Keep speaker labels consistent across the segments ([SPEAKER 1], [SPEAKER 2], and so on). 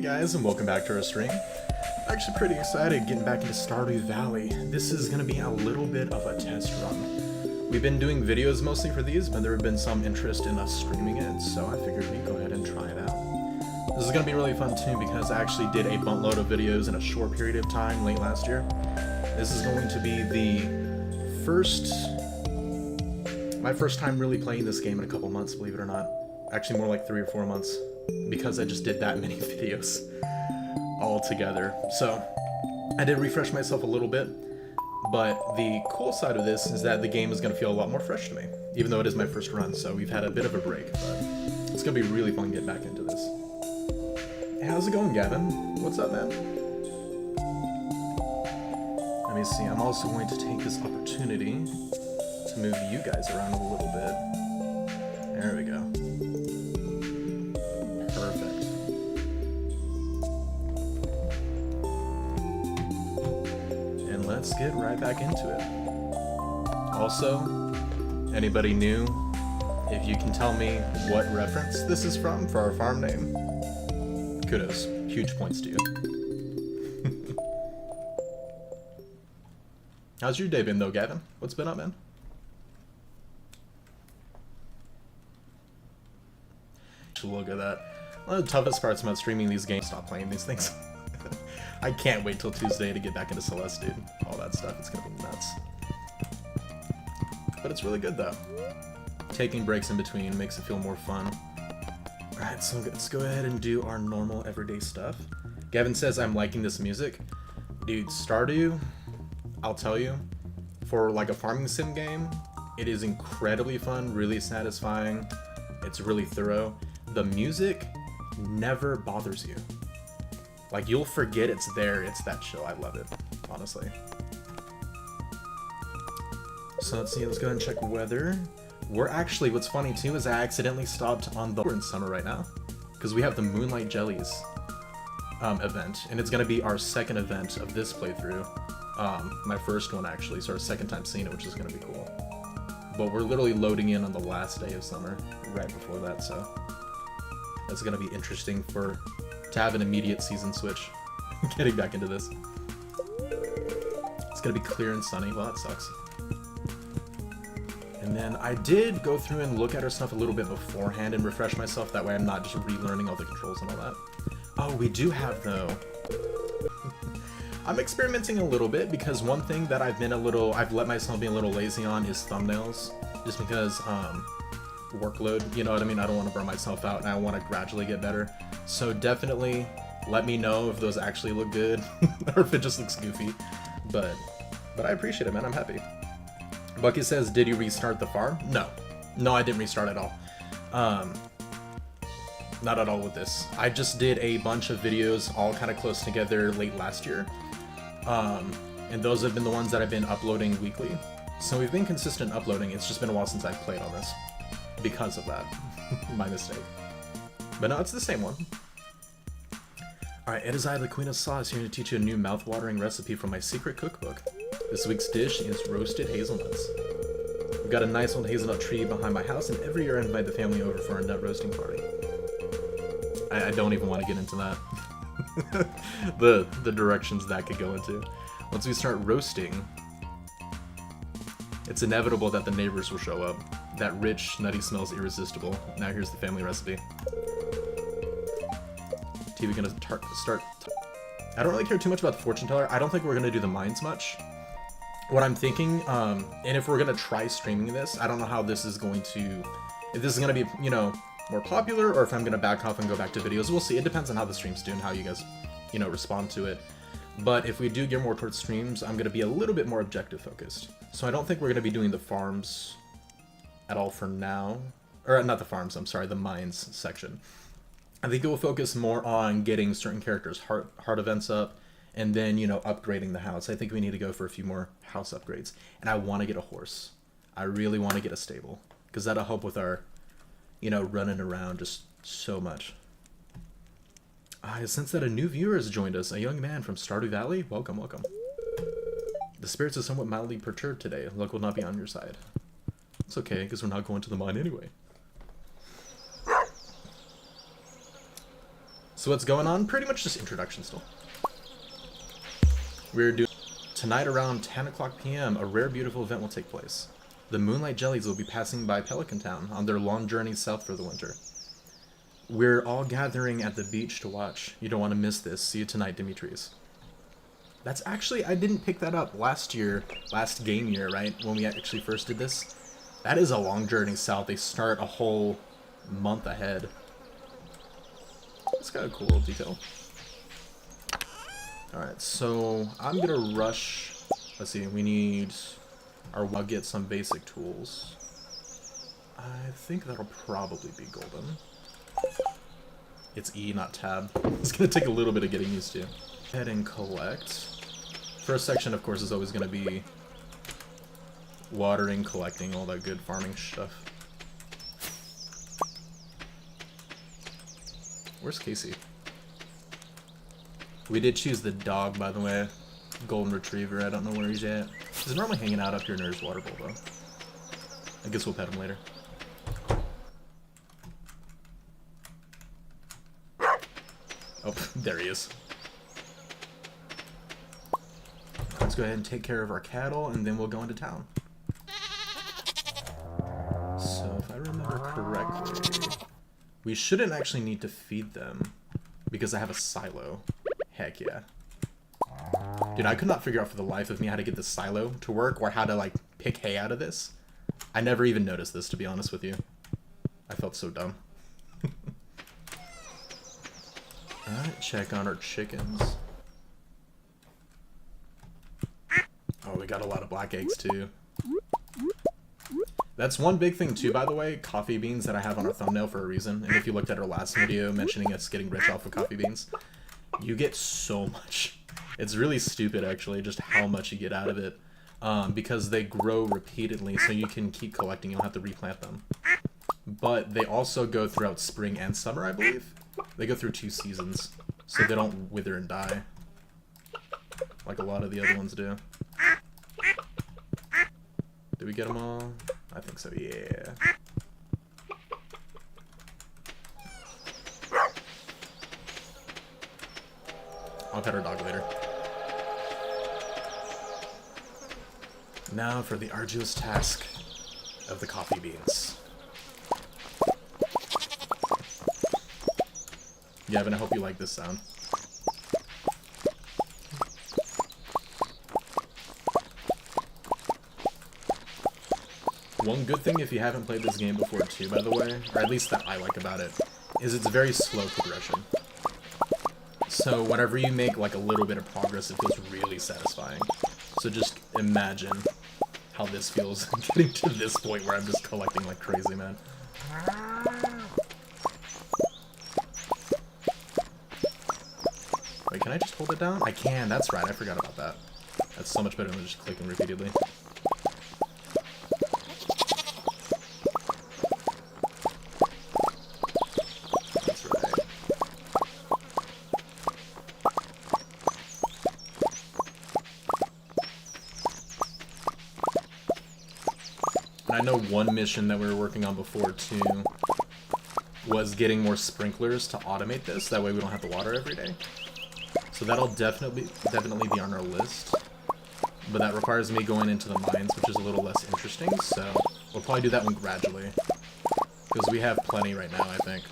[SPEAKER 1] guys, and welcome back to our stream. Actually pretty excited getting back into Stardew Valley. This is going to be a little bit of a test run. We've been doing videos mostly for these, but there have been some interest in us streaming it, so I figured we'd go ahead and try it out. This is going to be really fun too because I actually did a buttload of videos in a short period of time late last year. This is going to be my first time really playing this game in a couple months, believe it or not. Actually more like 3 or 4 months, because I just did that many videos all together. So I did refresh myself a little bit, but the cool side of this is that the game is going to feel a lot more fresh to me, even though it is my first run, so we've had a bit of a break, but it's going to be really fun getting back into this. Hey, how's it going, Gavin? What's up, man? Let me see, I'm also going to take this opportunity to move you guys around a little bit. There we go. Perfect. And let's get right back into it. Also, anybody new, if you can tell me what reference this is from for our farm name, kudos. Huge points to you. How's your day been though, Gavin? What's been up, man? Look at that. One of the toughest parts about streaming these games, stop playing these things. I can't wait till Tuesday to get back into Celeste, dude. All that stuff, it's gonna be nuts. But it's really good though. Taking breaks in between makes it feel more fun. Alright, so let's go ahead and do our normal everyday stuff. Gavin says I'm liking this music. Dude, Stardew, I'll tell you, for like a farming sim game, it is incredibly fun, really satisfying. It's really thorough. The music never bothers you. Like, you'll forget it's there. It's that chill. I love it, honestly. So let's see. Let's go ahead and check weather. We're actually, what's funny too is I accidentally stopped on the... We're in summer right now. because we have the Moonlight Jellies event, and it's going to be our second event of this playthrough. My first one, actually, so our second time seeing it, which is going to be cool. But we're literally loading in on the last day of summer, right before that, so that's going to be interesting to have an immediate season switch, getting back into this. It's going to be clear and sunny. Well, that sucks. And then I did go through and look at our stuff a little bit beforehand and refresh myself. That way I'm not just relearning all the controls and all that. Oh, we do have, though. I'm experimenting a little bit because one thing that I've let myself be a little lazy on is thumbnails. Just because, workload, you know what I mean? I don't want to burn myself out and I want to gradually get better. So definitely let me know if those actually look good or if it just looks goofy. But I appreciate it, man. I'm happy. Bucky says, did you restart the farm? No. No, I didn't restart at all. Not at all with this. I just did a bunch of videos all kind of close together late last year. And those have been the ones that I've been uploading weekly. So we've been consistent uploading. It's just been a while since I've played on this. Because of that. My mistake. But no, it's the same one. Alright, it is I, the Queen of Sauce, here to teach you a new mouth-watering recipe from my secret cookbook. This week's dish is roasted hazelnuts. We've got a nice old hazelnut tree behind my house, and every year I invite the family over for a nut roasting party. I don't even want to get into that. the directions that could go into. Once we start roasting, it's inevitable that the neighbors will show up. That rich, nutty smell is irresistible. Now here's the family recipe. TV gonna start. I don't really care too much about the fortune teller. I don't think we're gonna do the mines much. What I'm thinking, and if we're gonna try streaming this, I don't know how this is going to, if this is gonna be, you know, more popular, or if I'm gonna back off and go back to videos. We'll see. It depends on how the streams do and how you guys, you know, respond to it. But if we do get more towards streams, I'm gonna be a little bit more objective focused. So I don't think we're gonna be doing the farms at all for now, or not the farms. I'm sorry, the mines section. I think it will focus more on getting certain characters' heart events up, and then, you know, upgrading the house. I think we need to go for a few more house upgrades. And I want to get a horse. I really want to get a stable, because that'll help with our, you know, running around just so much. I sense that a new viewer has joined us, a young man from Stardew Valley. Welcome, welcome. The spirits are somewhat mildly perturbed today. Luck will not be on your side. It's okay, because we're not going to the mine anyway. So what's going on? Pretty much just introduction still. We're doing tonight around 10 o'clock p.m. a rare, beautiful event will take place. The Moonlight Jellies will be passing by Pelican Town on their long journey south for the winter. We're all gathering at the beach to watch. You don't want to miss this. See you tonight, Dimitris. That's actually, I didn't pick that up last game year, right? When we actually first did this. That is a long journey south. They start a whole month ahead. It's got a cool little detail. Alright, so I'm gonna rush. Let's see, we need our get some basic tools. I think that'll probably be golden. It's E, not tab. It's gonna take a little bit of getting used to. Head and collect. First section, of course, is always gonna be watering, collecting, all that good farming stuff. Where's Casey? We did choose the dog, by the way. Golden Retriever. I don't know where he's at. He's normally hanging out up here near his water bowl, though. I guess we'll pet him later. Oh, there he is. Let's go ahead and take care of our cattle, and then we'll go into town. So, if I remember correctly, we shouldn't actually need to feed them, because I have a silo. Heck yeah. Dude, I could not figure out for the life of me how to get this silo to work, or how to, like, pick hay out of this. I never even noticed this, to be honest with you. I felt so dumb. Alright, check on our chickens. Oh, we got a lot of black eggs, too. That's one big thing, too, by the way. Coffee beans that I have on our thumbnail for a reason. And if you looked at our last video mentioning us getting rich off of coffee beans, you get so much. It's really stupid, actually, just how much you get out of it. Because they grow repeatedly, so you can keep collecting. You don't have to replant them. But they also go throughout spring and summer, I believe. They go through 2 seasons, so they don't wither and die like a lot of the other ones do. Did we get them all? I think so, yeah. I'll pet our dog later. Now for the arduous task of the coffee beans. Gavin, I hope you like this sound. One good thing if you haven't played this game before too, by the way, or at least that I like about it, is it's very slow progression. So whenever you make like a little bit of progress, it feels really satisfying. So just imagine how this feels getting to this point where I'm just collecting like crazy, man. Wait, can I just hold it down? I can, that's right, I forgot about that. That's so much better than just clicking repeatedly. That's right. And I know one mission that we were working on before too was getting more sprinklers to automate this, that way we don't have to water every day. So that'll definitely be on our list, but that requires me going into the mines, which is a little less interesting, so we'll probably do that one gradually, because we have plenty right now, I think,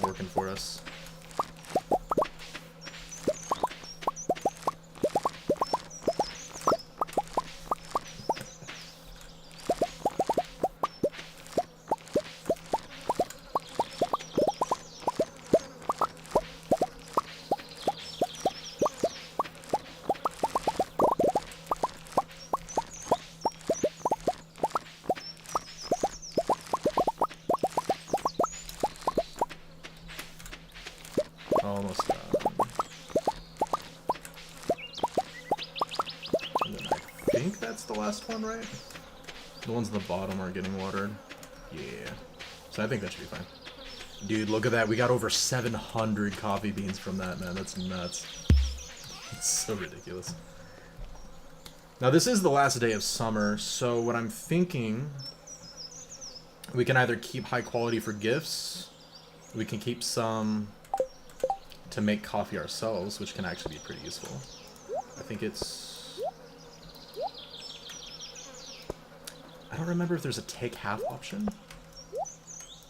[SPEAKER 1] working for us. Almost done. And then I think that's the last one, right? The ones on the bottom are getting watered. Yeah. So I think that should be fine. Dude, look at that. We got over 700 coffee beans from that, man. That's nuts. It's so ridiculous. Now, this is the last day of summer, so what I'm thinking, we can either keep high quality for gifts, we can keep some to make coffee ourselves, which can actually be pretty useful. I think it's... I don't remember if there's a take half option.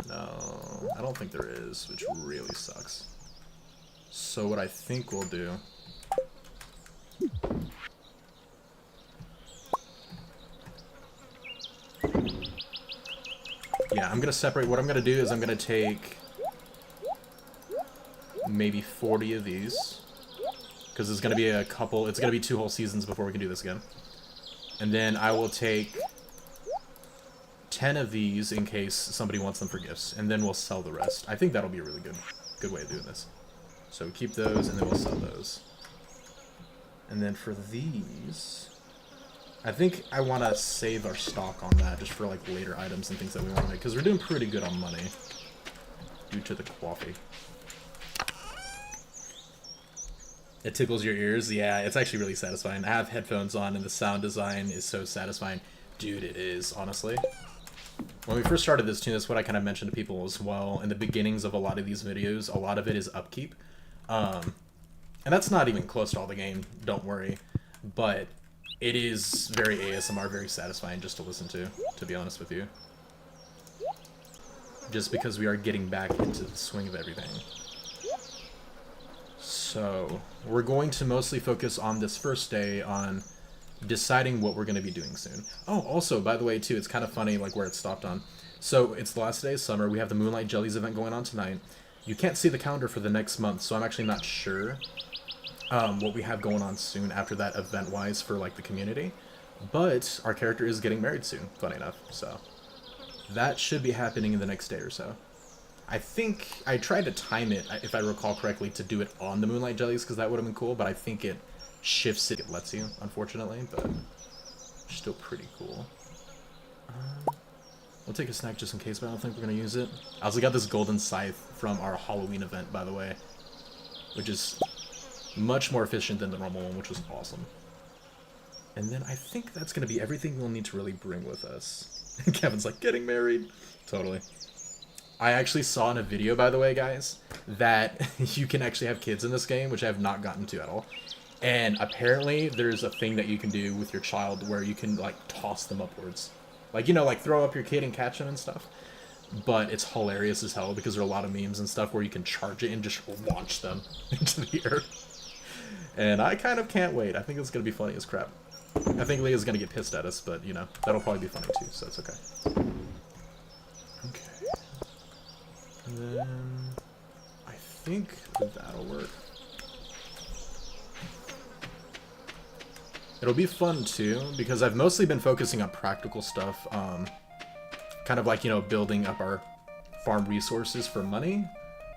[SPEAKER 1] No, I don't think there is, which really sucks. So what I think we'll do... Yeah, I'm gonna separate... What I'm gonna do is I'm gonna take maybe 40 of these, because it's gonna be a couple... It's gonna be 2 whole seasons before we can do this again. And then I will take 10 of these in case somebody wants them for gifts, and then we'll sell the rest. I think that'll be a really good way of doing this. So keep those, and then we'll sell those. And then for these, I think I want to save our stock on that just for like later items and things that we want to make, because we're doing pretty good on money due to the coffee. It tickles your ears. Yeah, it's actually really satisfying. I have headphones on, and the sound design is so satisfying. Dude, it is, honestly. When we first started this too, that's what I kind of mentioned to people as well. In the beginnings of a lot of these videos, a lot of it is upkeep. And that's not even close to all the game, don't worry. But it is very ASMR, very satisfying just to listen to be honest with you. Just because we are getting back into the swing of everything. So, we're going to mostly focus on this first day on deciding what we're going to be doing soon. Oh, also, by the way, too, it's kind of funny, like, where it stopped on. So, it's the last day of summer. We have the Moonlight Jellies event going on tonight. You can't see the calendar for the next month, so I'm actually not sure what we have going on soon after that event-wise for, like, the community. But our character is getting married soon, funny enough, so that should be happening in the next day or so. I think I tried to time it, if I recall correctly, to do it on the Moonlight Jellies, because that would have been cool, but I think it shifts it lets you, unfortunately, but still pretty cool. We'll take a snack just in case, but I don't think we're going to use it. I also got this golden scythe from our Halloween event, by the way, which is much more efficient than the normal one, which was awesome. And then I think that's going to be everything we'll need to really bring with us. Kevin's like, getting married. Totally. I actually saw in a video, by the way, guys, that you can actually have kids in this game, which I have not gotten to at all. And apparently there's a thing that you can do with your child where you can, like, toss them upwards. Like, you know, like throw up your kid and catch them and stuff. But it's hilarious as hell because there are a lot of memes and stuff where you can charge it and just launch them into the air. And I kind of can't wait. I think it's going to be funny as crap. I think Leah's going to get pissed at us, but, you know, that'll probably be funny too, so it's okay. Okay. And then I think that'll work. It'll be fun too, because I've mostly been focusing on practical stuff, kind of like, you know, building up our farm resources for money,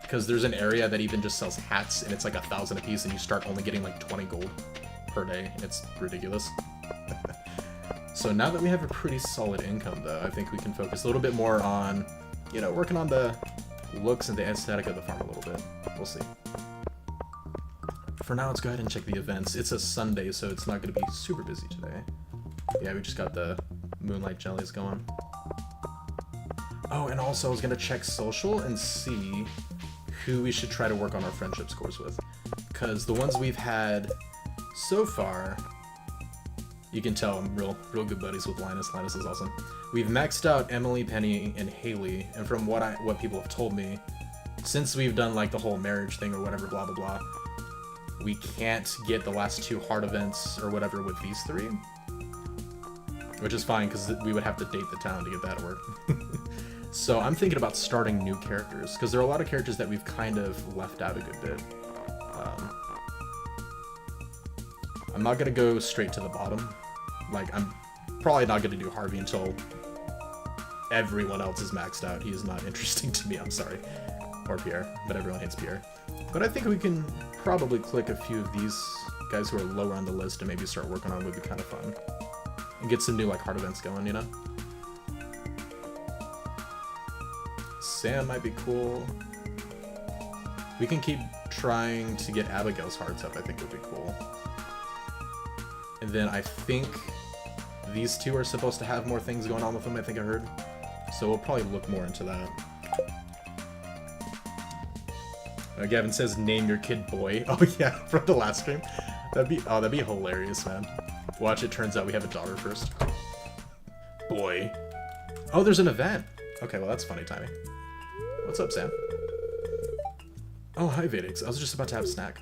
[SPEAKER 1] because there's an area that even just sells hats, and it's like 1,000 a piece, and you start only getting like 20 gold per day. It's ridiculous. So now that we have a pretty solid income, though, I think we can focus a little bit more on, you know, working on the looks and the aesthetic of the farm a little bit. We'll see. For now, let's go ahead and check the events. It's a Sunday, so it's not going to be super busy today. Yeah, we just got the moonlight jellies going. Oh, and also I was going to check social and see who we should try to work on our friendship scores with. Because the ones we've had so far, you can tell I'm real good buddies with Linus. Linus is awesome. We've maxed out Emily, Penny, and Haley, and from what people have told me, since we've done like the whole marriage thing or whatever, blah blah blah, we can't get the last 2 hard events or whatever with these 3, which is fine because we would have to date the town to get that to work. So I'm thinking about starting new characters because there are a lot of characters that we've kind of left out a good bit. I'm not gonna go straight to the bottom. Like, I'm probably not gonna do Harvey until everyone else is maxed out. He is not interesting to me, I'm sorry. Or Pierre, but everyone hates Pierre. But I think we can probably click a few of these guys who are lower on the list and maybe start working on would be kind of fun. And get some new, like, hard events going, you know? Sam might be cool. We can keep trying to get Abigail's hearts up, I think would be cool. And then I think these 2 are supposed to have more things going on with them, I think I heard. So we'll probably look more into that. Gavin says, name your kid Boy. Oh yeah, from the last stream. That'd be hilarious, man. Watch, it turns out we have a daughter first. Boy. Oh, there's an event. Okay, well that's funny timing. What's up, Sam? Oh, hi, Vedix. I was just about to have a snack.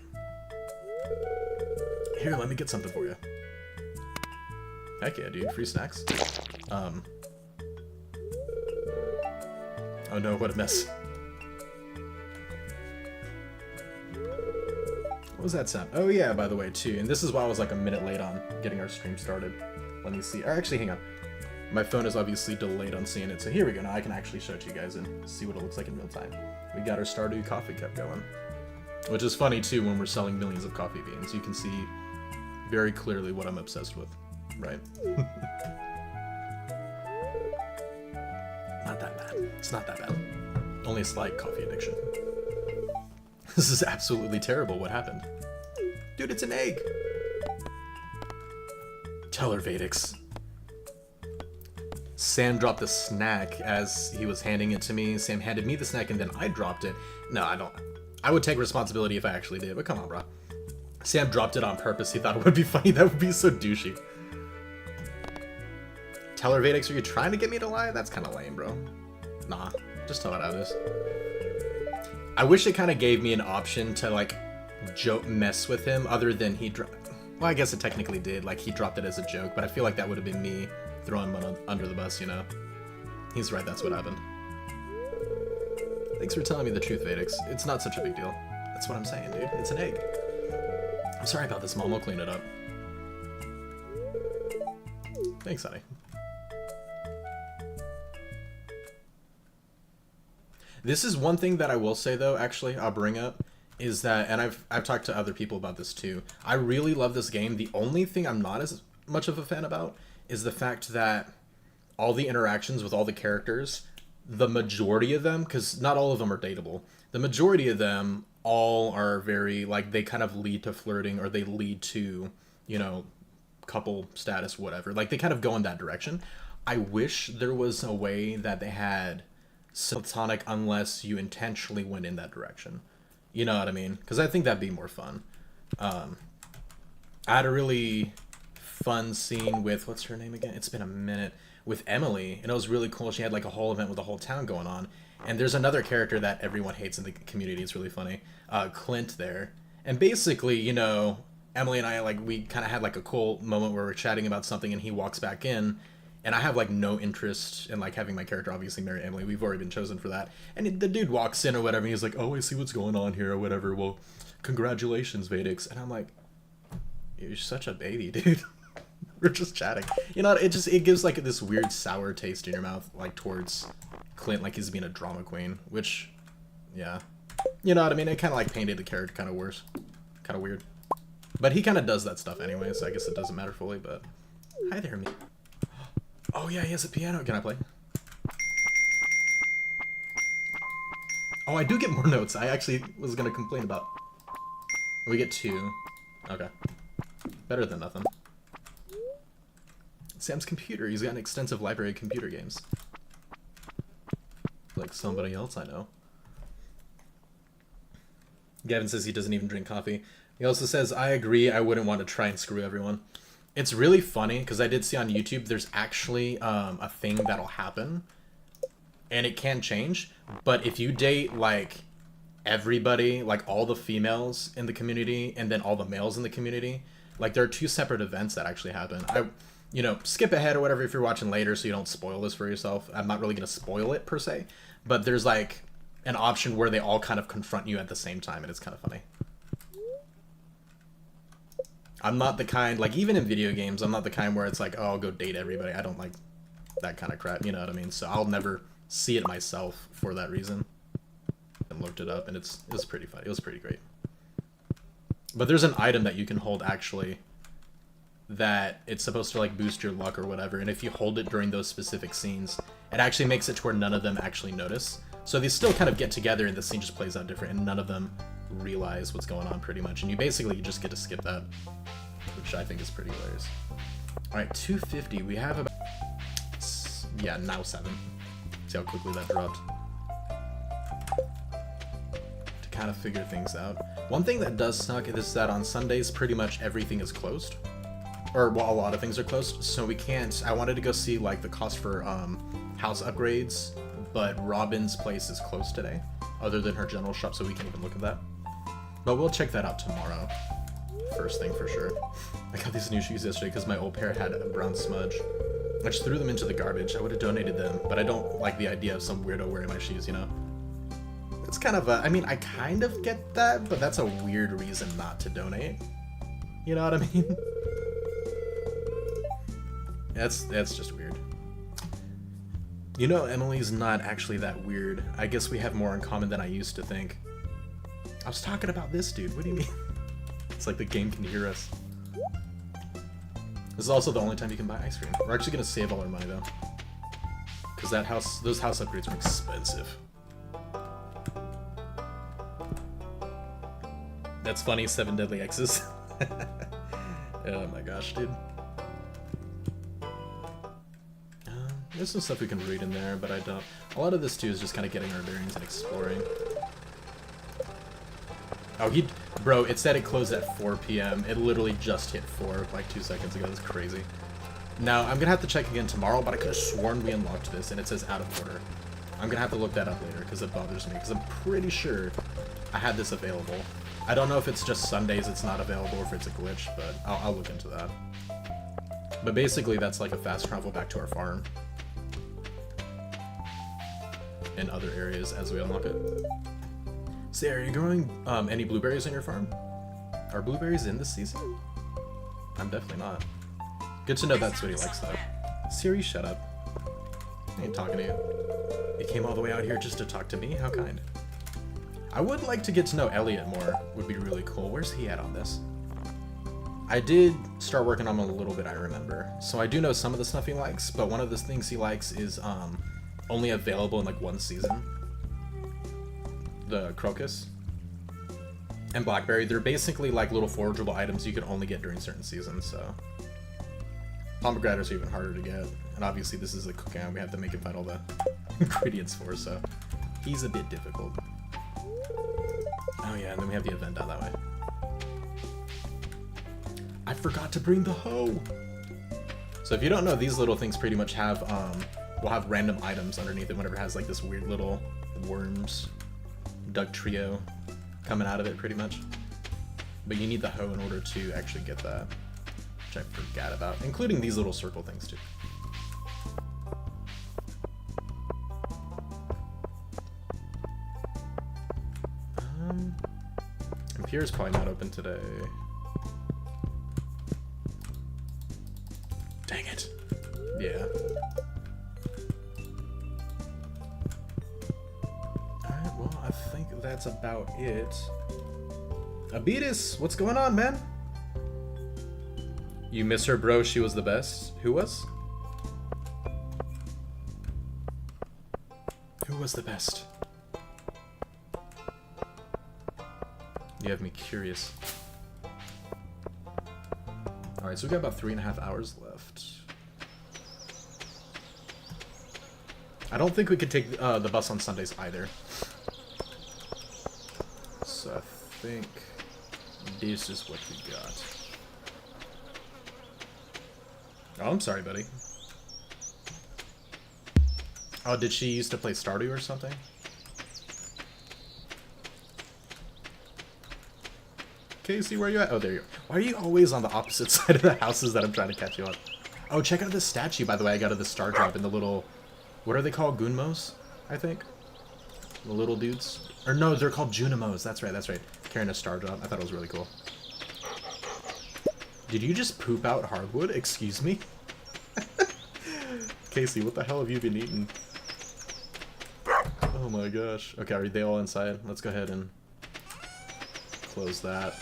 [SPEAKER 1] Here, let me get something for you. Heck yeah, dude. Free snacks. Oh no, what a mess. What was that sound? Oh yeah, by the way, too. And this is why I was like a minute late on getting our stream started. Let me see. Or actually, hang on. My phone is obviously delayed on seeing it. So here we go. Now I can actually show it to you guys and see what it looks like in real time. We got our Stardew coffee cup going. Which is funny, too, when we're selling millions of coffee beans. You can see very clearly what I'm obsessed with. Right? Not that bad. It's not that bad. Only a slight coffee addiction. This is absolutely terrible. What happened? Dude, it's an egg! Tell her, Vedix. Sam dropped the snack as he was handing it to me. Sam handed me the snack and then I dropped it. No, I don't. I would take responsibility if I actually did, but come on, bro. Sam dropped it on purpose. He thought it would be funny. That would be so douchey. Tell her, Vedix, are you trying to get me to lie? That's kind of lame, bro. Nah, just tell it how it is. I wish it kind of gave me an option to, like, mess with him other than he dropped... Well, I guess it technically did. Like, he dropped it as a joke, but I feel like that would have been me throwing him under the bus, you know? He's right, that's what happened. Thanks for telling me the truth, Vedix. It's not such a big deal. That's what I'm saying, dude. It's an egg. I'm sorry about this, Mom. We'll clean it up. Thanks, honey. This is one thing that I will say, though, actually, I'll bring up, is that, and I've talked to other people about this, too. I really love this game. The only thing I'm not as much of a fan about is the fact that all the interactions with all the characters, the majority of them, because not all of them are dateable, the majority of them all are very, like, they kind of lead to flirting, or they lead to, you know, couple status, whatever. Like, they kind of go in that direction. I wish there was a way that they had platonic unless you intentionally went in that direction. You know what I mean? Because I think that'd be more fun. I had a really fun scene with, what's her name again? It's been a minute. With Emily, and it was really cool. She had like a whole event with the whole town going on. And there's another character that everyone hates in the community. It's really funny. Clint there. And basically, you know, Emily and I, like, we kind of had like a cool moment where we're chatting about something, and he walks back in, and I have like no interest in like having my character obviously marry Emily. We've already been chosen for that. And the dude walks in or whatever, and he's like, oh, I see what's going on here or whatever. Well, congratulations, Vadix. And I'm like, you're such a baby, dude. We're just chatting. You know, it gives like this weird sour taste in your mouth, like towards Clint, like he's being a drama queen, which, yeah. You know what I mean? It kind of like painted the character kind of worse. Kind of weird. But he kind of does that stuff anyway, so I guess it doesn't matter fully, but... Hi there, me. Oh yeah, he has a piano. Can I play? Oh, I do get more notes. I actually was going to complain about... We get 2. Okay. Better than nothing. Sam's computer. He's got an extensive library of computer games. Like somebody else I know. Gavin says he doesn't even drink coffee. He also says, I agree, I wouldn't want to try and screw everyone. It's really funny, because I did see on YouTube, there's actually a thing that'll happen. And it can change. But if you date, like, everybody, like all the females in the community, and then all the males in the community, like, there are 2 separate events that actually happen. You know, skip ahead or whatever if you're watching later so you don't spoil this for yourself. I'm not really going to spoil it, per se. But there's, like, an option where they all kind of confront you at the same time, and it's kind of funny. I'm not the kind, like, even in video games, I'm not the kind where it's like, oh, I'll go date everybody. I don't like that kind of crap, you know what I mean? So I'll never see it myself for that reason. And looked it up, and it was pretty funny. It was pretty great. But there's an item that you can hold, actually, that it's supposed to, like, boost your luck or whatever, and if you hold it during those specific scenes, it actually makes it to where none of them actually notice. So they still kind of get together, and the scene just plays out different, and none of them realize what's going on, pretty much. And you basically just get to skip that, which I think is pretty hilarious. Alright, 250. We have about... Yeah, now 7. See how quickly that dropped. To kind of figure things out. One thing that does suck is that on Sundays, pretty much everything is closed. Or, well, a lot of things are closed, so we can't... I wanted to go see, like, the cost for house upgrades, but Robin's place is closed today, other than her general shop, so we can't even look at that. But we'll check that out tomorrow. First thing for sure. I got these new shoes yesterday because my old pair had a brown smudge. I just threw them into the garbage. I would have donated them, but I don't like the idea of some weirdo wearing my shoes, you know? It's kind of a... I mean, I kind of get that, but that's a weird reason not to donate. You know what I mean? That's just weird. You know, Emily's not actually that weird. I guess we have more in common than I used to think. I was talking about this, dude. What do you mean? It's like the game can hear us. This is also the only time you can buy ice cream. We're actually gonna save all our money though, because those house upgrades are expensive. That's funny. 7 deadly X's. Oh my gosh, dude. There's some stuff we can read in there, but I don't. A lot of this too is just kind of getting our bearings and exploring. Oh, bro, it said it closed at 4 p.m. It literally just hit 4 like 2 seconds ago. That's crazy. Now, I'm gonna have to check again tomorrow, but I could have sworn we unlocked this and it says out of order. I'm gonna have to look that up later because it bothers me, because I'm pretty sure I had this available. I don't know if it's just Sundays it's not available or if it's a glitch, but I'll look into that. But basically, that's like a fast travel back to our farm. In other areas as we unlock it. So, are you growing any blueberries on your farm? Are blueberries in this season? I'm definitely not. Good to know that's what he likes, though. Siri, shut up. I ain't talking to you. You came all the way out here just to talk to me? How kind. I would like to get to know Elliot more. Would be really cool. Where's he at on this? I did start working on him a little bit, I remember. So I do know some of the stuff he likes, but one of the things he likes is only available in like one season. The crocus and blackberry, they're basically like little forageable items you can only get during certain seasons, so. Pomegranates are even harder to get, and obviously this is a cookout we have to make him find all the ingredients for, so he's a bit difficult. Oh yeah, and then we have the event down that way. I forgot to bring the hoe! So if you don't know, these little things pretty much have, will have random items underneath it whenever it has like this weird little worms, duck trio coming out of it pretty much. But you need the hoe in order to actually get that, which I forgot about, including these little circle things too. Imperial's probably not open today. Dang it. Yeah. Alright, well, I think that's about it. Abitus, what's going on, man? You miss her, bro? She was the best. Who was? Who was the best? You have me curious. Alright, so we got about 3.5 hours left. I don't think we could take the bus on Sundays either. So I think this is what we got. Oh, I'm sorry, buddy. Oh, did she used to play Stardew or something? Casey, where are you at? Oh, there you are. Why are you always on the opposite side of the houses that I'm trying to catch you on? Oh, check out this statue, by the way, I got at the Star Drop in the little... What are they called? Gunmos, I think? The little dudes? Or no, they're called Junimos. That's right, that's right. Carrying a Star Drop. I thought it was really cool. Did you just poop out hardwood? Excuse me? Casey, what the hell have you been eating? Oh my gosh. Okay, are they all inside? Let's go ahead and close that.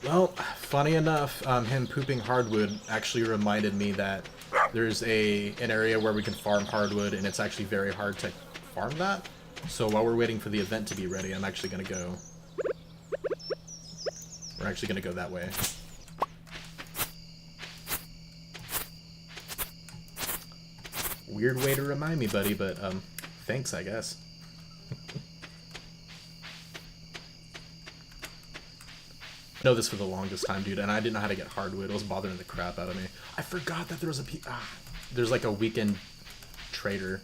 [SPEAKER 1] Well, funny enough, him pooping hardwood actually reminded me that there's an area where we can farm hardwood, and it's actually very hard to farm that. So while we're waiting for the event to be ready, I'm actually gonna go... We're actually gonna go that way. Weird way to remind me, buddy, but, thanks, I guess. I know this for the longest time, dude, and I didn't know how to get hardwood. It was bothering the crap out of me. I forgot that there was there's like a weekend trader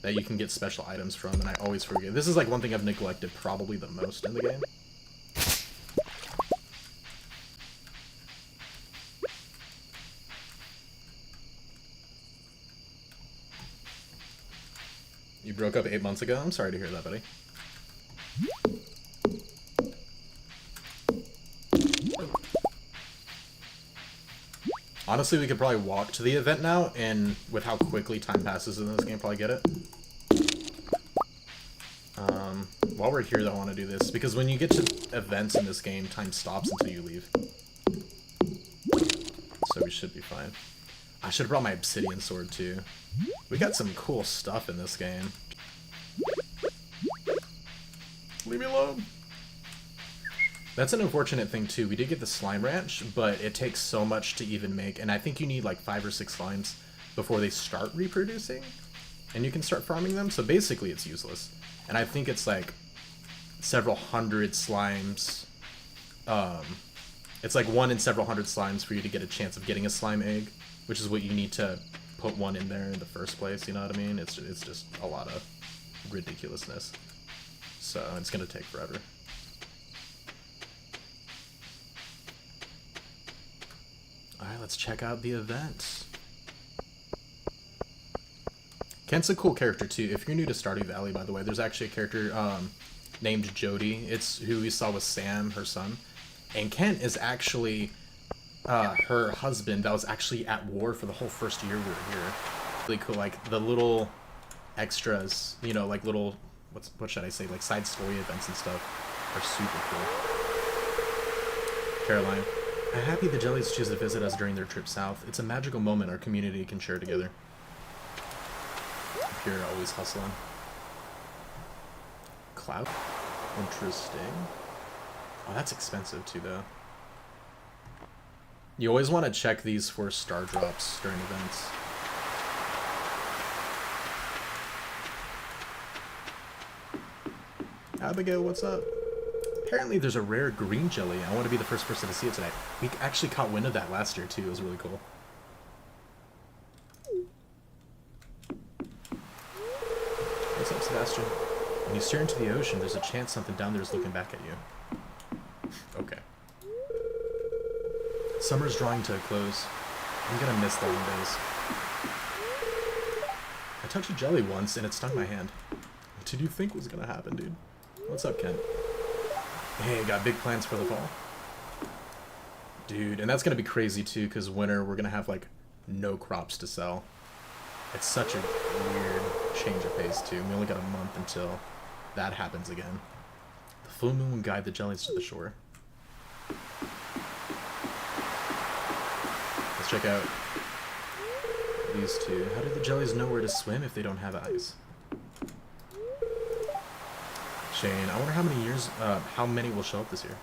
[SPEAKER 1] that you can get special items from, and I always forget. This is like one thing I've neglected probably the most in the game. You broke up 8 months ago? I'm sorry to hear that, buddy. Honestly, we could probably walk to the event now, and with how quickly time passes in this game, probably get it. While we're here, though, I want to do this, because when you get to events in this game, time stops until you leave. So we should be fine. I should have brought my obsidian sword, too. We got some cool stuff in this game. Leave me alone! That's an unfortunate thing, too. We did get the slime ranch, but it takes so much to even make, and I think you need like 5 or 6 slimes before they start reproducing, and you can start farming them, so basically it's useless. And I think it's like several hundred slimes. It's like 1 in several hundred slimes for you to get a chance of getting a slime egg, which is what you need to put one in there in the first place, you know what I mean? It's just a lot of ridiculousness. So it's gonna take forever. Alright, let's check out the event. Kent's a cool character too. If you're new to Stardew Valley, by the way, there's actually a character named Jody. It's who we saw with Sam, her son. And Kent is actually her husband that was actually at war for the whole first year we were here. Really cool, like the little extras, you know, like little, what should I say, like side story events and stuff are super cool. Caroline. I'm happy the jellies choose to visit us during their trip south. It's a magical moment our community can share together. Pure, always hustling. Cloud? Interesting. Oh, that's expensive too, though. You always want to check these for star drops during events. Abigail, what's up? Apparently there's a rare green jelly. I want to be the first person to see it today. We actually caught wind of that last year, too. It was really cool. What's up, Sebastian? When you stare into the ocean, there's a chance something down there is looking back at you. Okay. Summer's drawing to a close. I'm gonna miss the long days. I touched a jelly once, and it stung my hand. What did you think was gonna happen, dude? What's up, Kent? Hey, got big plans for the fall? Dude, and that's gonna be crazy, too, because winter, we're gonna have, like, no crops to sell. It's such a weird change of pace, too. We only got a month until that happens again. The full moon will guide the jellies to the shore. Let's check out these two. How do the jellies know where to swim if they don't have eyes? Shane, I wonder how many will show up this year.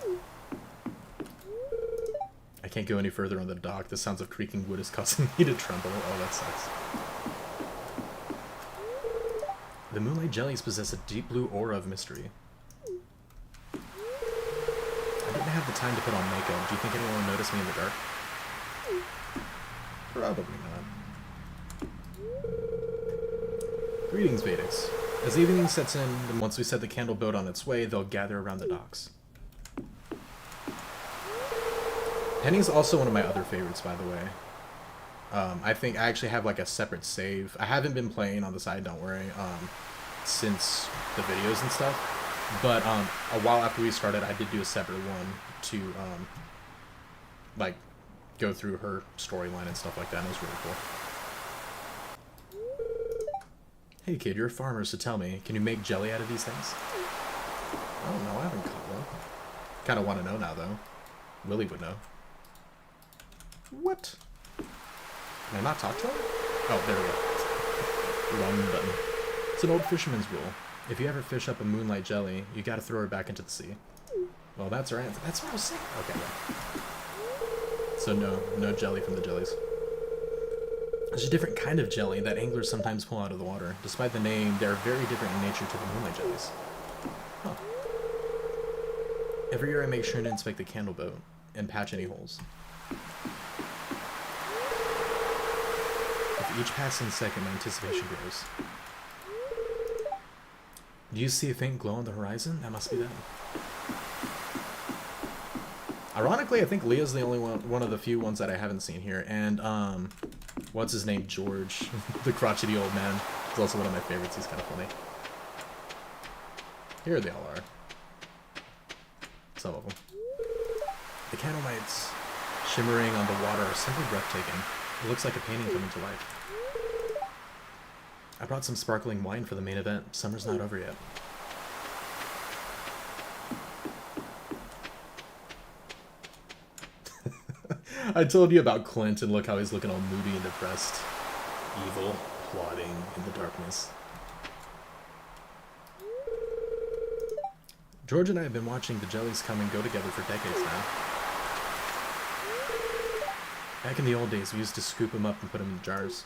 [SPEAKER 1] I can't go any further on the dock. The sounds of creaking wood is causing me to tremble. Oh, that sucks. The moonlight jellies possess a deep blue aura of mystery. I didn't have the time to put on makeup. Do you think anyone will notice me in the dark? Probably not. Greetings, Vadix. As evening sets in, and once we set the candle boat on its way, they'll gather around the docks. Penny's also one of my other favorites, by the way. I think I actually have like a separate save. I haven't been playing on the side, don't worry, since the videos and stuff. But a while after we started, I did do a separate one to like go through her storyline and stuff like that. And it was really cool. Hey kid, you're a farmer, so tell me, can you make jelly out of these things? I don't know, I haven't caught one. Kind of want to know now, though. Willie would know. What? Can I not talk to him? Oh, there we go. Wrong button. It's an old fisherman's rule. If you ever fish up a moonlight jelly, you gotta throw her back into the sea. Well, that's our answer. That's what I was saying. Okay, yeah. So no jelly from the jellies. There's a different kind of jelly that anglers sometimes pull out of the water. Despite the name, they are very different in nature to the moonlight jellies. Huh. Every year I make sure to inspect the candle boat and patch any holes. With each passing second, my anticipation grows. Do you see a faint glow on the horizon? That must be them. Ironically, I think Leah's the only one of the few ones that I haven't seen here. And, what's his name? George. The crotchety old man. He's also one of my favorites. He's kind of funny. Here they all are. Some of them. The candle lights shimmering on the water are simply breathtaking. It looks like a painting coming to life. I brought some sparkling wine for the main event. Summer's not over yet. I told you about Clint, and look how he's looking all moody and depressed. Evil, plotting in the darkness. George and I have been watching the jellies come and go together for decades now. Back in the old days, we used to scoop them up and put them in jars.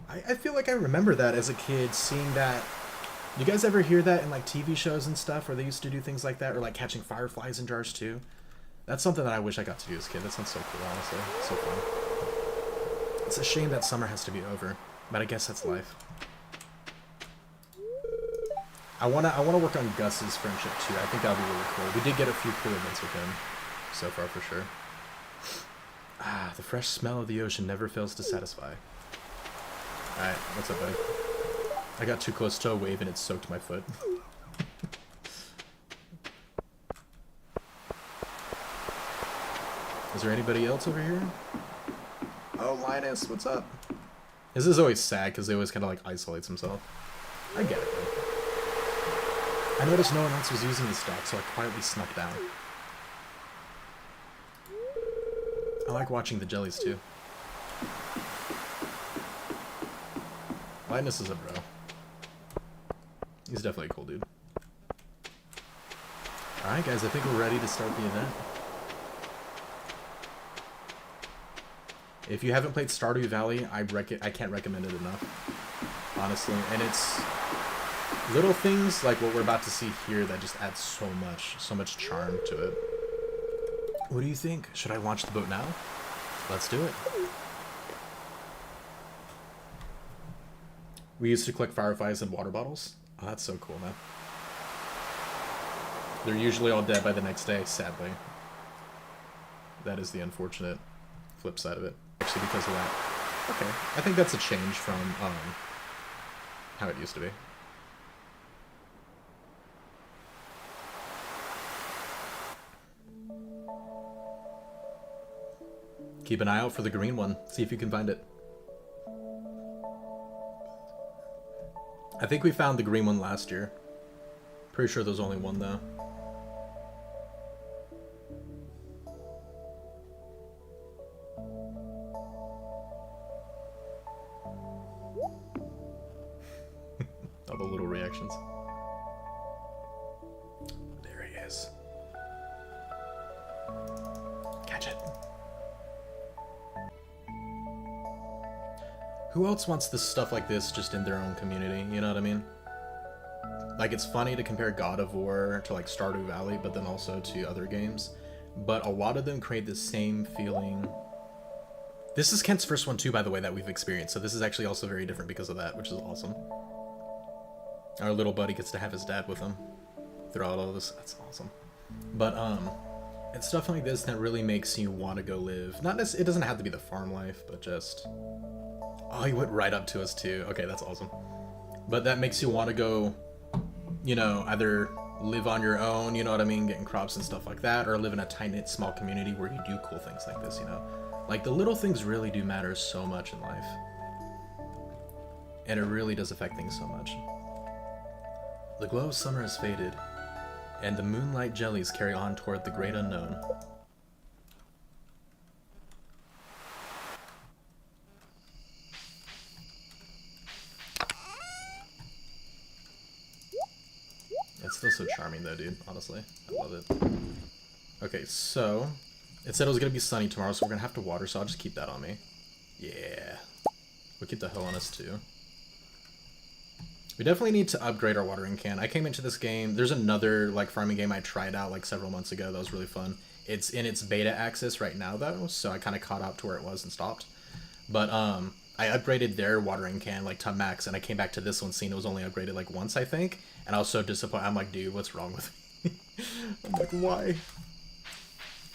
[SPEAKER 1] I feel like I remember that as a kid, seeing that. You guys ever hear that in like TV shows and stuff where they used to do things like that, or like catching fireflies in jars too? That's something that I wish I got to do as a kid. That sounds so cool, honestly. So fun. It's a shame that summer has to be over, but I guess that's life. I wanna work on Gus's friendship too. I think that'll be really cool. We did get a few cool events with him so far for sure. Ah, the fresh smell of the ocean never fails to satisfy. Alright, what's up, buddy? I got too close to a wave and it soaked my foot. Is there anybody else over here? Oh, Linus, what's up? This is always sad because they always kind of like isolates himself. I get it, though. I noticed no one else was using this dock, so I quietly snuck down. I like watching the jellies too. Linus is a bro. He's definitely a cool dude. Alright guys, I think we're ready to start the event. If you haven't played Stardew Valley, I can't recommend it enough. Honestly. And it's little things like what we're about to see here that just add so much charm to it. What do you think? Should I launch the boat now? Let's do it. We used to collect fireflies in water bottles. Oh, that's so cool, man. They're usually all dead by the next day, sadly. That is the unfortunate flip side of it. Actually, because of that. Okay, I think that's a change from how it used to be. Keep an eye out for the green one. See if you can find it. I think we found the green one last year. Pretty sure there's only one though. All the little reactions. There he is. Catch it. Who else wants this stuff like this just in their own community? You know what I mean? Like, it's funny to compare God of War to, like, Stardew Valley, but then also to other games. But a lot of them create the same feeling. This is Kent's first one, too, by the way, that we've experienced. So this is actually also very different because of that, which is awesome. Our little buddy gets to have his dad with him throughout all this. That's awesome. But, it's stuff like this that really makes you want to go live. Not necessarily, it doesn't have to be the farm life, but just... Oh, he went right up to us, too. Okay, that's awesome. But that makes you want to go, you know, either live on your own, you know what I mean, getting crops and stuff like that, or live in a tight-knit, small community where you do cool things like this, you know? Like, the little things really do matter so much in life. And it really does affect things so much. The glow of summer has faded, and the moonlight jellies carry on toward the great unknown. It's still so charming though, dude, honestly. I love it. Okay, so it said it was gonna be sunny tomorrow, so we're gonna have to water, so I'll just keep that on me. Yeah. We'll keep the hoe on us too. We definitely need to upgrade our watering can. I came into this game, there's another like farming game I tried out like several months ago that was really fun. It's in its beta access right now though, so I kinda caught up to where it was and stopped. But I upgraded their watering can like to max, and I came back to this one seeing it was only upgraded like once, I think. And I was so disappointed. I'm like, dude, what's wrong with me? I'm like, why?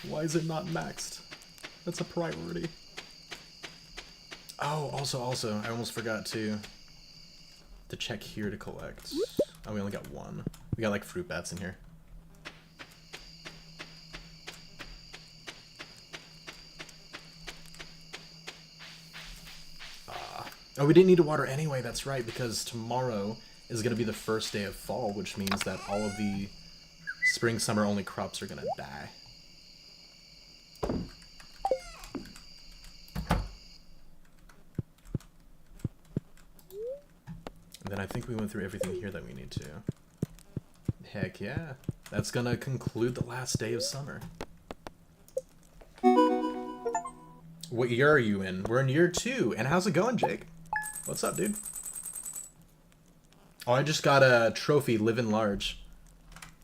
[SPEAKER 1] Why is it not maxed? That's a priority. Oh, also, I almost forgot to check here to collect. Oh, we only got one. We got like fruit bats in here. Oh, we didn't need to water anyway, that's right, because tomorrow is going to be the first day of fall, which means that all of the spring, summer only crops are going to die. And then I think we went through everything here that we need to. Heck yeah. That's going to conclude the last day of summer. What year are you in? We're in year 2. And how's it going, Jake? What's up, dude? Oh, I just got a trophy, living large.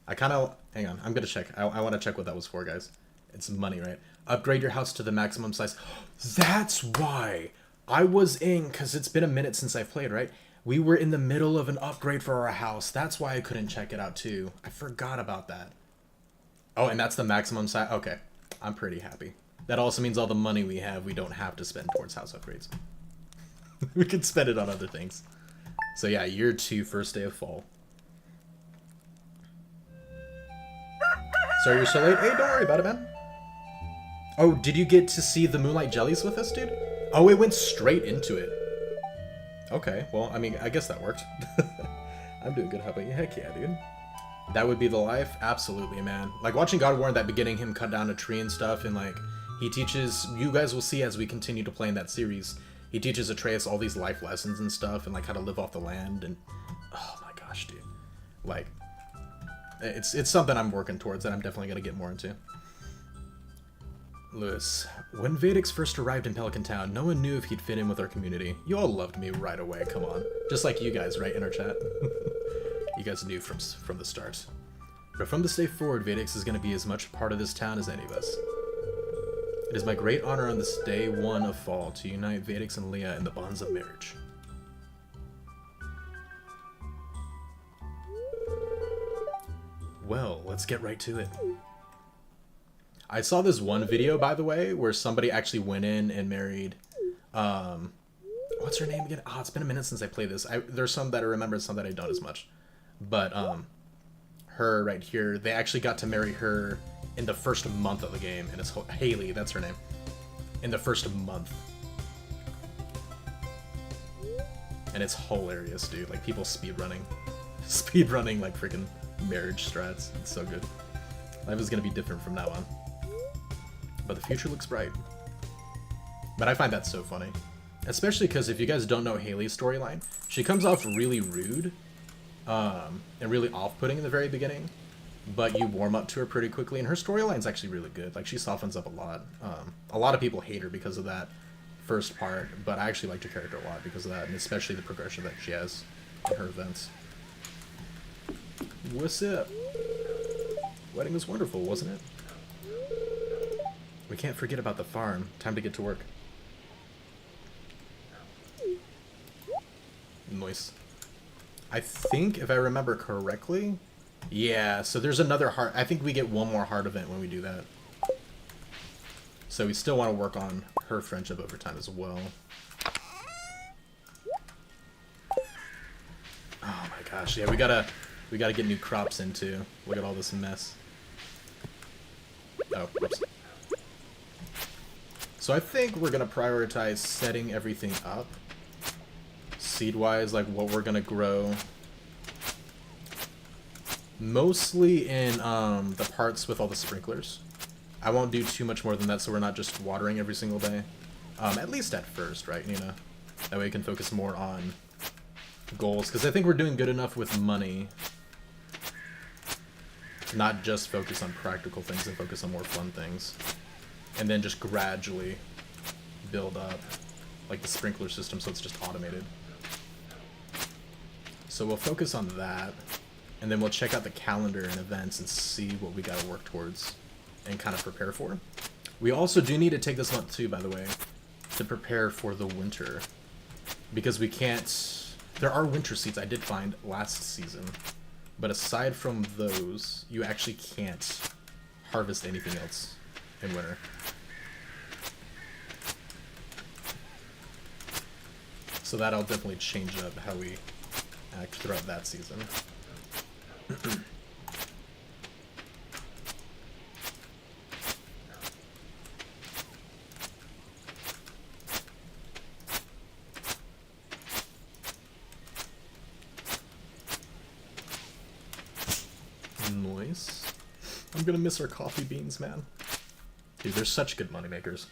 [SPEAKER 1] I kind of... Hang on, I'm going to check. I want to check what that was for, guys. It's money, right? Upgrade your house to the maximum size. That's why! I was in... Because it's been a minute since I played, right? We were in the middle of an upgrade for our house. That's why I couldn't check it out, too. I forgot about that. Oh, and that's the maximum size? Okay. I'm pretty happy. That also means all the money we have, we don't have to spend towards house upgrades. We can spend it on other things. So yeah, year 2, first day of fall. Sorry you're so late. Hey, don't worry about it, man. Oh, did you get to see the moonlight jellies with us, dude? Oh, it went straight into it. Okay, well, I mean, I guess that worked. I'm doing good. How about you? Heck yeah, dude. That would be the life? Absolutely, man. Like, watching God of War in that beginning, him cut down a tree and stuff, and, like, He teaches, you guys will see as we continue to play in that series, he teaches Atreus all these life lessons and stuff, and like how to live off the land, and oh my gosh, dude. Like, it's something I'm working towards that I'm definitely going to get more into. Lewis, when Vadix first arrived in Pelican Town, no one knew if he'd fit in with our community. You all loved me right away, come on. Just like you guys, right, in our chat? You guys knew from the start. But from this day forward, Vadix is going to be as much part of this town as any of us. It is my great honor on this day 1 of fall to unite Vadix and Leah in the bonds of marriage. Well, let's get right to it. I saw this one video, by the way, where somebody actually went in and married, what's her name again? Oh, it's been a minute since I played this. There's some that I remember, some that I don't as much. But, her right here, they actually got to marry her in the first month of the game, and it's Haley, that's her name. In the first month. And it's hilarious, dude. Like, people speedrunning. Speedrunning, like, freaking marriage strats. It's so good. Life is gonna be different from now on. But the future looks bright. But I find that so funny. Especially because if you guys don't know Haley's storyline, she comes off really rude, and really off-putting in the very beginning, but you warm up to her pretty quickly, and her storyline's actually really good. Like, she softens up a lot. A lot of people hate her because of that first part, but I actually liked her character a lot because of that, and especially the progression that she has in her events. What's up? Wedding was wonderful, wasn't it? We can't forget about the farm. Time to get to work. Nice. I think, if I remember correctly, yeah, so there's another heart. I think we get one more heart event when we do that. So we still want to work on her friendship over time as well. Oh my gosh, yeah, we gotta get new crops in too. Look at all this mess. Oh, whoops. So I think we're gonna prioritize setting everything up. Seed-wise, like what we're gonna grow. Mostly in the parts with all the sprinklers. I won't do too much more than that, so we're not just watering every single day. At least at first, right, Nina? That way we can focus more on goals, because I think we're doing good enough with money. Not just focus on practical things and focus on more fun things. And then just gradually build up, like the sprinkler system, so it's just automated. So we'll focus on that, and then we'll check out the calendar and events and see what we gotta work towards and kind of prepare for. We also do need to take this month too, by the way, to prepare for the winter. Because we can't... There are winter seeds I did find last season, but aside from those, you actually can't harvest anything else in winter. So that'll definitely change up how we act throughout that season. Nice. I'm gonna miss our coffee beans, man. Dude, they're such good money makers.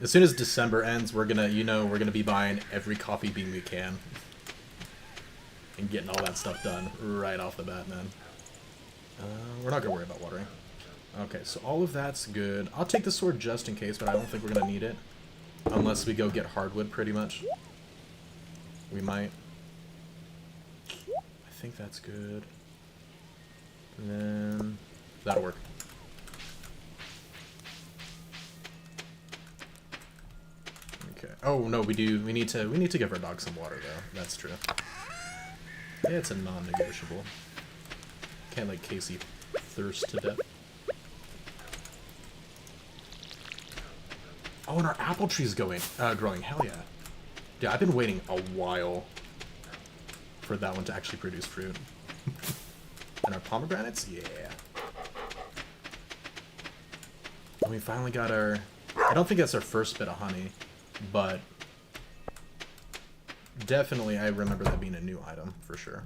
[SPEAKER 1] As soon as December ends, we're gonna, we're gonna be buying every coffee bean we can. And getting all that stuff done right off the bat, man. We're not gonna worry about watering. Okay, so all of that's good. I'll take the sword just in case, but I don't think we're gonna need it. Unless we go get hardwood, pretty much. We might. I think that's good. And then... that'll work. Okay. Oh, no, we need to give our dog some water, though. That's true. Yeah, it's a non-negotiable. Can't let Casey thirst to death. Oh, and our apple tree's growing. Hell yeah. Yeah, I've been waiting a while for that one to actually produce fruit. And our pomegranates? Yeah. And we finally got our... I don't think that's our first bit of honey, but... definitely, I remember that being a new item, for sure.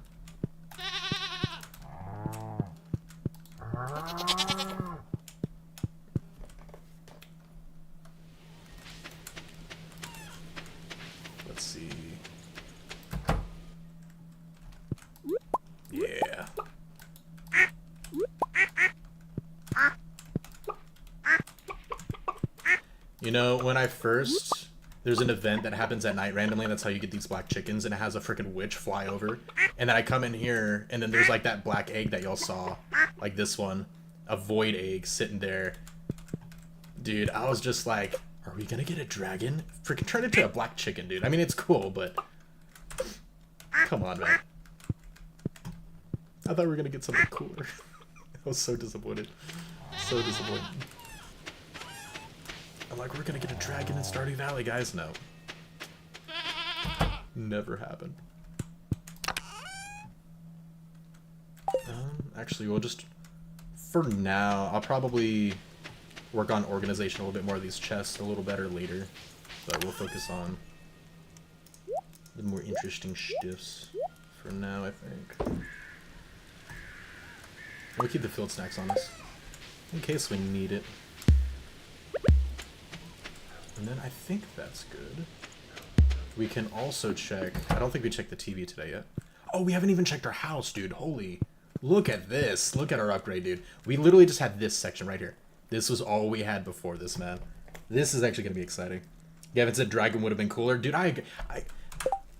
[SPEAKER 1] You know, when I first... There's an event that happens at night randomly, and that's how you get these black chickens, and it has a freaking witch fly over. And then I come in here, and then there's like that black egg that y'all saw. Like this one. A void egg sitting there. Dude, I was just like, are we gonna get a dragon? Freaking turn it into a black chicken, dude. I mean, it's cool, but... Come on, man. I thought we were gonna get something cooler. I was so disappointed. So disappointed. I'm like, we're gonna get a dragon in Stardew Valley, guys. No. Never happened. Actually, we'll just... For now, I'll probably work on organization a little bit more of these chests a little better later. But we'll focus on the more interesting shifts for now, I think. We'll keep the field snacks on us in case we need it. And then I think that's good. We can also check... I don't think we checked the TV today yet. Oh, we haven't even checked our house, dude. Holy... Look at this. Look at our upgrade, dude. We literally just had this section right here. This was all we had before this, man. This is actually going to be exciting. Gavin said dragon would have been cooler. Dude, I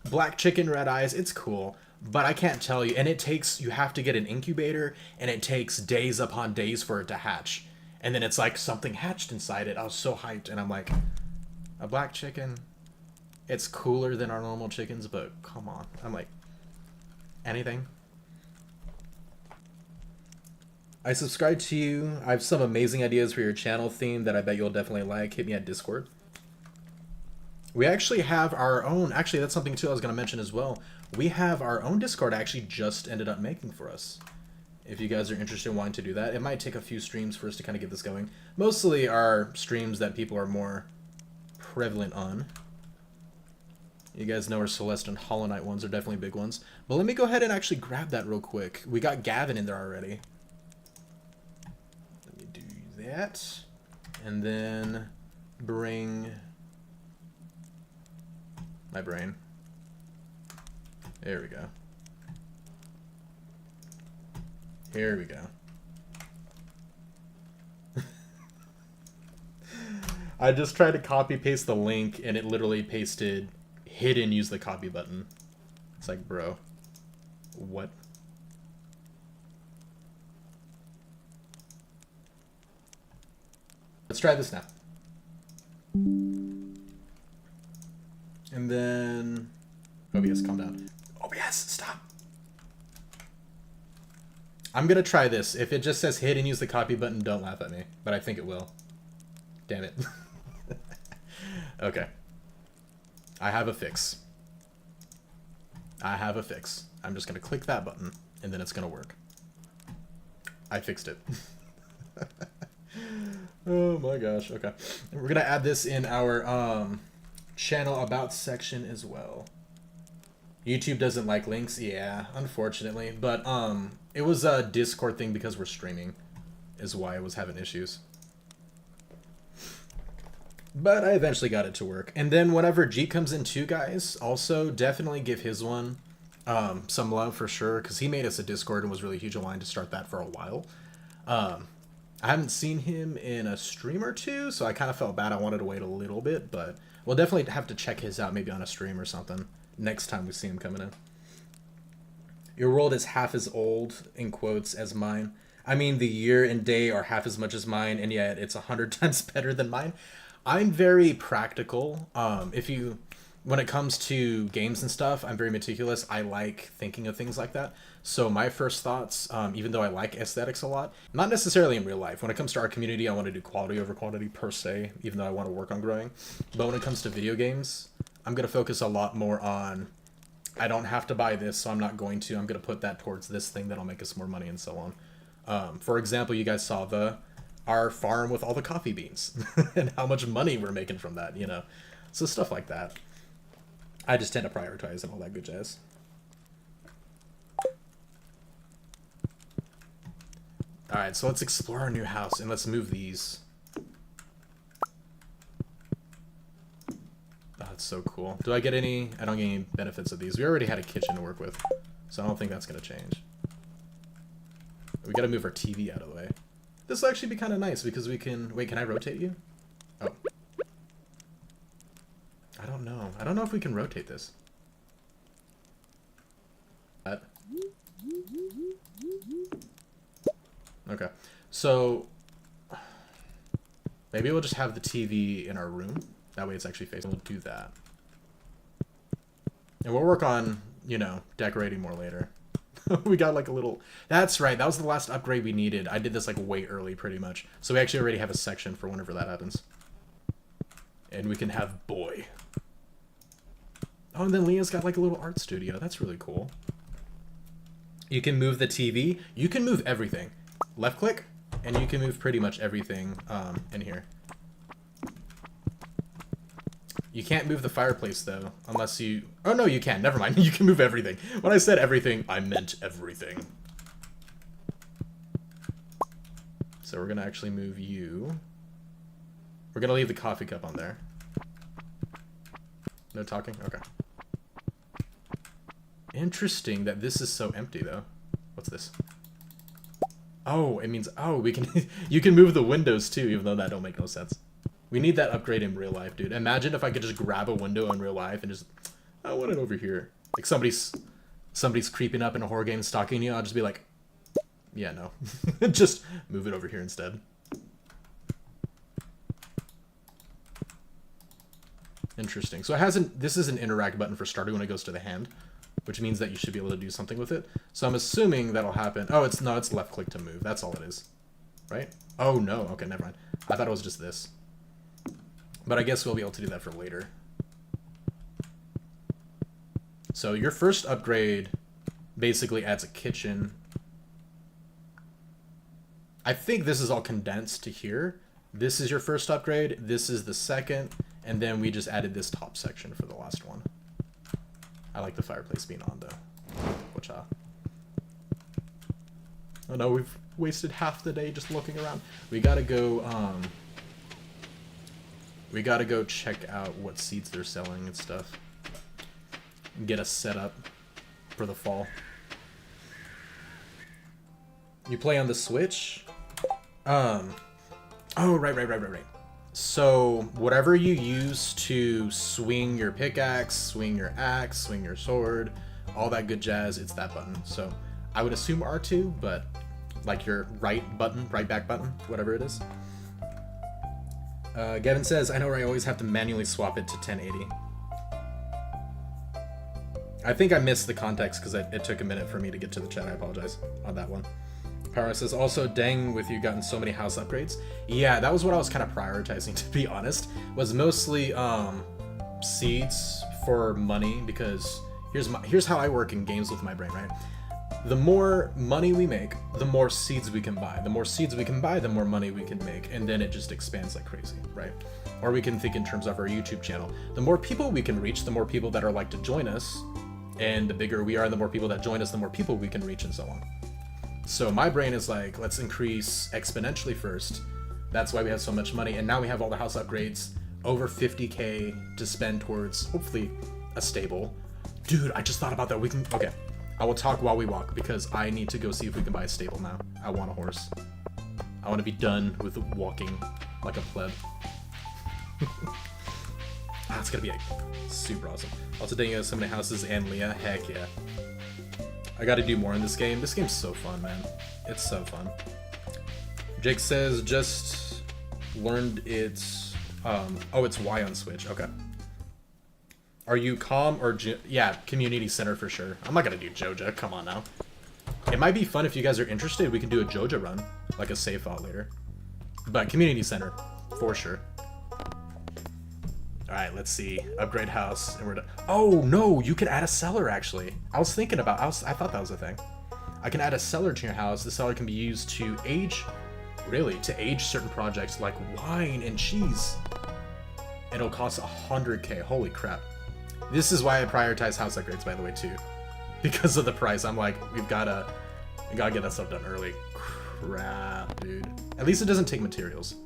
[SPEAKER 1] black chicken, red eyes, it's cool. But I can't tell you. And it takes... You have to get an incubator, and it takes days upon days for it to hatch. And then it's like something hatched inside it. I was so hyped, and I'm like... A black chicken... It's cooler than our normal chickens, but come on. I'm like... Anything? I subscribe to you. I have some amazing ideas for your channel theme that I bet you'll definitely like. Hit me at Discord. We actually have our own... Actually, that's something too I was going to mention as well. We have our own Discord I actually just ended up making for us. If you guys are interested in wanting to do that. It might take a few streams for us to kind of get this going. Mostly our streams that people are more prevalent on. You guys know our Celeste and Hollow Knight ones are definitely big ones. But let me go ahead and actually grab that real quick. We got Gavin in there already. That, and then bring my brain. There we go. Here we go. I just tried to copy paste the link and it literally pasted hidden, use the copy button. It's like, bro, what? Let's try this now. And then... OBS, calm down. OBS, stop! I'm gonna try this. If it just says hit and use the copy button, don't laugh at me. But I think it will. Damn it. Okay. I have a fix. I have a fix. I'm just gonna click that button, and then it's gonna work. I fixed it. Oh my gosh, okay. And we're gonna add this in our channel about section as well. YouTube doesn't like links, yeah, unfortunately. But it was a Discord thing because we're streaming is why I was having issues. But I eventually got it to work. And then whenever G comes in too, guys, also definitely give his one some love for sure, because he made us a Discord and was really huge online to start that for a while. I haven't seen him in a stream or two, so I kind of felt bad. I wanted to wait a little bit, but we'll definitely have to check his out maybe on a stream or something next time we see him coming in. Your world is half as old, in quotes, as mine. I mean, the year and day are half as much as mine, and yet it's 100 times better than mine. I'm very practical. When it comes to games and stuff, I'm very meticulous. I like thinking of things like that. So my first thoughts, even though I like aesthetics a lot, not necessarily in real life. When it comes to our community, I want to do quality over quantity per se, even though I want to work on growing. But when it comes to video games, I'm going to focus a lot more on, I don't have to buy this, so I'm not going to. I'm going to put that towards this thing that'll make us more money and so on. For example, you guys saw our farm with all the coffee beans and how much money we're making from that, you know. So stuff like that. I just tend to prioritize and all that good jazz. Alright, so let's explore our new house and let's move these. Oh, that's so cool. Do I get any... I don't get any benefits of these. We already had a kitchen to work with, so I don't think that's going to change. We got to move our TV out of the way. This will actually be kind of nice because we can... Wait, can I rotate you? Oh. I don't know if we can rotate this. Okay. So maybe we'll just have the TV in our room. That way it's actually facing. We'll do that. And we'll work on, you know, decorating more later. We got like a little... That's right. That was the last upgrade we needed. I did this like way early pretty much. So we actually already have a section for whenever that happens. And we can have boy. Oh, and then Leah's got like a little art studio. That's really cool. You can move the TV. You can move everything. Left click, and you can move pretty much everything in here. You can't move the fireplace, though, unless you... Oh, no, you can. Never mind. You can move everything. When I said everything, I meant everything. So we're going to actually move you. We're going to leave the coffee cup on there. No talking? Okay. Interesting that this is so empty, though. What's this? Oh, it means... Oh, we can... You can move the windows, too, even though that don't make no sense. We need that upgrade in real life, dude. Imagine if I could just grab a window in real life and just... I want it over here. Like, somebody's creeping up in a horror game stalking you. I'll just be like... Yeah, no. Just move it over here instead. Interesting. So it hasn't... This is an interact button for Stardew when it goes to the hand, which means that you should be able to do something with it. So I'm assuming that'll happen. Oh, it's left click to move. That's all it is. Right? Oh, no. Okay, never mind. I thought it was just this. But I guess we'll be able to do that for later. So your first upgrade basically adds a kitchen. I think this is all condensed to here. This is your first upgrade. This is the second. And then we just added this top section for the last one. I like the fireplace being on, though. Whatcha? Oh no, we've wasted half the day just looking around. We gotta go, we gotta go check out what seeds they're selling and stuff. And get us set up for the fall. You play on the Switch? Oh, right. So, whatever you use to swing your pickaxe, swing your axe, swing your sword, all that good jazz, it's that button. So, I would assume R2, but like your right back button, whatever it is. Gavin says, I know where I always have to manually swap it to 1080. I think I missed the context because it took a minute for me to get to the chat. I apologize on that one. Power says, also, dang, with you gotten so many house upgrades. Yeah, that was what I was kind of prioritizing, to be honest. Was mostly seeds for money, because here's how I work in games with my brain, right? The more money we make, the more seeds we can buy. The more seeds we can buy, the more money we can make, and then it just expands like crazy, right? Or we can think in terms of our YouTube channel. The more people we can reach, the more people that are like to join us, and the bigger we are, the more people that join us, the more people we can reach, and so on. So my brain is like, let's increase exponentially first. That's why we have so much money, and now we have all the house upgrades, over 50k to spend towards, hopefully, a stable. Dude, I just thought about that. Okay. I will talk while we walk, because I need to go see if we can buy a stable now. I want a horse. I want to be done with walking like a pleb. It's gonna be super awesome. Also, dang, you have so many houses and Leah. Heck yeah. I gotta do more in this game. This game's so fun, man. It's so fun. Jake says, just learned it's... oh, it's Y on Switch. Okay. Are you calm or... Yeah, community center for sure. I'm not gonna do Joja. Come on now. It might be fun if you guys are interested. We can do a Joja run. Like a save file later. But community center. For sure. Alright, let's see. Upgrade house. And we're done. Oh, no! You can add a cellar, actually. I was thinking about... I thought that was a thing. I can add a cellar to your house. The cellar can be used to age... Really? To age certain projects like wine and cheese. It'll cost 100k. Holy crap. This is why I prioritize house upgrades, by the way, too. Because of the price. I'm like, we gotta get that stuff done early. Crap, dude. At least it doesn't take materials.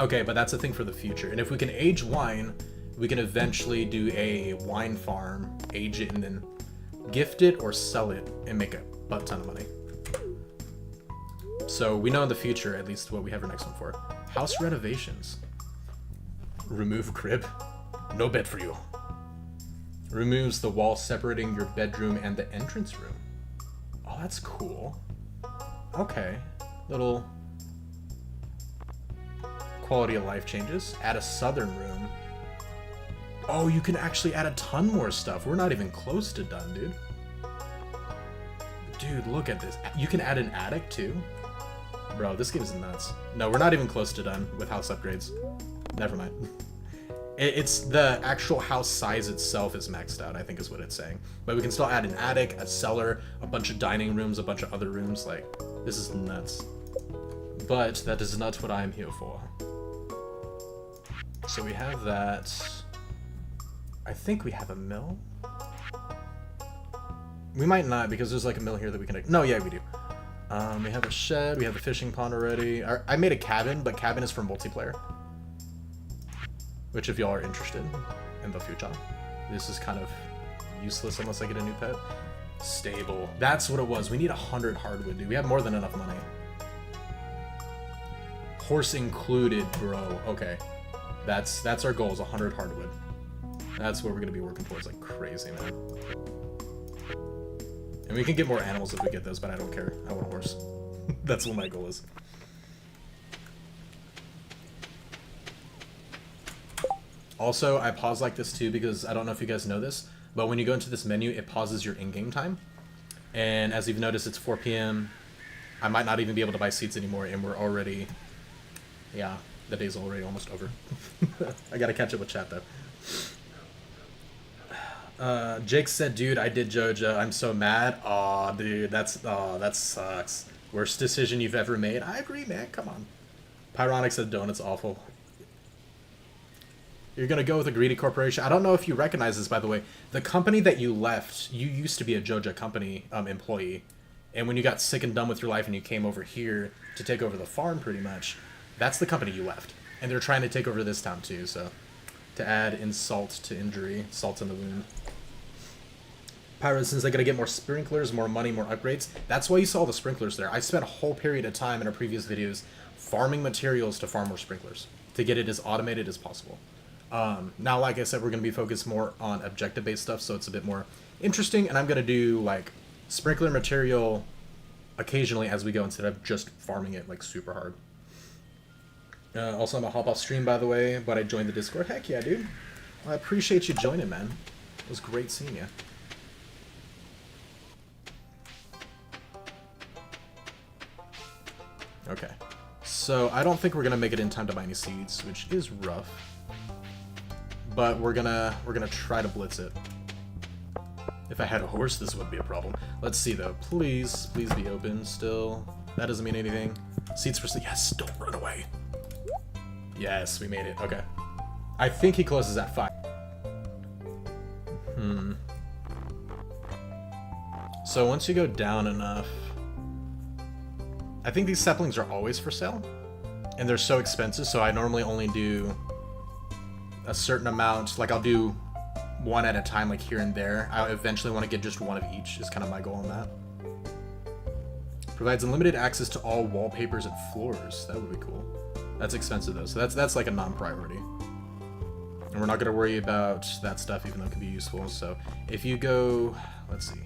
[SPEAKER 1] Okay, but that's a thing for the future. And if we can age wine, we can eventually do a wine farm, age it, and then gift it or sell it and make a butt ton of money. So we know in the future, at least, what we have our next one for. House renovations. Remove crib. No bed for you. Removes the wall separating your bedroom and the entrance room. Oh, that's cool. Okay. Little quality of life changes. Add a southern room. Oh, you can actually add a ton more stuff. We're not even close to done, dude. Dude, look at this. You can add an attic too? Bro, this game is nuts. No, we're not even close to done with house upgrades. Never mind. It's the actual house size itself is maxed out, I think is what it's saying. But we can still add an attic, a cellar, a bunch of dining rooms, a bunch of other rooms. Like, this is nuts. But that is not what I'm here for. So we have that. I think we have a mill. We might not, because there's like a mill here that we can... No, yeah, we do. We have a shed, we have a fishing pond already. I made a cabin, but cabin is for multiplayer. Which, if y'all are interested in the future, this is kind of useless unless I get a new pet. Stable. That's what it was. We need 100 hardwood, dude. We have more than enough money. Horse included, bro. Okay. That's our goal, is 100 hardwood. That's what we're going to be working towards like crazy, man. And we can get more animals if we get those, but I don't care. I want a horse. That's what my goal is. Also, I pause like this too because I don't know if you guys know this, but when you go into this menu, it pauses your in-game time. And as you've noticed, it's 4 p.m. I might not even be able to buy seats anymore, and we're already... Yeah, the day's already almost over. I gotta catch up with chat, though. Jake said, dude, I did JoJo. I'm so mad. Aw, dude, that sucks. Worst decision you've ever made. I agree, man. Come on. Pyronic said, donut's awful. You're gonna go with a greedy corporation. I don't know if you recognize this, by the way. The company that you left, you used to be a JoJo company employee. And when you got sick and done with your life and you came over here to take over the farm, pretty much, that's the company you left. And they're trying to take over this town, too, so... To add insult to injury. Salt in the wound. Pyro, since they gotta get more sprinklers, more money, more upgrades. That's why you saw the sprinklers there. I spent a whole period of time in our previous videos farming materials to farm more sprinklers. To get it as automated as possible. Now, like I said, we're going to be focused more on objective-based stuff, so it's a bit more interesting, and I'm going to do, like, sprinkler material occasionally as we go instead of just farming it, like, super hard. Also, I'm going to hop off stream, by the way, but I joined the Discord. Heck yeah, dude. I appreciate you joining, man. It was great seeing you. Okay. So, I don't think we're going to make it in time to buy any seeds, which is rough. But we're gonna try to blitz it. If I had a horse, this would be a problem. Let's see though. Please be open still. That doesn't mean anything. Seats for yes, don't run away. Yes, we made it. Okay. I think he closes at 5. So once you go down enough, I think these saplings are always for sale, and they're so expensive. So I normally only do a certain amount, like I'll do one at a time, like here and there. I eventually want to get just one of each, is kind of my goal on that. Provides unlimited access to all wallpapers and floors. That would be cool. That's expensive though, so that's like a non-priority. And we're not going to worry about that stuff, even though it can be useful. So if you go, let's see,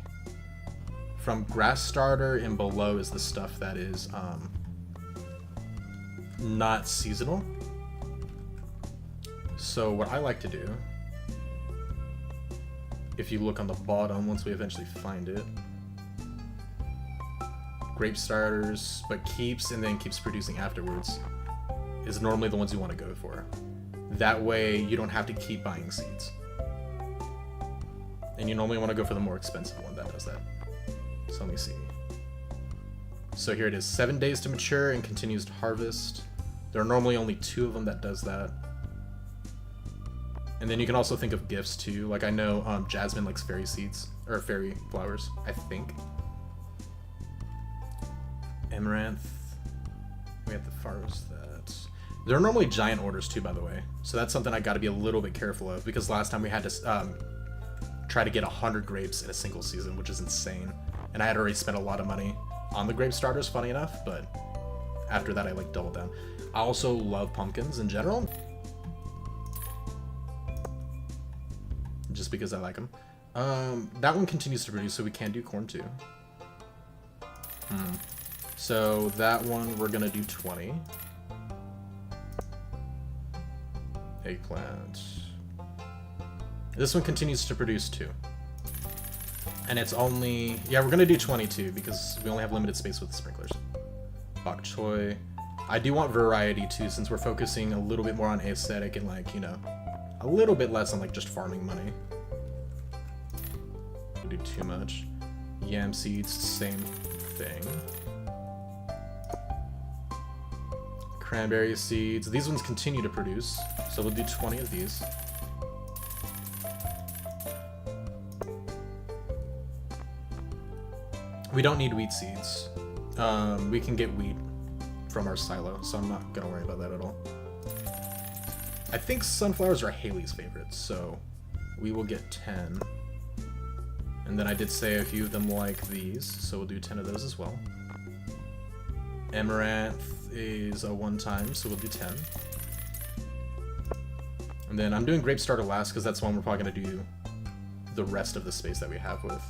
[SPEAKER 1] from grass starter and below is the stuff that is not seasonal. So what I like to do, if you look on the bottom, once we eventually find it, grape starters, but keeps and then keeps producing afterwards, is normally the ones you want to go for. That way you don't have to keep buying seeds. And you normally want to go for the more expensive one that does that. So let me see. So here it is, 7 days to mature and continues to harvest. There are normally only 2 of them that does that. And then you can also think of gifts too. Like I know Jasmine likes fairy seeds, or fairy flowers, I think. Amaranth. We have the forest that... There are normally giant orders too, by the way. So that's something I gotta be a little bit careful of, because last time we had to try to get 100 grapes in a single season, which is insane. And I had already spent a lot of money on the grape starters, funny enough, but after that I like doubled down. I also love pumpkins in general. just because I like them. That one continues to produce, so we can do corn too. So that one we're gonna do 20. Eggplant. This one continues to produce 2. And it's only... Yeah, we're gonna do 22 because we only have limited space with the sprinklers. Bok choy. I do want variety too, since we're focusing a little bit more on aesthetic and, like, you know, a little bit less on, like, just farming money. Do too much. Yam seeds, same thing. Cranberry seeds. These ones continue to produce, so we'll do 20 of these. We don't need wheat seeds. We can get wheat from our silo, so I'm not gonna worry about that at all. I think sunflowers are Haley's favorites, so we will get 10. And then I did say a few of them like these, so we'll do 10 of those as well. Amaranth is a one-time, so we'll do 10. And then I'm doing grape starter last because that's one we're probably gonna do the rest of the space that we have with.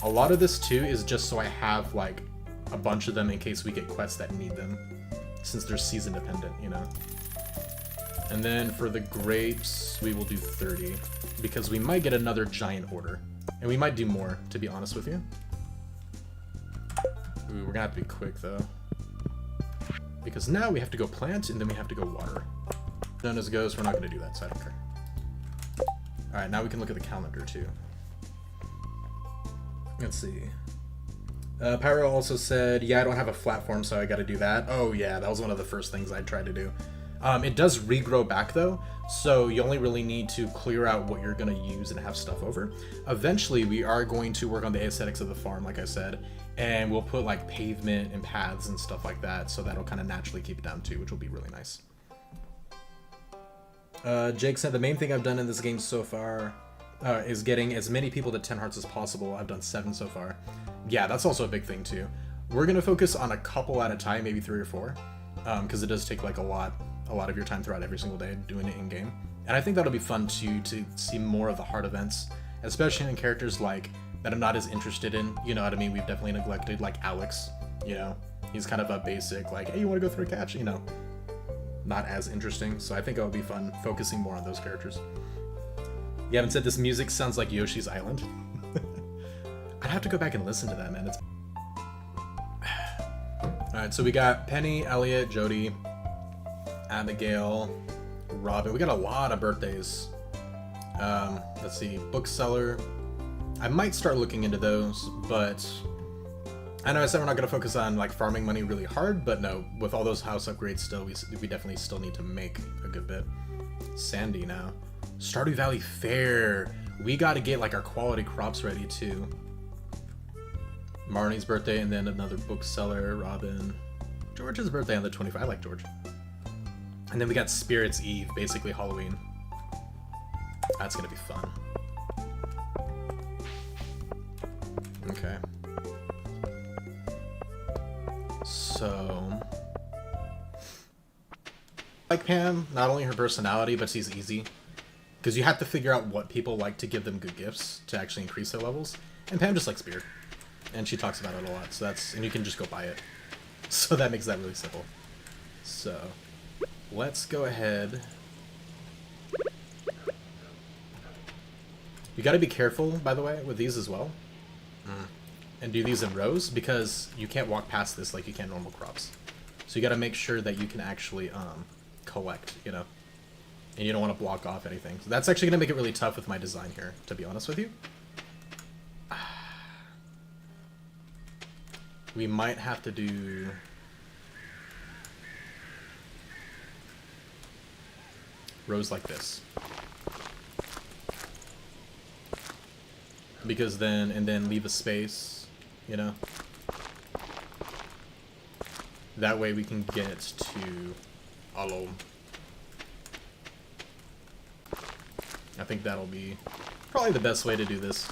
[SPEAKER 1] A lot of this too is just so I have like a bunch of them in case we get quests that need them, since they're season dependent, you know. And then for the grapes, we will do 30 because we might get another giant order, and we might do more, to be honest with you. Ooh, we're gonna have to be quick though, because now we have to go plant and then we have to go water. Done as goes, we're not gonna do that, so I don't care. All right, now we can look at the calendar too. Let's see. Pyro also said, yeah, I don't have a flat form, so I gotta do that. Oh yeah, that was one of the first things I tried to do. It does regrow back though, so you only really need to clear out what you're gonna use and have stuff over. Eventually, we are going to work on the aesthetics of the farm, like I said, and we'll put like pavement and paths and stuff like that, so that'll kind of naturally keep it down too, which will be really nice. Jake said, the main thing I've done in this game so far is getting as many people to 10 hearts as possible. I've done 7 so far. Yeah, that's also a big thing too. We're gonna focus on a couple at a time, maybe 3 or 4, because it does take like a lot of your time throughout every single day doing it in game. And I think that'll be fun to see more of the hard events, especially in characters like that I'm not as interested in. You know what I mean? We've definitely neglected like Alex. You know, he's kind of a basic like, hey, you want to go through a catch? You know, not as interesting. So I think it'll be fun focusing more on those characters. You haven't said this music sounds like Yoshi's Island. I'd have to go back and listen to that, man. It's... Alright, so we got Penny, Elliot, Jody, Abigail, Robin. We got a lot of birthdays. Let's see, Bookseller. I might start looking into those, but I know I said we're not going to focus on like farming money really hard, but no, with all those house upgrades still, we definitely still need to make a good bit. Sandy now. Stardew Valley Fair. We got to get like our quality crops ready too. Marnie's birthday, and then another bookseller, Robin. George's birthday on the 25th. I like George. And then we got Spirit's Eve, basically Halloween. That's gonna be fun. Okay. So, like Pam, not only her personality, but she's easy. Because you have to figure out what people like to give them good gifts to actually increase their levels. And Pam just likes beer. And she talks about it a lot, so that's, and you can just go buy it. So that makes that really simple. So, let's go ahead. You gotta be careful, by the way, with these as well. And do these in rows, because you can't walk past this like you can normal crops. So you gotta make sure that you can actually collect, you know. And you don't want to block off anything. So that's actually gonna make it really tough with my design here, to be honest with you. We might have to do... rows like this. Because then, and then leave a space, you know? That way we can get to Alom. I think that'll be probably the best way to do this.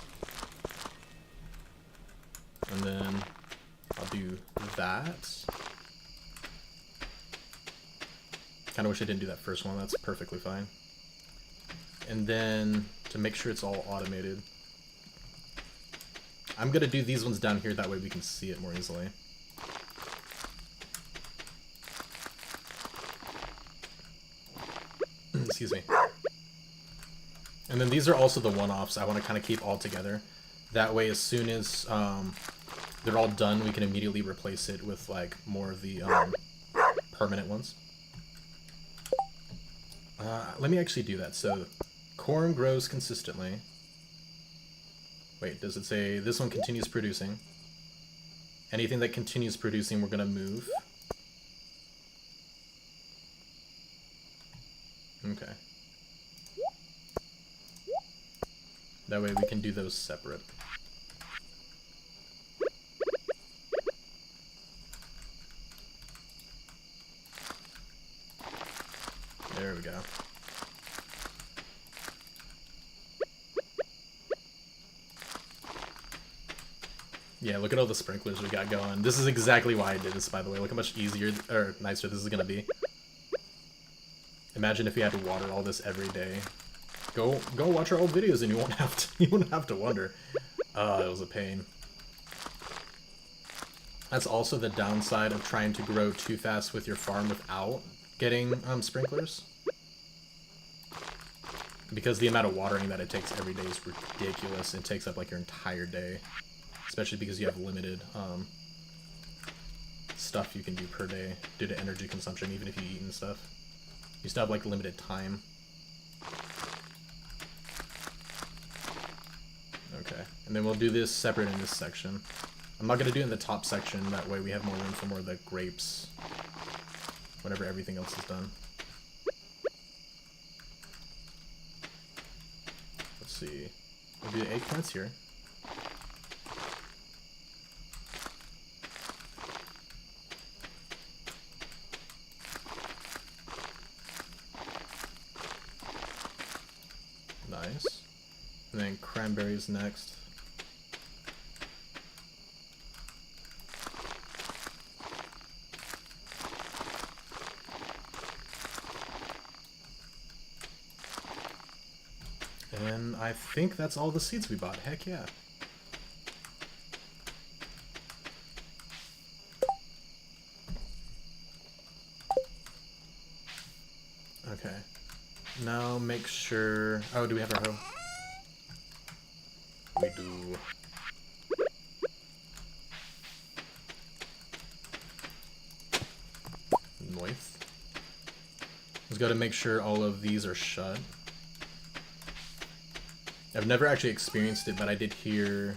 [SPEAKER 1] And then I'll do that. Kind of wish I didn't do that first one. That's perfectly fine. And then to make sure it's all automated, I'm gonna do these ones down here, that way we can see it more easily. Excuse me. And then these are also the one-offs I want to kind of keep all together. That way, as soon as they're all done, we can immediately replace it with like more of the permanent ones. Let me actually do that. So, corn grows consistently. Wait, does it say this one continues producing? Anything that continues producing, we're gonna move. Okay. That way we can do those separate. There we go. Yeah, look at all the sprinklers we got going. This is exactly why I did this, by the way. Look how much easier or nicer this is gonna be. Imagine if you had to water all this every day. Go watch our old videos and you won't have to wonder. It was a pain. That's also the downside of trying to grow too fast with your farm without getting sprinklers. Because the amount of watering that it takes every day is ridiculous. It takes up like your entire day. Especially because you have limited stuff you can do per day due to energy consumption, even if you eat and stuff. You still have like limited time. Okay, and then we'll do this separate in this section. I'm not going to do it in the top section, that way we have more room for more of the grapes whenever everything else is done. Let's see. We'll do the eggplants here. Nice. And then cranberries next. And I think that's all the seeds we bought. Heck yeah. Okay. Now make sure... Oh, do we have our hoe? We do. Nice. Just gotta make sure all of these are shut. I've never actually experienced it, but I did hear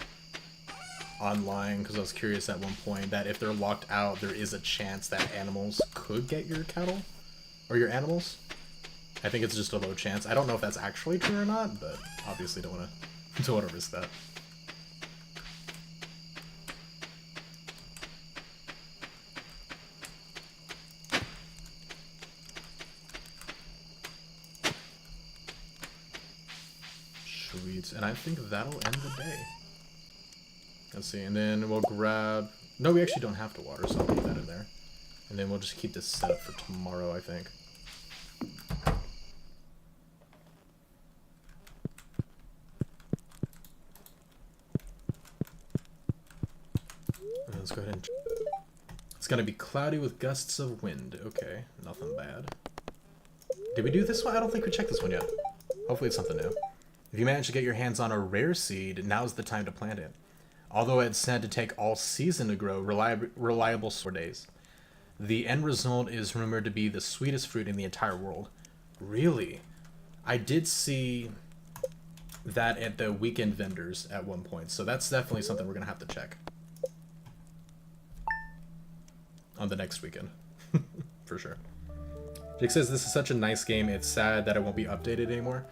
[SPEAKER 1] online, because I was curious at one point, that if they're locked out, there is a chance that animals could get your cattle, or your animals. I think it's just a low chance. I don't know if that's actually true or not, but obviously don't want to risk that. Sweet, and I think that'll end the day. Let's see, and then we'll grab... No, we actually don't have to water, so I'll leave that in there. And then we'll just keep this set up for tomorrow, I think. Let's go ahead and... It's gonna be cloudy with gusts of wind. Okay, nothing bad. Did we do this one? I don't think we checked this one yet. Hopefully it's something new. If you manage to get your hands on a rare seed, now's the time to plant it. Although it's said to take all season to grow, reliable 4 days. The end result is rumored to be the sweetest fruit in the entire world. Really? I did see that at the weekend vendors at one point, so that's definitely something we're gonna have to check. On the next weekend. For sure. Jake says, this is such a nice game, it's sad that it won't be updated anymore.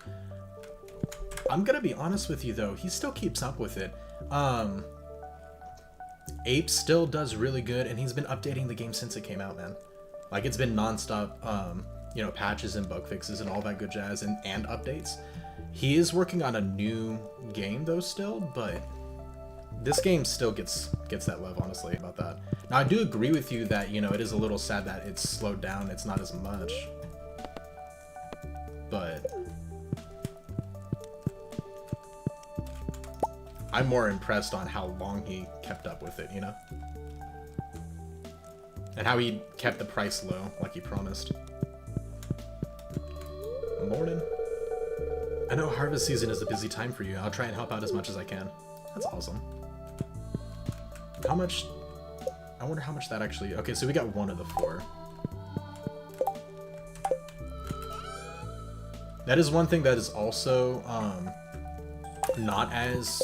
[SPEAKER 1] I'm gonna be honest with you though, he still keeps up with it. Ape still does really good, and he's been updating the game since it came out, man. Like, it's been non-stop, you know, patches and bug fixes and all that good jazz, and updates. He is working on a new game though still, but this game still gets that love, honestly, about that. Now, I do agree with you that, you know, it is a little sad that it's slowed down, it's not as much. But I'm more impressed on how long he kept up with it, you know? And how he kept the price low, like he promised. Morning. I know harvest season is a busy time for you. I'll try and help out as much as I can. That's awesome. How much... I wonder how much that actually... Okay, so we got 1 of the 4. That is one thing that is also not as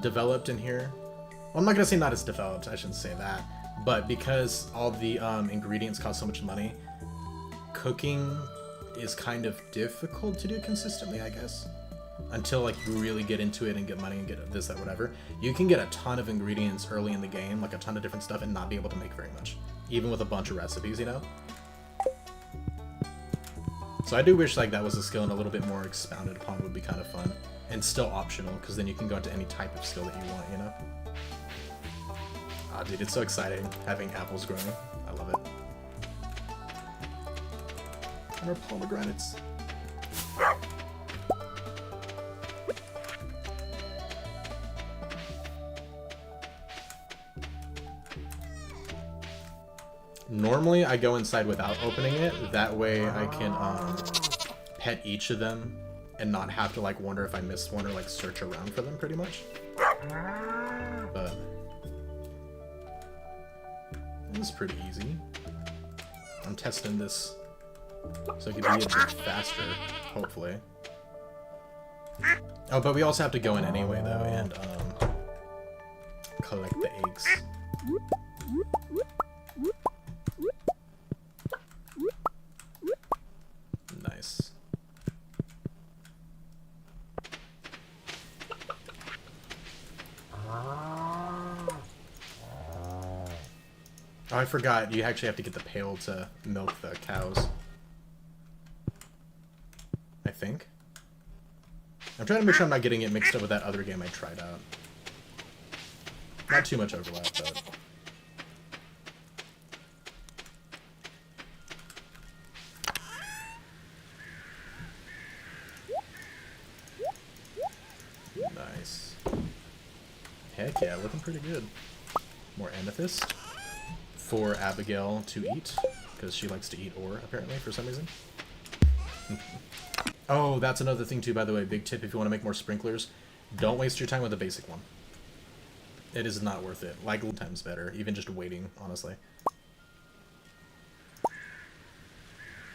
[SPEAKER 1] developed in here. Well, I'm not going to say not as developed, I shouldn't say that. But because all the ingredients cost so much money, cooking is kind of difficult to do consistently, I guess. Until like you really get into it and get money and get this, that, whatever. You can get a ton of ingredients early in the game, like a ton of different stuff, and not be able to make very much. Even with a bunch of recipes, you know? So I do wish like that was a skill and a little bit more expounded upon would be kind of fun. And still optional, because then you can go into any type of skill that you want, you know? Ah, dude, it's so exciting having apples growing. I love it. And our pomegranates. Normally, I go inside without opening it. That way, I can pet each of them and not have to like wonder if I missed one or like search around for them, pretty much. But it was pretty easy. I'm testing this so it can be a bit faster, hopefully. Oh, but we also have to go in anyway, though, and collect the eggs. Nice. Oh, I forgot. You actually have to get the pail to milk the cows. I think. I'm trying to make sure I'm not getting it mixed up with that other game I tried out. Not too much overlap, but... Nice. Heck yeah, looking pretty good. More amethyst for Abigail to eat, because she likes to eat ore, apparently, for some reason. Oh, that's another thing too, by the way. Big tip if you want to make more sprinklers. Don't waste your time with the basic one. It is not worth it. Like, times better. Even just waiting, honestly.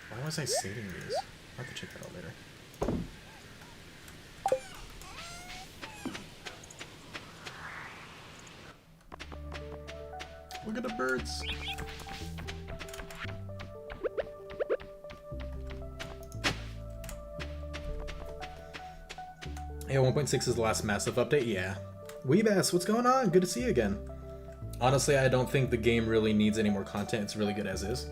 [SPEAKER 1] Why was I saving these? I'll have to check that out later. Look at the birds. Yeah, 1.6 is the last massive update, yeah. Weebass, what's going on? Good to see you again. Honestly, I don't think the game really needs any more content. It's really good as is.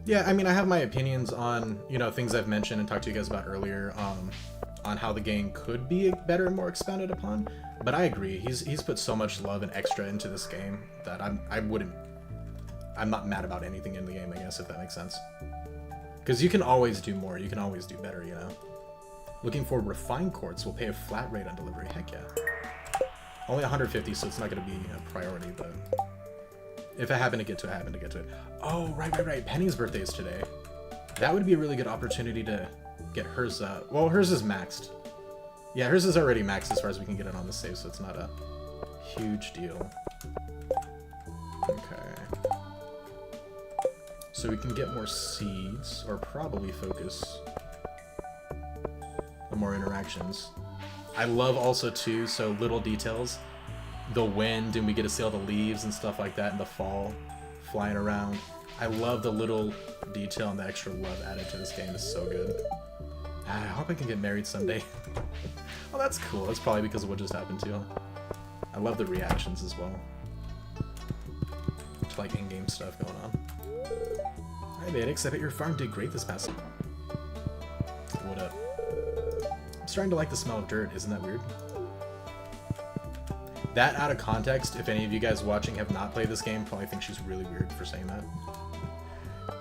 [SPEAKER 1] Yeah, I mean, I have my opinions on, you know, things I've mentioned and talked to you guys about earlier, on how the game could be better and more expounded upon. But I agree, he's put so much love and extra into this game that I'm not mad about anything in the game, I guess, if that makes sense. Because you can always do more, you can always do better, you know? Looking for refined quartz will pay a flat rate on delivery, heck yeah. Only 150, so it's not going to be a priority, but... If I happen to get to it, I happen to get to it. Oh, right. Penny's birthday is today. That would be a really good opportunity to get hers, well, hers is maxed. Yeah, hers is already maxed as far as we can get it on the save, so it's not a huge deal. Okay. So we can get more seeds, or probably focus on more interactions. I love also, too, so little details. The wind, and we get to see all the leaves and stuff like that in the fall flying around. I love the little detail and the extra love added to this game. It's so good. I hope I can get married someday. Oh, that's cool. That's probably because of what just happened to you. I love the reactions as well. To like in-game stuff going on. Hi, Vadix. I bet your farm did great this past. What up? I'm starting to like the smell of dirt. Isn't that weird? That out of context, if any of you guys watching have not played this game, probably think she's really weird for saying that.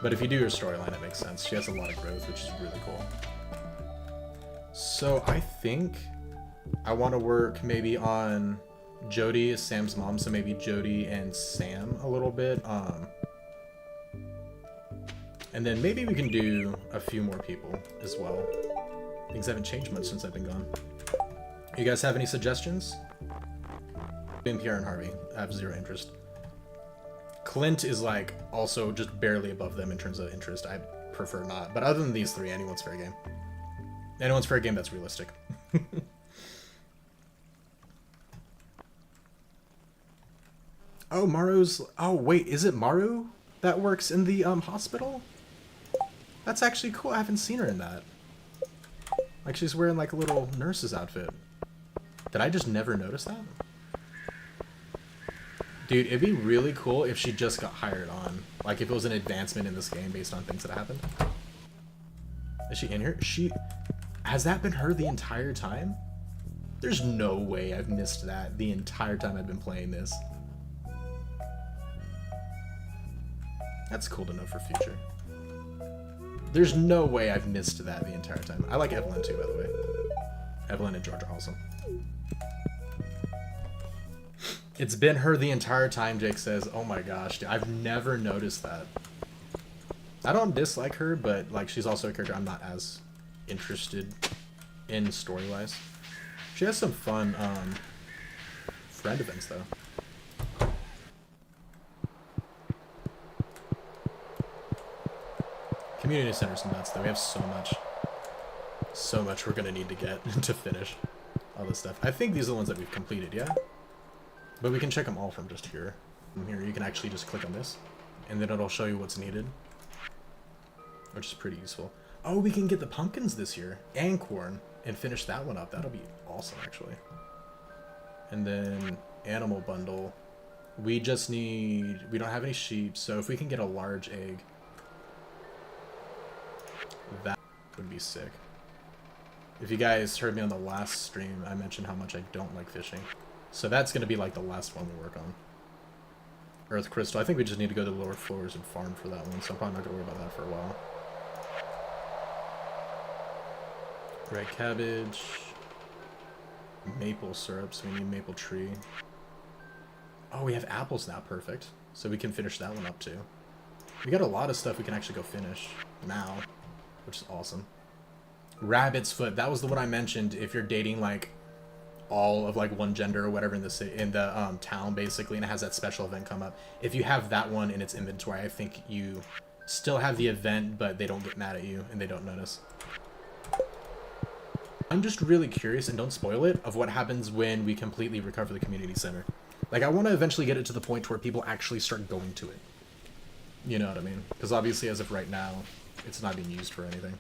[SPEAKER 1] But if you do her storyline, it makes sense. She has a lot of growth, which is really cool. So I think I want to work maybe on Jody, Sam's mom, so maybe Jody and Sam a little bit. And then maybe we can do a few more people as well. Things haven't changed much since I've been gone. You guys have any suggestions? Pierre and Harvey. I have zero interest. Clint is like also just barely above them in terms of interest. I prefer not. But other than these three, anyone's fair game. Anyone's fair game that's realistic. Oh, Maru's... Oh, wait, is it Maru that works in the hospital? That's actually cool. I haven't seen her in that. Like, she's wearing, like, a little nurse's outfit. Did I just never notice that? Dude, it'd be really cool if she just got hired on. Like, if it was an advancement in this game based on things that happened. Is she in here? Has that been her the entire time? There's no way I've missed that the entire time I've been playing this. That's cool to know for future. There's no way I've missed that the entire time. I like Evelyn too, by the way. Evelyn and George are awesome. It's been her the entire time, Jake says. Oh my gosh, dude, I've never noticed that. I don't dislike her, but like she's also a character I'm not as interested in story-wise. She has some fun friend events though. Community center's nuts though. We have so much we're gonna need to get to finish all this stuff. I think these are the ones that we've completed, yeah? But we can check them all from just here. From here, you can actually just click on this, and then it'll show you what's needed, which is pretty useful. Oh, we can get the pumpkins this year, and corn, and finish that one up. That'll be awesome, actually. And then animal bundle. We just need... We don't have any sheep, so if we can get a large egg, that would be sick. If you guys heard me on the last stream, I mentioned how much I don't like fishing. So that's going to be like the last one we work on. Earth Crystal. I think we just need to go to the lower floors and farm for that one, so I'm probably not going to worry about that for a while. Red cabbage. Maple syrup, so we need maple tree. Oh, we have apples now. Perfect. So we can finish that one up too. We got a lot of stuff we can actually go finish now, which is awesome. Rabbit's foot. That was the one I mentioned. If you're dating like all of like one gender or whatever in the city, in the town basically, and it has that special event come up. If you have that one in its inventory, I think you still have the event, but they don't get mad at you and they don't notice. I'm just really curious, and don't spoil it, of what happens when we completely recover the community center. Like, I want to eventually get it to the point where people actually start going to it. You know what I mean? Because obviously, as of right now, it's not being used for anything.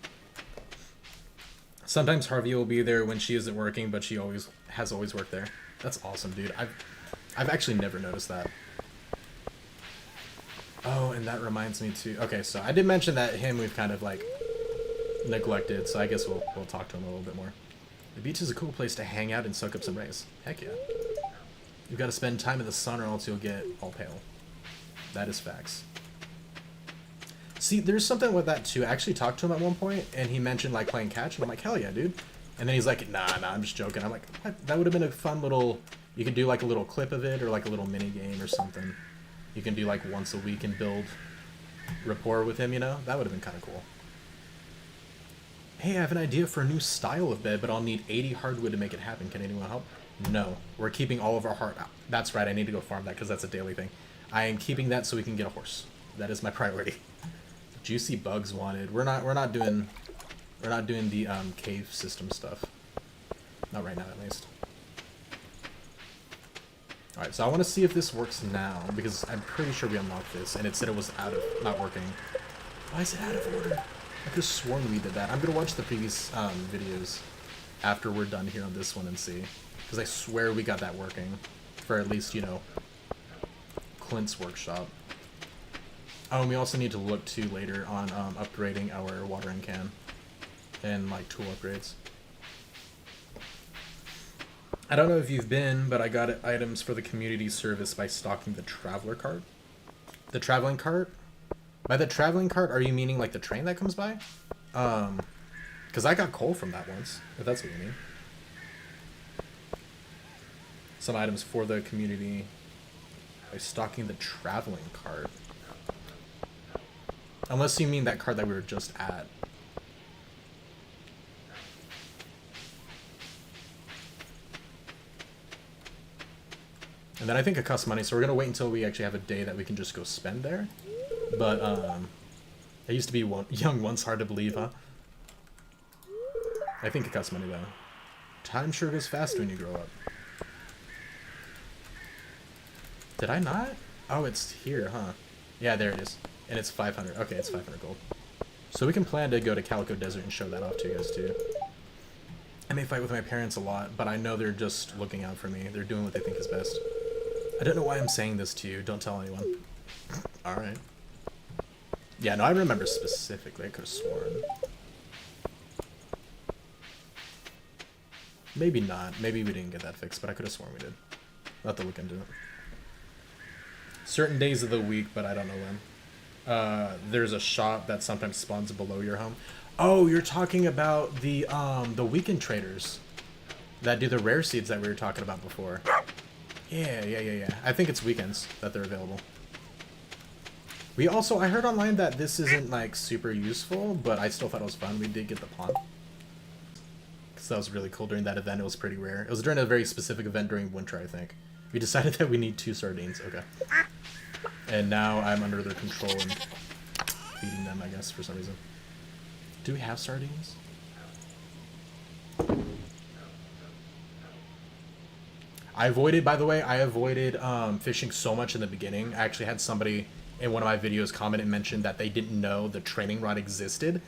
[SPEAKER 1] Sometimes Harvey will be there when she isn't working, but she has always worked there. That's awesome, dude. I've actually never noticed that. Oh, and that reminds me too. Okay, so I did mention that him we've kind of like neglected, so I guess we'll talk to him a little bit more. The beach is a cool place to hang out and soak up some rays. Heck yeah. You've got to spend time in the sun or else you'll get all pale. That is facts. See, there's something with that too. I actually talked to him at one point, and he mentioned like playing catch, and I'm like, hell yeah, dude. And then he's like, nah, I'm just joking. I'm like, what? That would have been a fun little... You could do like a little clip of it, or like a little mini game or something. You can do like once a week and build rapport with him, you know? That would have been kind of cool. Hey, I have an idea for a new style of bed, but I'll need 80 hardwood to make it happen. Can anyone help? No. We're keeping all of our That's right, I need to go farm that because that's a daily thing. I am keeping that so we can get a horse. That is my priority. Juicy bugs wanted. We're not doing the cave system stuff. Not right now, at least. Alright, so I want to see if this works now, because I'm pretty sure we unlocked this, and it said it was not working. Why is it out of order? I could have sworn we did that. I'm going to watch the previous videos after we're done here on this one and see. Because I swear we got that working. For at least, you know, Clint's workshop. Oh, and we also need to look to later on upgrading our watering can. And, like, tool upgrades. I don't know if you've been, but I got items for the community service by stocking the traveler cart. The traveling cart? By the traveling cart, are you meaning like the train that comes by? Because I got coal from that once, if that's what you mean. some items for the community by stocking the traveling cart. Unless you mean that cart that we were just at. And then I think it costs money, so we're gonna wait until we actually have a day that we can just go spend there. But I used to be young once, hard to believe, huh? I think it costs money though. Time sure goes fast when you grow up. Did I not? Oh, it's here, huh? Yeah, there it is. And it's 500. Okay, it's 500 gold. So we can plan to go to Calico Desert and show that off to you guys too. I may fight with my parents a lot, but I know they're just looking out for me. They're doing what they think is best. I don't know why I'm saying this to you. Don't tell anyone. Alright. Yeah, no, I remember specifically. I could have sworn. Maybe not. Maybe we didn't get that fixed, but I could have sworn we did. I'll have to look into it. Certain days of the week, but I don't know when. There's a shop that sometimes spawns below your home. Oh, you're talking about the weekend traders that do the rare seeds that we were talking about before. Yeah. I think it's weekends that they're available. We also, I heard online that this isn't like super useful, but I still thought it was fun. We did get the pond. Because that was really cool during that event. It was pretty rare. It was during a very specific event during winter, I think. We decided that we need 2 sardines. Okay. And now I'm under their control and feeding them, I guess, for some reason. Do we have sardines? I avoided, by the way, fishing so much in the beginning. I actually had somebody in one of my videos comment and mention that they didn't know the training rod existed.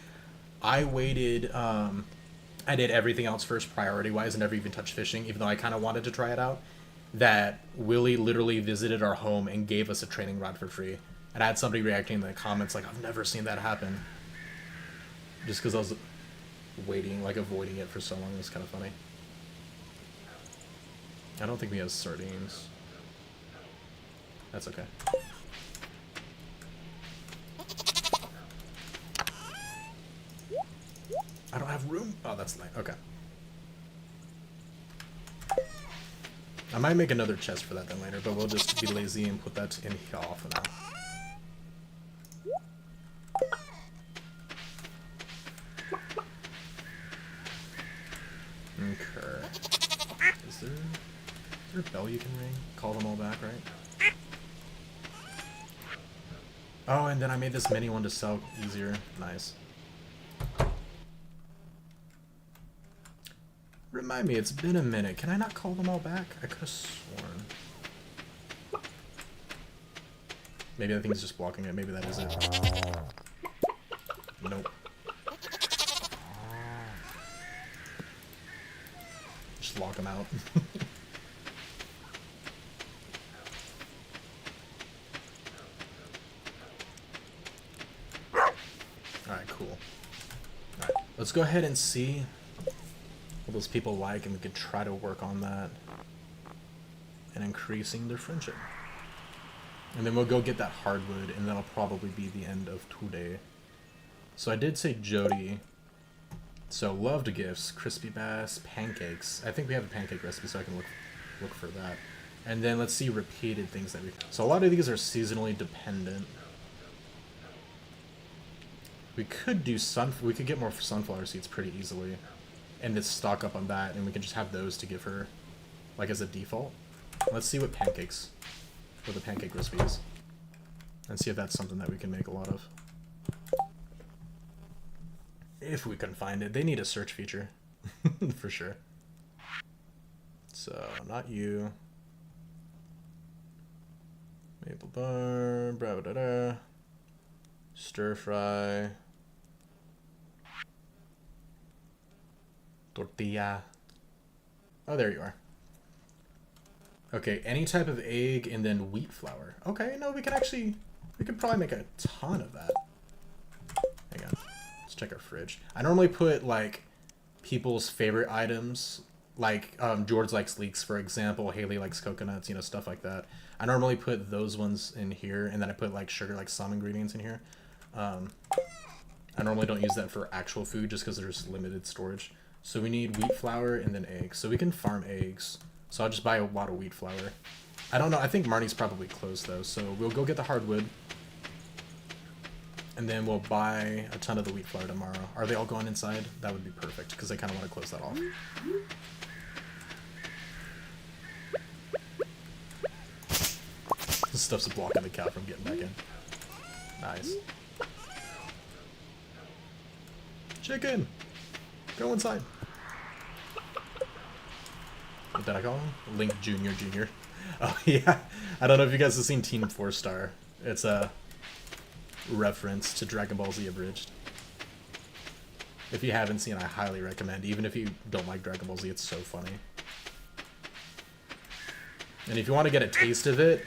[SPEAKER 1] I waited, I did everything else first priority-wise and never even touched fishing, even though I kind of wanted to try it out. That Willie literally visited our home and gave us a training rod for free. And I had somebody reacting in the comments like, I've never seen that happen. Just because I was waiting, like avoiding it for so long. It was kind of funny. I don't think we have sardines. That's okay. I don't have room. Oh, that's lame. Okay. I might make another chest for that then later, but we'll just be lazy and put that in here for now. Okay. Is there a bell you can ring? Call them all back, right? Oh, and then I made this mini one to sell easier. Nice. Remind me, it's been a minute. Can I not call them all back? I could have sworn. Maybe I think it's just blocking it. Maybe that is it. Nope. Just lock them out. Alright, cool. Alright, let's go ahead and see what those people like, and we could try to work on that and increasing their friendship. And then we'll go get that hardwood, and that'll probably be the end of today. So I did say Jody. So loved gifts, crispy bass, pancakes. I think we have a pancake recipe, so I can look for that. And then let's see repeated things that we. So a lot of these are seasonally dependent. We could do we could get more sunflower seeds pretty easily, and just stock up on that, and we can just have those to give her, like as a default. Let's see what the pancake recipe is, and see if that's something that we can make a lot of. If we can find it. They need a search feature. For sure. So, not you. Maple bar, blah, blah, blah. Stir fry. Tortilla. Oh, there you are. Okay, any type of egg and then wheat flour. Okay, no, we could probably make a ton of that. Hang on. Let's check our fridge. I normally put, like, people's favorite items. Like, George likes leeks, for example. Haley likes coconuts, you know, stuff like that. I normally put those ones in here, and then I put, like, sugar, like some ingredients in here. I normally don't use that for actual food just because there's limited storage. So we need wheat flour and then eggs. So we can farm eggs. So I'll just buy a lot of wheat flour. I don't know. I think Marnie's probably closed, though. So we'll go get the hardwood. And then we'll buy a ton of the wheat flour tomorrow. Are they all going inside? That would be perfect, because I kind of want to close that off. This stuff's blocking the cow from getting back in. Nice. Chicken! Go inside. What did I call him? Link Jr. Oh, yeah. I don't know if you guys have seen Team 4 Star. It's a reference to Dragon Ball Z Abridged. If you haven't seen, I highly recommend. Even if you don't like Dragon Ball Z, it's so funny. And if you want to get a taste of it,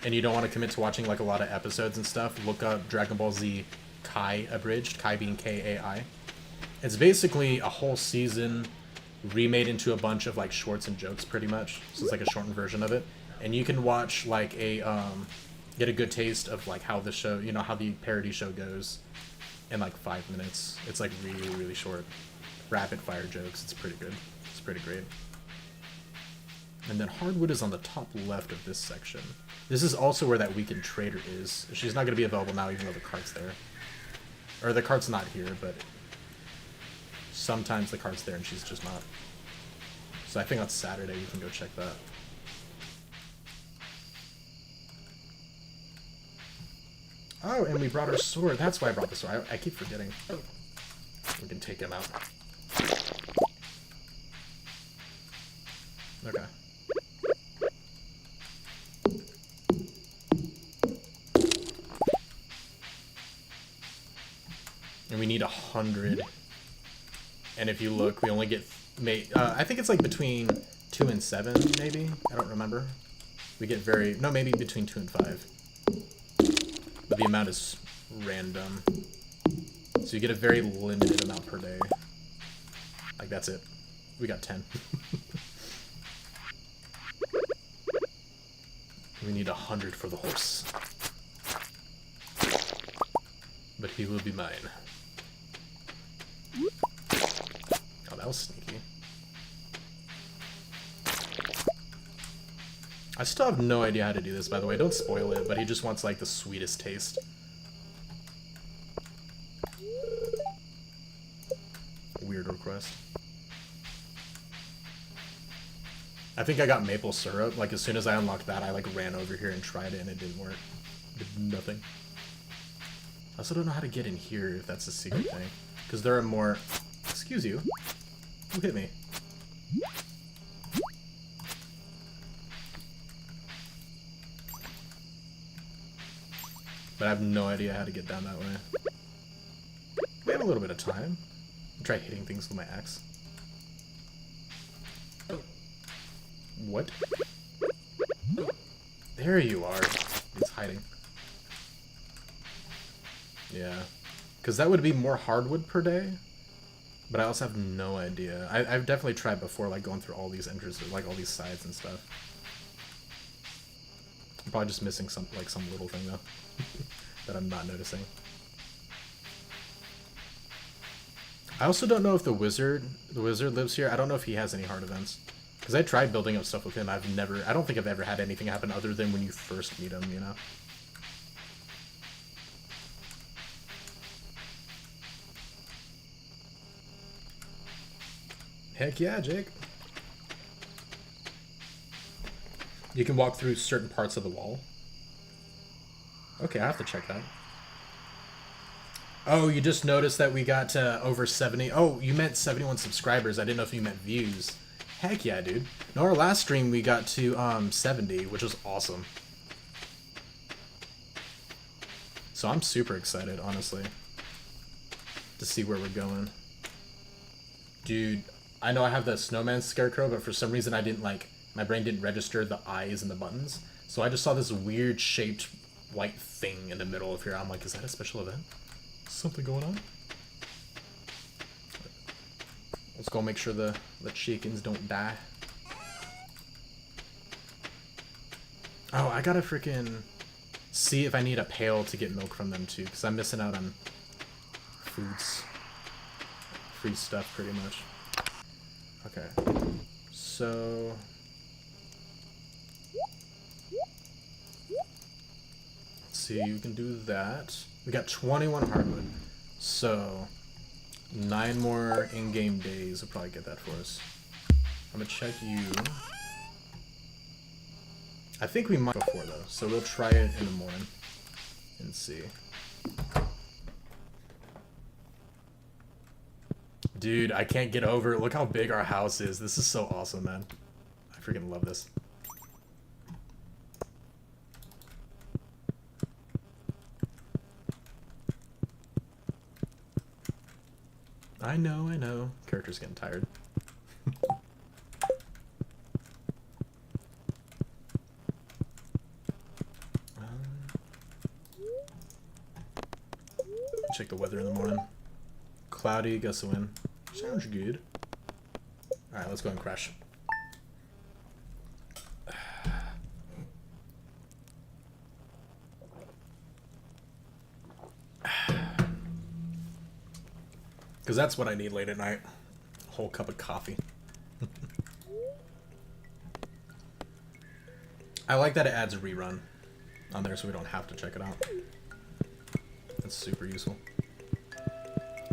[SPEAKER 1] and you don't want to commit to watching like a lot of episodes and stuff, look up Dragon Ball Z Kai Abridged, Kai being K-A-I. It's basically a whole season remade into a bunch of like shorts and jokes, pretty much. So it's like a shortened version of it. And you can watch like a, get a good taste of like how the show, you know, how the parody show goes in like 5 minutes. It's like really, really short. Rapid fire jokes. It's pretty good. It's pretty great. And then hardwood is on the top left of this section. This is also where that weakened trader is. She's not going to be available now, even though the cart's there. Or the cart's not here, but sometimes the cart's there and she's just not. So I think on Saturday you can go check that. Oh, and we brought our sword. That's why I brought the sword. I keep forgetting. We can take him out. Okay. And we need 100. And if you look, we only get... I think it's like between 2 and 7, maybe? I don't remember. We get very... No, maybe between 2 and 5. But the amount is random. So you get a very limited amount per day. Like, that's it. We got 10. We need 100 for the horse. But he will be mine. Oh, that was sneaky. I still have no idea how to do this, by the way. Don't spoil it, but he just wants, like, the sweetest taste. Weird request. I think I got maple syrup. Like, as soon as I unlocked that, I, like, ran over here and tried it, and it didn't work. It did nothing. I also don't know how to get in here, if that's a secret thing. Because there are more... Excuse you. Who hit me? But I have no idea how to get down that way. We have a little bit of time. I'll try hitting things with my axe. What? There you are. He's hiding. Yeah. Because that would be more hardwood per day. But I also have no idea. I've definitely tried before, like, going through all these entrances, like, all these sides and stuff. I'm probably just missing some little thing, though. that I'm not noticing. I also don't know if the wizard lives here. I don't know if he has any hard events. Because I tried building up stuff with him. I don't think I've ever had anything happen other than when you first meet him, you know? Heck yeah, Jake. You can walk through certain parts of the wall. Okay, I have to check that. Oh, you just noticed that we got over 70. Oh, you meant 71 subscribers. I didn't know if you meant views. Heck yeah, dude. No, our last stream we got to 70, which was awesome. So I'm super excited, honestly, to see where we're going. Dude, I know I have the snowman scarecrow, but for some reason I didn't my brain didn't register the eyes and the buttons. So I just saw this weird shaped white thing in the middle of here. I'm like, is that a special event? Something going on? Let's go make sure the chickens don't die. Oh, I gotta freaking see if I need a pail to get milk from them too, because I'm missing out on foods. Free stuff, pretty much. Okay. So, see, we can do that. We got 21 hardwood. So, 9 more in-game days will probably get that for us. I'm gonna check you. I think we might before though, so we'll try it in the morning and see. Dude, I can't get over it. Look how big our house is. This is so awesome, man. I freaking love this. I know, I know. Character's getting tired. Check the weather in the morning. Cloudy, gust of wind. Sounds good. Alright, let's go and crash. Because that's what I need late at night. A whole cup of coffee. I like that it adds a rerun on there so we don't have to check it out. That's super useful.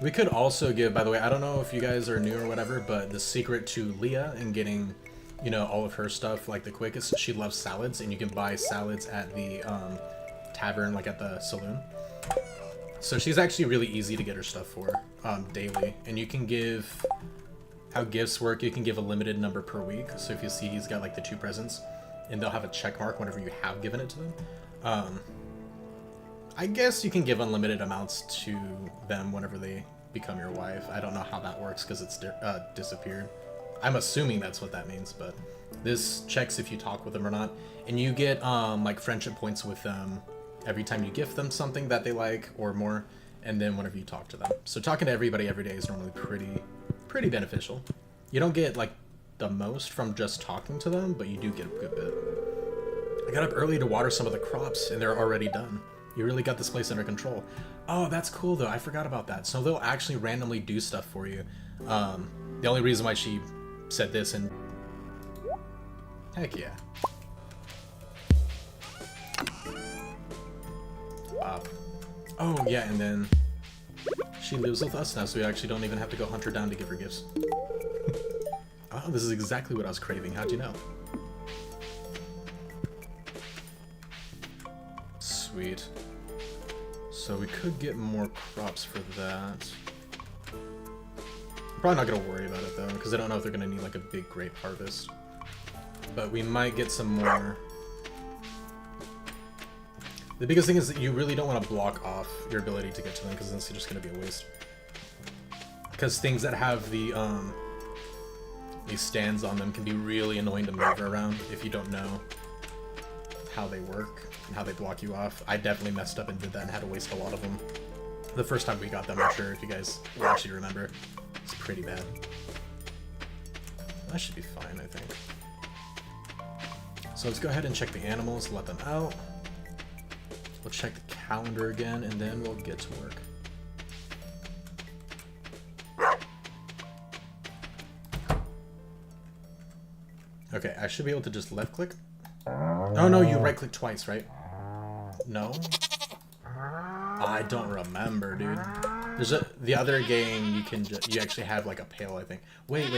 [SPEAKER 1] We could also give, by the way, I don't know if you guys are new or whatever, but the secret to Leah and getting, you know, all of her stuff like the quickest, she loves salads, and you can buy salads at the tavern, like at the saloon. So she's actually really easy to get her stuff for daily, and you can give, how gifts work, you can give a limited number per week. So if you see he's got like the 2 presents, and they'll have a check mark whenever you have given it to them. I guess you can give unlimited amounts to them whenever they become your wife. I don't know how that works because it's disappeared. I'm assuming that's what that means, but this checks if you talk with them or not. And you get like friendship points with them every time you gift them something that they like or more, and then whenever you talk to them. So talking to everybody every day is normally pretty beneficial. You don't get like the most from just talking to them, but you do get a good bit. I got up early to water some of the crops, and they're already done. You really got this place under control. Oh, that's cool though. I forgot about that. So they'll actually randomly do stuff for you. The only reason why she said this, and heck yeah. Oh yeah, and then she lives with us now, so we actually don't even have to go hunt her down to give her gifts. Oh, this is exactly what I was craving. How'd you know? Sweet. So we could get more crops for that. Probably not gonna worry about it though, because I don't know if they're gonna need like a big grape harvest. But we might get some more. The biggest thing is that you really don't want to block off your ability to get to them, because then it's just gonna be a waste. Because things that have the these stands on them can be really annoying to move around if you don't know how they work and how they block you off. I definitely messed up and did that and had to waste a lot of them. The first time we got them, I'm sure if you guys will actually remember. It's pretty bad. That should be fine, I think. So let's go ahead and check the animals, let them out. We'll check the calendar again, and then we'll get to work. Okay, I should be able to just left click. Oh no, you right click twice, right? No? I don't remember, dude. There's the other game you can you actually have like a pail, I think. Wait.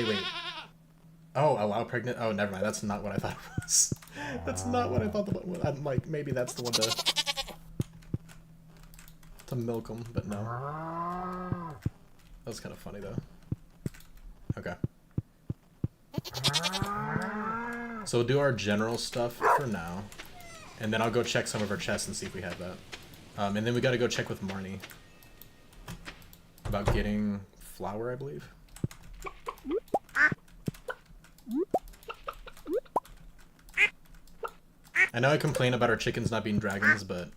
[SPEAKER 1] Oh, allow pregnant. Oh, never mind. That's not what I thought it was. That's not what I thought the one was. I'm like, maybe that's the one to milk them, but no. That was kind of funny though. Okay. So we'll do our general stuff for now, and then I'll go check some of our chests and see if we have that. And then we got to go check with Marnie about getting flour, I believe. I know I complain about our chickens not being dragons, but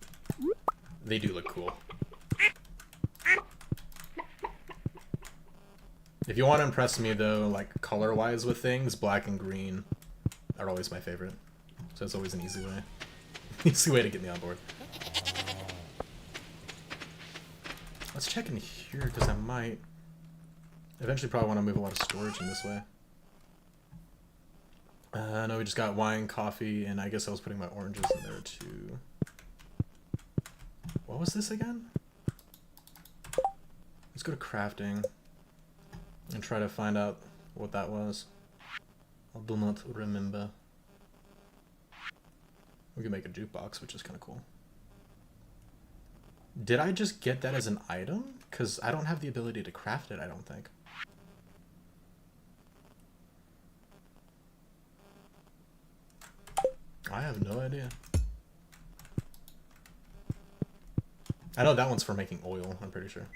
[SPEAKER 1] they do look cool. If you want to impress me though, like color-wise with things, black and green are always my favorite. So it's always an easy way. Easy way to get me on board. Let's check in here, because I might eventually probably want to move a lot of storage in this way. No, we just got wine, coffee, and I guess I was putting my oranges in there too. was this again? Let's go to crafting and try to find out what that was. I do not remember. We can make a jukebox, which is kind of cool. Did I just get that as an item? Because I don't have the ability to craft it, I don't think. I have no idea. I know that one's for making oil, I'm pretty sure.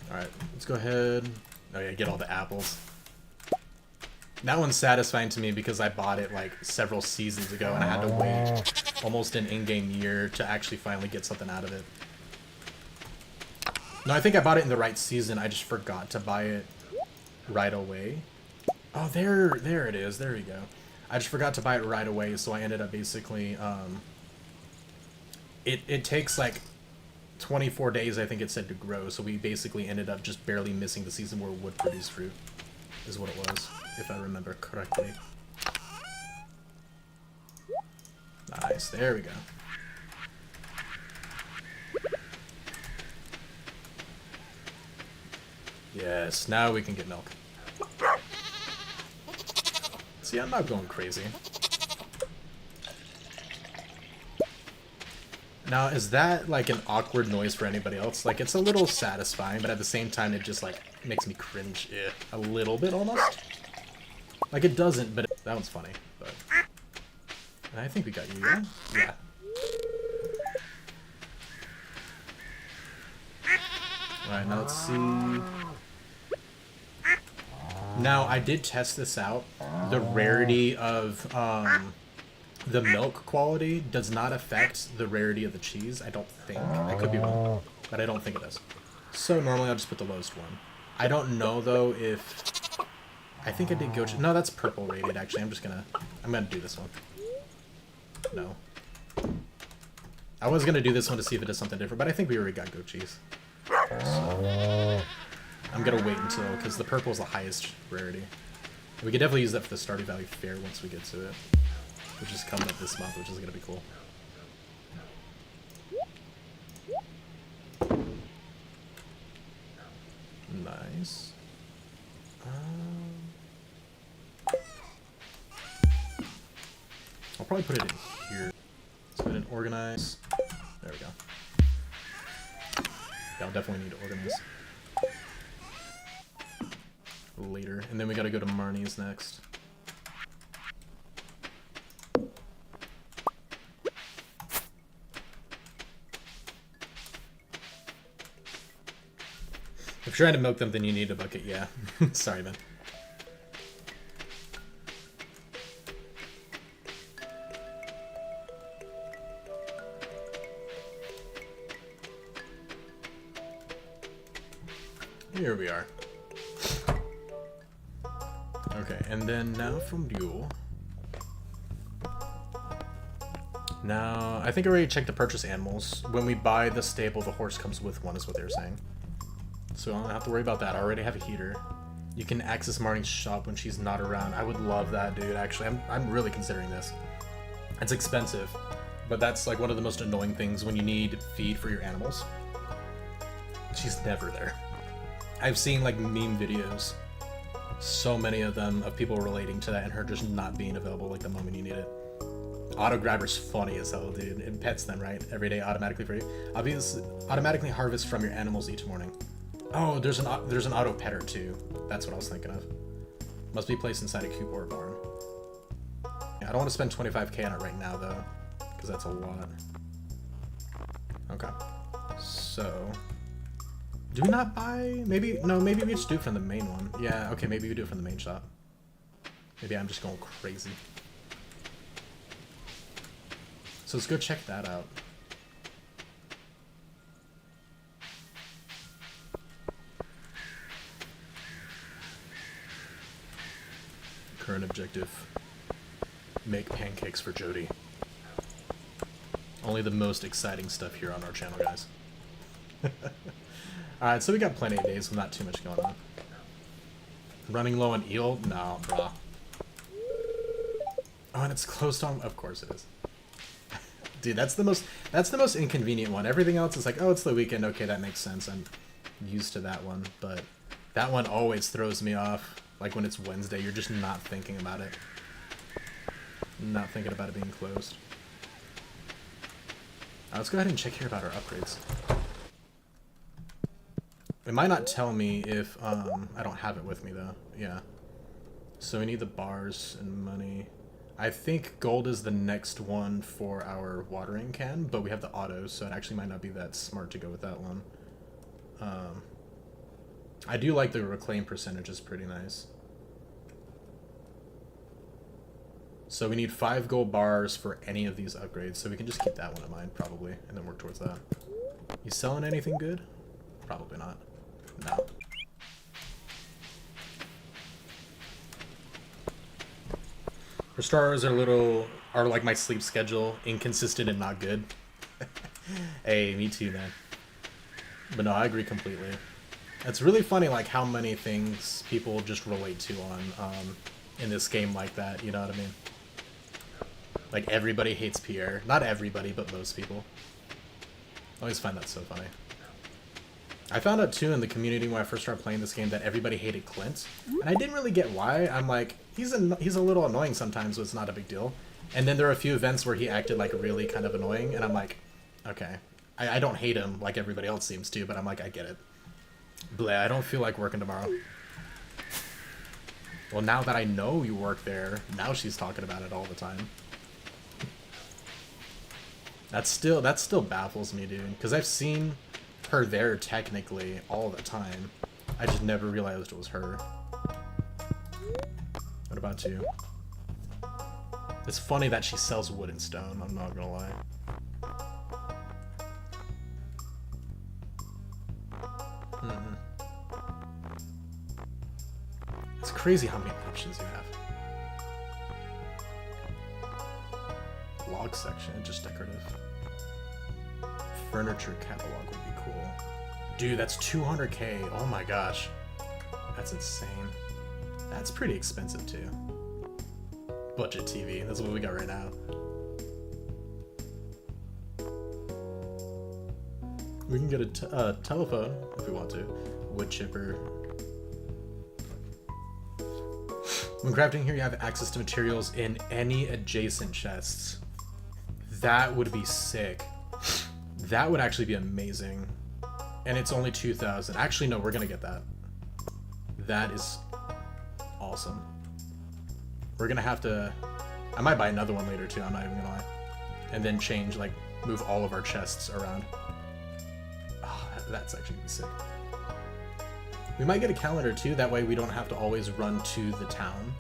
[SPEAKER 1] Alright, let's go ahead. Oh yeah, get all the apples. That one's satisfying to me because I bought it like several seasons ago and I had to wait almost an in-game year to actually finally get something out of it. No, I think I bought it in the right season, I just forgot to buy it right away. Oh, there it is, there you go. I just forgot to buy it right away, so I ended up basically, it takes like 24 days, I think it said, to grow, so we basically ended up just barely missing the season where it would produce fruit, is what it was, if I remember correctly. Nice, there we go. Yes, now we can get milk. See, I'm not going crazy. Now, is that like an awkward noise for anybody else? Like, it's a little satisfying, but at the same time, it just like makes me cringe a little bit almost. Like, it doesn't, but that one's funny. But I think we got you. Yeah. Alright, now let's see. Now, I did test this out. The rarity of the milk quality does not affect the rarity of the cheese, I don't think. I could be wrong, but I don't think it does. So normally I'll just put the lowest one. I don't know though if... I think I did goat... No, that's purple rated actually. I'm gonna do this one. No. I was gonna do this one to see if it does something different, but I think we already got goat cheese. So, I'm gonna wait until, because the purple is the highest rarity. We could definitely use that for the Stardew Valley Fair once we get to it, which is coming up this month, which is gonna be cool. Nice. I'll probably put it in here. Let's go ahead and organize. There we go. Yeah, I'll definitely need to organize later. And then we gotta go to Marnie's next. If you're trying to milk them, then you need a bucket, yeah. Sorry, man. Here we are. Okay, and then now from Buell. Now, I think I already checked the purchase animals. When we buy the stable, the horse comes with one, is what they were saying. So I don't have to worry about that. I already have a heater. You can access Marnie's shop when she's not around. I would love that, dude. Actually, I'm really considering this. It's expensive, but that's like one of the most annoying things when you need feed for your animals. She's never there. I've seen like meme videos, so many of them, of people relating to that and her just not being available like the moment you need it. Auto grabber's funny as hell, dude. It pets them, right? Every day automatically for you. Obviously, automatically harvest from your animals each morning. Oh, there's an auto petter too. That's what I was thinking of. Must be placed inside a coop or a barn. Yeah, I don't want to spend 25k on it right now though, because that's a lot. Okay. So, do we not buy? Maybe no. Maybe we just do it from the main one. Yeah. Okay. Maybe we do it from the main shop. Maybe I'm just going crazy. So let's go check that out. Current objective. Make pancakes for Jody. Only the most exciting stuff here on our channel, guys. Alright, so we got plenty of days with not too much going on. Running low on eel? No, brah. Oh, and it's closed on. Of course it is. Dude, that's the most inconvenient one. Everything else is like, oh, it's the weekend. Okay, that makes sense. I'm used to that one, but that one always throws me off. Like when it's Wednesday, you're just not thinking about it. Not thinking about it being closed. Let's go ahead and check here about our upgrades. It might not tell me if I don't have it with me though. Yeah. So we need the bars and money. I think gold is the next one for our watering can, but we have the autos, so it actually might not be that smart to go with that one. I do like the reclaim percentage, is pretty nice. So we need 5 gold bars for any of these upgrades, so we can just keep that one in mind, probably, and then work towards that. You selling anything good? Probably not. No. For starters, are like my sleep schedule, inconsistent and not good. Hey, me too, man. But no, I agree completely. It's really funny, like, how many things people just relate to on, in this game like that, you know what I mean? Like, everybody hates Pierre. Not everybody, but most people. I always find that so funny. I found out, too, in the community when I first started playing this game that everybody hated Clint. And I didn't really get why. I'm like, he's a little annoying sometimes, but it's not a big deal. And then there are a few events where he acted, like, really kind of annoying, and I'm like, okay. I don't hate him like everybody else seems to, but I'm like, I get it. Bleh, I don't feel like working tomorrow. Well, now that I know you work there, now she's talking about it all the time. That still baffles me, dude, because I've seen her there technically all the time. I just never realized it was her. What about you? It's funny that she sells wood and stone, I'm not gonna lie. It's crazy how many options you have. Log section, just decorative. Furniture catalog would be cool. Dude, that's 200k. Oh my gosh. That's insane. That's pretty expensive too. Budget TV, that's what we got right now. We can get a telephone if we want to. Wood chipper. When crafting here, you have access to materials in any adjacent chests. That would be sick. That would actually be amazing. And it's only 2,000. Actually, no, we're gonna get that. That is awesome. We're gonna have to... I might buy another one later too, I'm not even gonna lie. And then change, like, move all of our chests around. Oh, that's actually gonna be sick. We might get a calendar too, that way we don't have to always run to the town.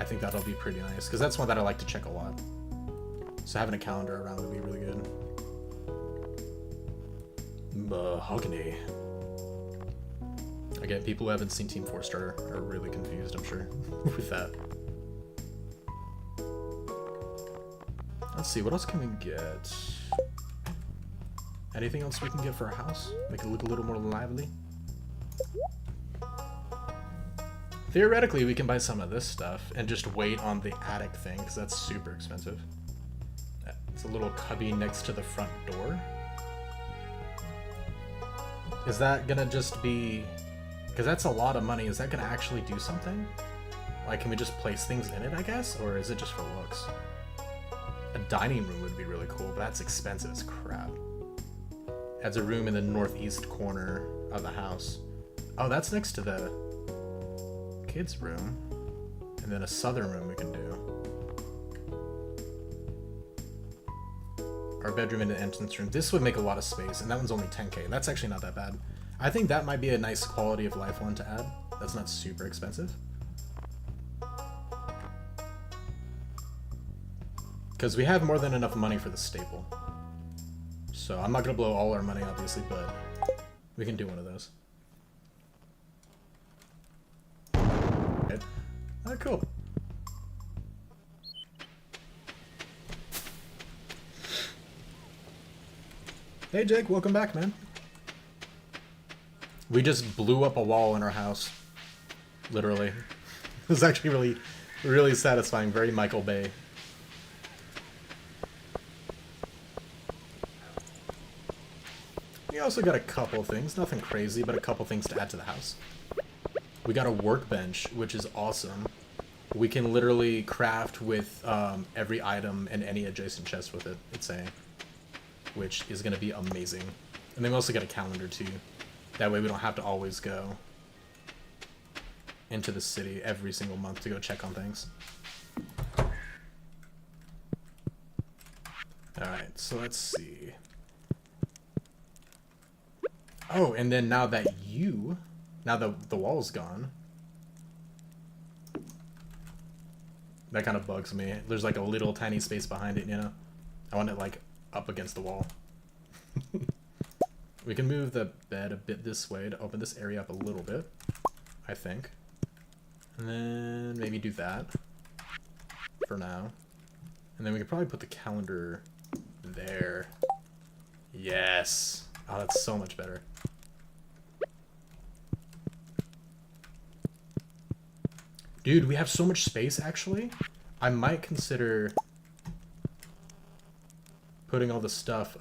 [SPEAKER 1] I think that'll be pretty nice, because that's one that I like to check a lot. So having a calendar around would be really good. Mahogany. Again, people who haven't seen Team 4 Starter are really confused, I'm sure, with that. Let's see, what else can we get? Anything else we can get for our house? Make it look a little more lively? Theoretically, we can buy some of this stuff and just wait on the attic thing, because that's super expensive. It's a little cubby next to the front door. Is that gonna just be... because that's a lot of money. Is that gonna actually do something? Like, can we just place things in it, I guess? Or is it just for looks? A dining room would be really cool, but that's expensive as crap. Adds a room in the northeast corner of the house. Oh, that's next to the kids' room. And then a southern room we can do. Our bedroom and the entrance room. This would make a lot of space, and that one's only 10k. That's actually not that bad. I think that might be a nice quality of life one to add. That's not super expensive. Because we have more than enough money for the staple. So I'm not going to blow all our money, obviously, but we can do one of those. Okay. Oh, cool. Hey Jake, welcome back, man. We just blew up a wall in our house. Literally. It was actually really satisfying. Very Michael Bay. We also got a couple things, nothing crazy, but a couple things to add to the house. We got a workbench, which is awesome. We can literally craft with every item and any adjacent chest with it, it's saying. Which is going to be amazing. And then we also got a calendar too. That way we don't have to always go into the city every single month to go check on things. Alright, so let's see. Oh, and then now that the wall's gone, that kind of bugs me. There's like a little tiny space behind it, you know? I want it like up against the wall. We can move the bed a bit this way to open this area up a little bit, I think. And then maybe do that for now. And then we could probably put the calendar there. Yes. Oh, that's so much better. Dude, we have so much space, actually. I might consider putting all the stuff,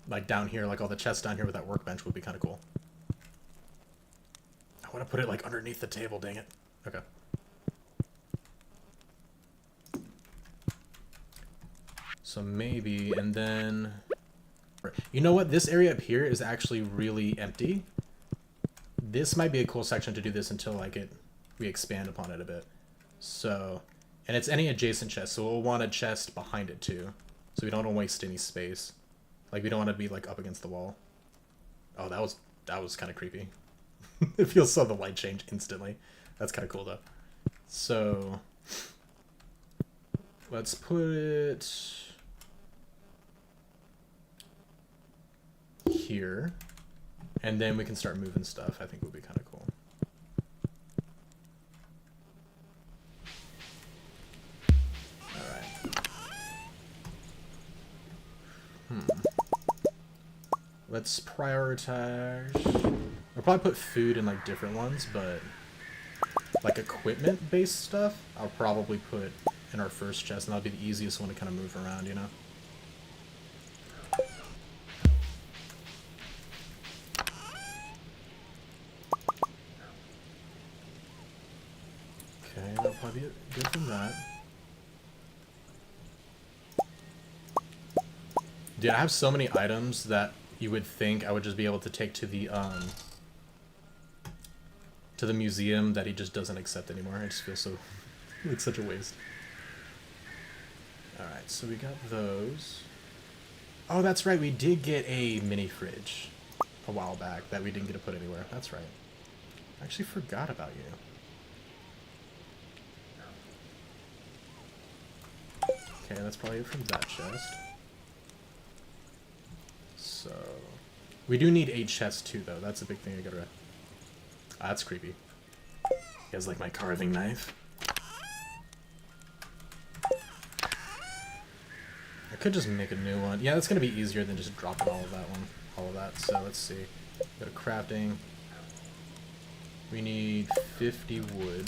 [SPEAKER 1] like down here, like all the chests down here with that workbench would be kind of cool. I want to put it like underneath the table, dang it. Okay. So maybe, and then... You know what? This area up here is actually really empty. This might be a cool section to do this until like we expand upon it a bit. So, and it's any adjacent chest, so we'll want a chest behind it too. So we don't want to waste any space. Like we don't want to be like up against the wall. Oh, that was kind of creepy. It feels so the light change instantly. That's kind of cool though. So, let's put it here, and then we can start moving stuff. I think would be kind of cool. All right. Let's prioritize. I'll probably put food in like different ones, but like equipment-based stuff, I'll probably put in our first chest, and that'll be the easiest one to kind of move around, you know. Okay, that'll probably be good from that. Dude, I have so many items that you would think I would just be able to take to the museum that he just doesn't accept anymore. I just feel so like such a waste. Alright, so we got those. Oh, that's right, we did get a mini fridge a while back that we didn't get to put anywhere. That's right. I actually forgot about you. Okay, that's probably it from that chest. So, we do need a chest too, though. That's a big thing I gotta... Ah, that's creepy. You guys like my carving knife? I could just make a new one. Yeah, that's gonna be easier than just dropping all of that. So let's see. Go to crafting. We need 50 wood.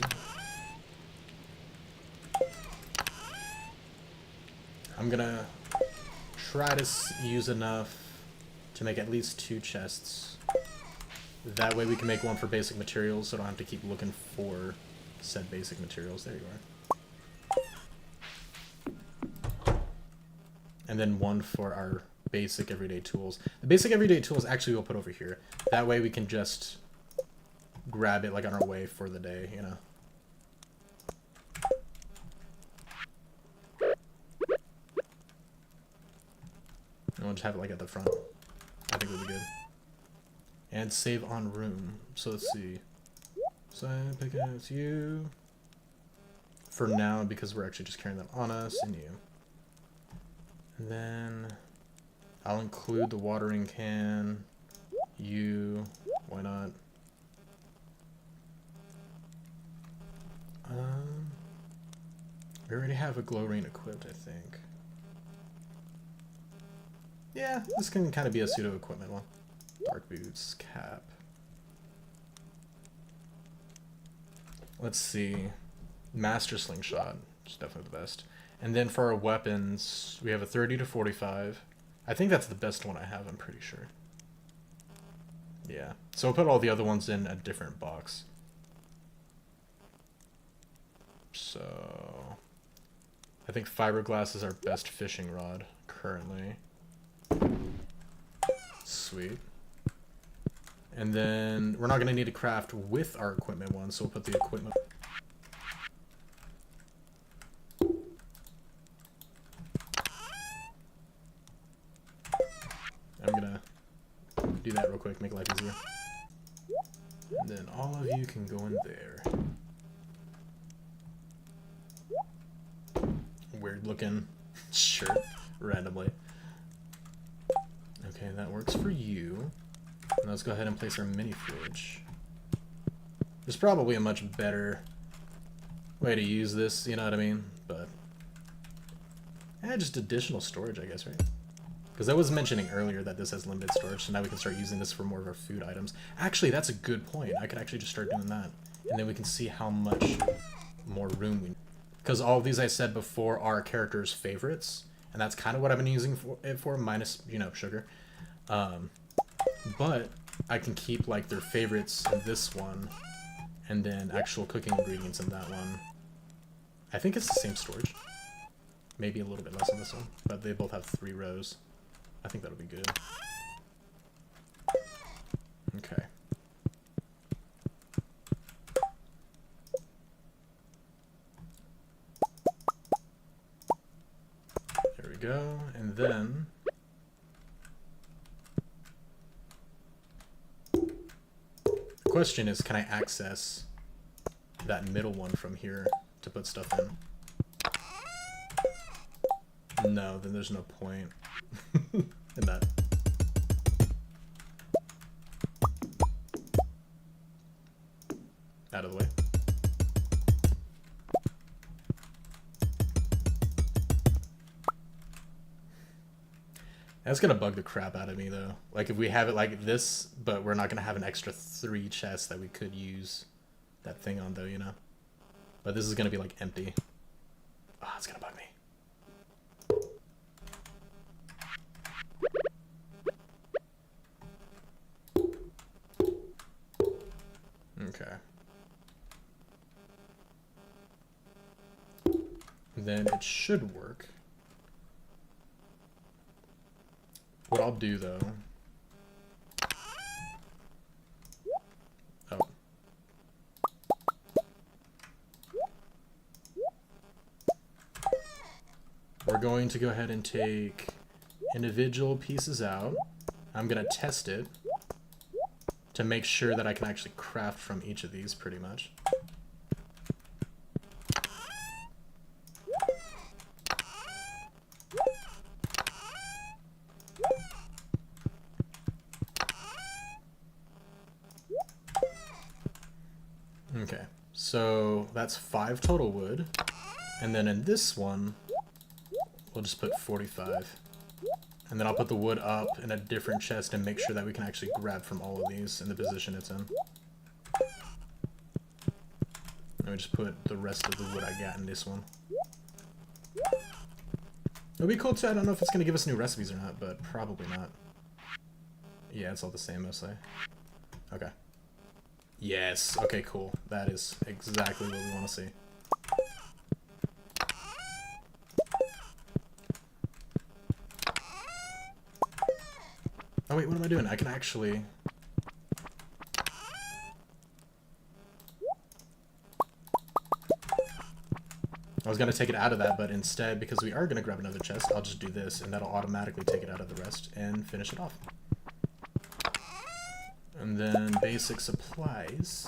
[SPEAKER 1] I'm gonna try to use enough to make at least 2 chests. That way we can make one for basic materials, so I don't have to keep looking for said basic materials. There you are. And then one for our basic everyday tools. The basic everyday tools actually we'll put over here. That way we can just grab it like on our way for the day, you know. And we'll just have it like at the front. I think it would be good. And save on room. So let's see. So I pick it as you. For now, because we're actually just carrying that on us, and you. And then I'll include the watering can. You. Why not? We already have a glow ring equipped, I think. Yeah, this can kind of be a pseudo equipment one. Dark boots, cap. Let's see. Master slingshot is definitely the best. And then for our weapons, we have a 30 to 45, I think that's the best one I have, I'm pretty sure. Yeah. So we'll put all the other ones in a different box. So I think fiberglass is our best fishing rod currently. Sweet. And then we're not going to need to craft with our equipment one, so we'll put the equipment. I'm going to do that real quick, make life easier. And then all of you can go in there. Weird looking shirt randomly. Okay, that works for you. And let's go ahead and place our mini fridge. There's probably a much better way to use this, you know what I mean? But just additional storage, I guess, right? Because I was mentioning earlier that this has limited storage, so now we can start using this for more of our food items. Actually, that's a good point. I could actually just start doing that. And then we can see how much more room we need. Because all of these I said before are characters' favorites, and that's kind of what I've been using it for, minus, you know, sugar. But I can keep like their favorites in this one, and then actual cooking ingredients in that one. I think it's the same storage. Maybe a little bit less on this one, but they both have 3 rows. I think that'll be good. Okay. There we go, and then the question is, can I access that middle one from here to put stuff in? No, then there's no point in that. Out of the way. That's gonna bug the crap out of me though. Like if we have it like this, but we're not gonna have an extra 3 chests that we could use that thing on though, you know? But this is gonna be like empty. Oh, it's gonna bug me. Okay. Then it should work. What I'll do though... Oh. We're going to go ahead and take individual pieces out. I'm going to test it to make sure that I can actually craft from each of these pretty much. Okay, so that's 5 total wood, and then in this one, we'll just put 45. And then I'll put the wood up in a different chest and make sure that we can actually grab from all of these in the position it's in. Let me just put the rest of the wood I got in this one. It'll be cool too, I don't know if it's going to give us new recipes or not, but probably not. Yeah, it's all the same mostly. Okay. Yes, okay, cool. That is exactly what we want to see. Oh wait, what am I doing? I can actually... I was going to take it out of that, but instead, because we are going to grab another chest, I'll just do this, and that'll automatically take it out of the rest and finish it off. And then basic supplies.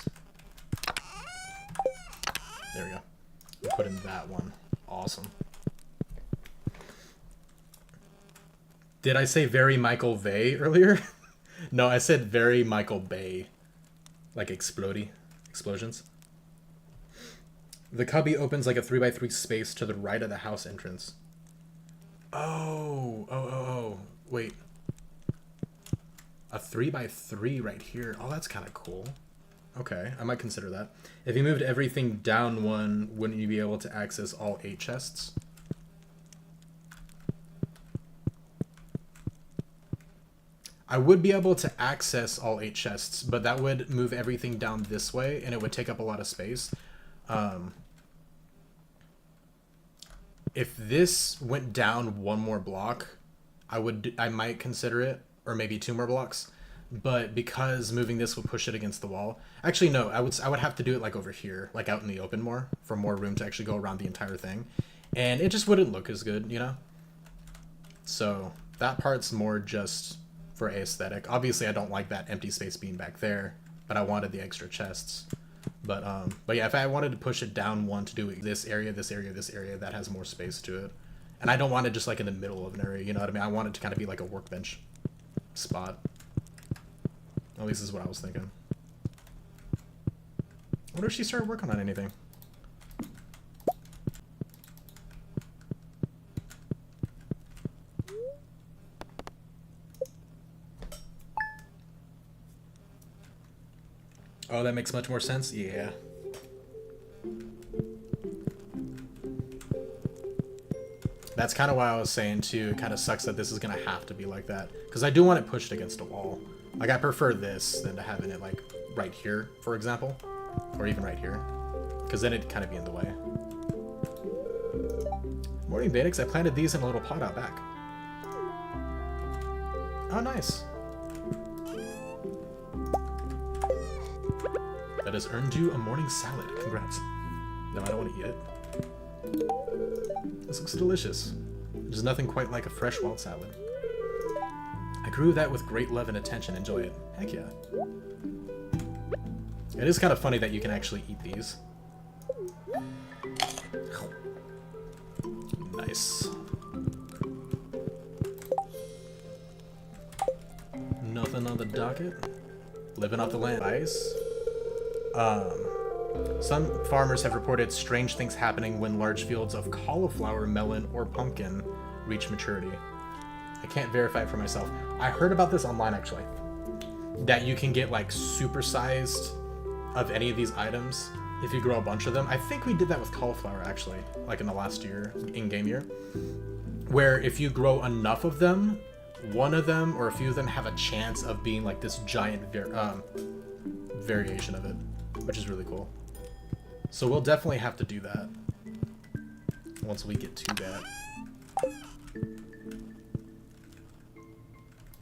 [SPEAKER 1] There we go. We'll put in that one. Awesome. Did I say very Michael Bay earlier? No, I said very Michael Bay. Like explodey. Explosions. The cubby opens like a 3x3 space to the right of the house entrance. Oh. Wait. A 3x3 right here. Oh, that's kind of cool. Okay, I might consider that. If you moved everything down one, wouldn't you be able to access all 8 chests? I would be able to access all 8 chests, but that would move everything down this way, and it would take up a lot of space. If this went down 1 more block, I might consider it, or maybe 2 more blocks. But because moving this would push it against the wall, actually no, I would have to do it like over here, like out in the open more, for more room to actually go around the entire thing, and it just wouldn't look as good, you know. So that part's more just for aesthetic. Obviously, I don't like that empty space being back there, but I wanted the extra chests. But yeah, if I wanted to push it down 1 to do this area, this area, this area, that has more space to it. And I don't want it just like in the middle of an area, you know what I mean? I want it to kind of be like a workbench spot. At least this is what I was thinking. I wonder if she started working on anything. Oh, that makes much more sense? Yeah. That's kind of why I was saying, too, it kind of sucks that this is going to have to be like that. Because I do want it pushed against a wall. Like, I prefer this than to having it, like, right here, for example. Or even right here. Because then it'd kind of be in the way. Morning, Badix. I planted these in a little pot out back. Oh, nice. That has earned you a morning salad. Congrats. No, I don't want to eat it. This looks delicious. There's nothing quite like a fresh wild salad. I grew that with great love and attention. Enjoy it. Heck yeah. It is kind of funny that you can actually eat these. Nice. Nothing on the docket. Living off the land. Ice. Some farmers have reported strange things happening when large fields of cauliflower, melon, or pumpkin reach maturity. I can't verify it for myself. I heard about this online, actually. That you can get, like, supersized of any of these items if you grow a bunch of them. I think we did that with cauliflower, actually, like in the last year, in-game year. Where if you grow enough of them, one of them or a few of them have a chance of being, like, this giant variation of it, which is really cool. So we'll definitely have to do that once we get to that.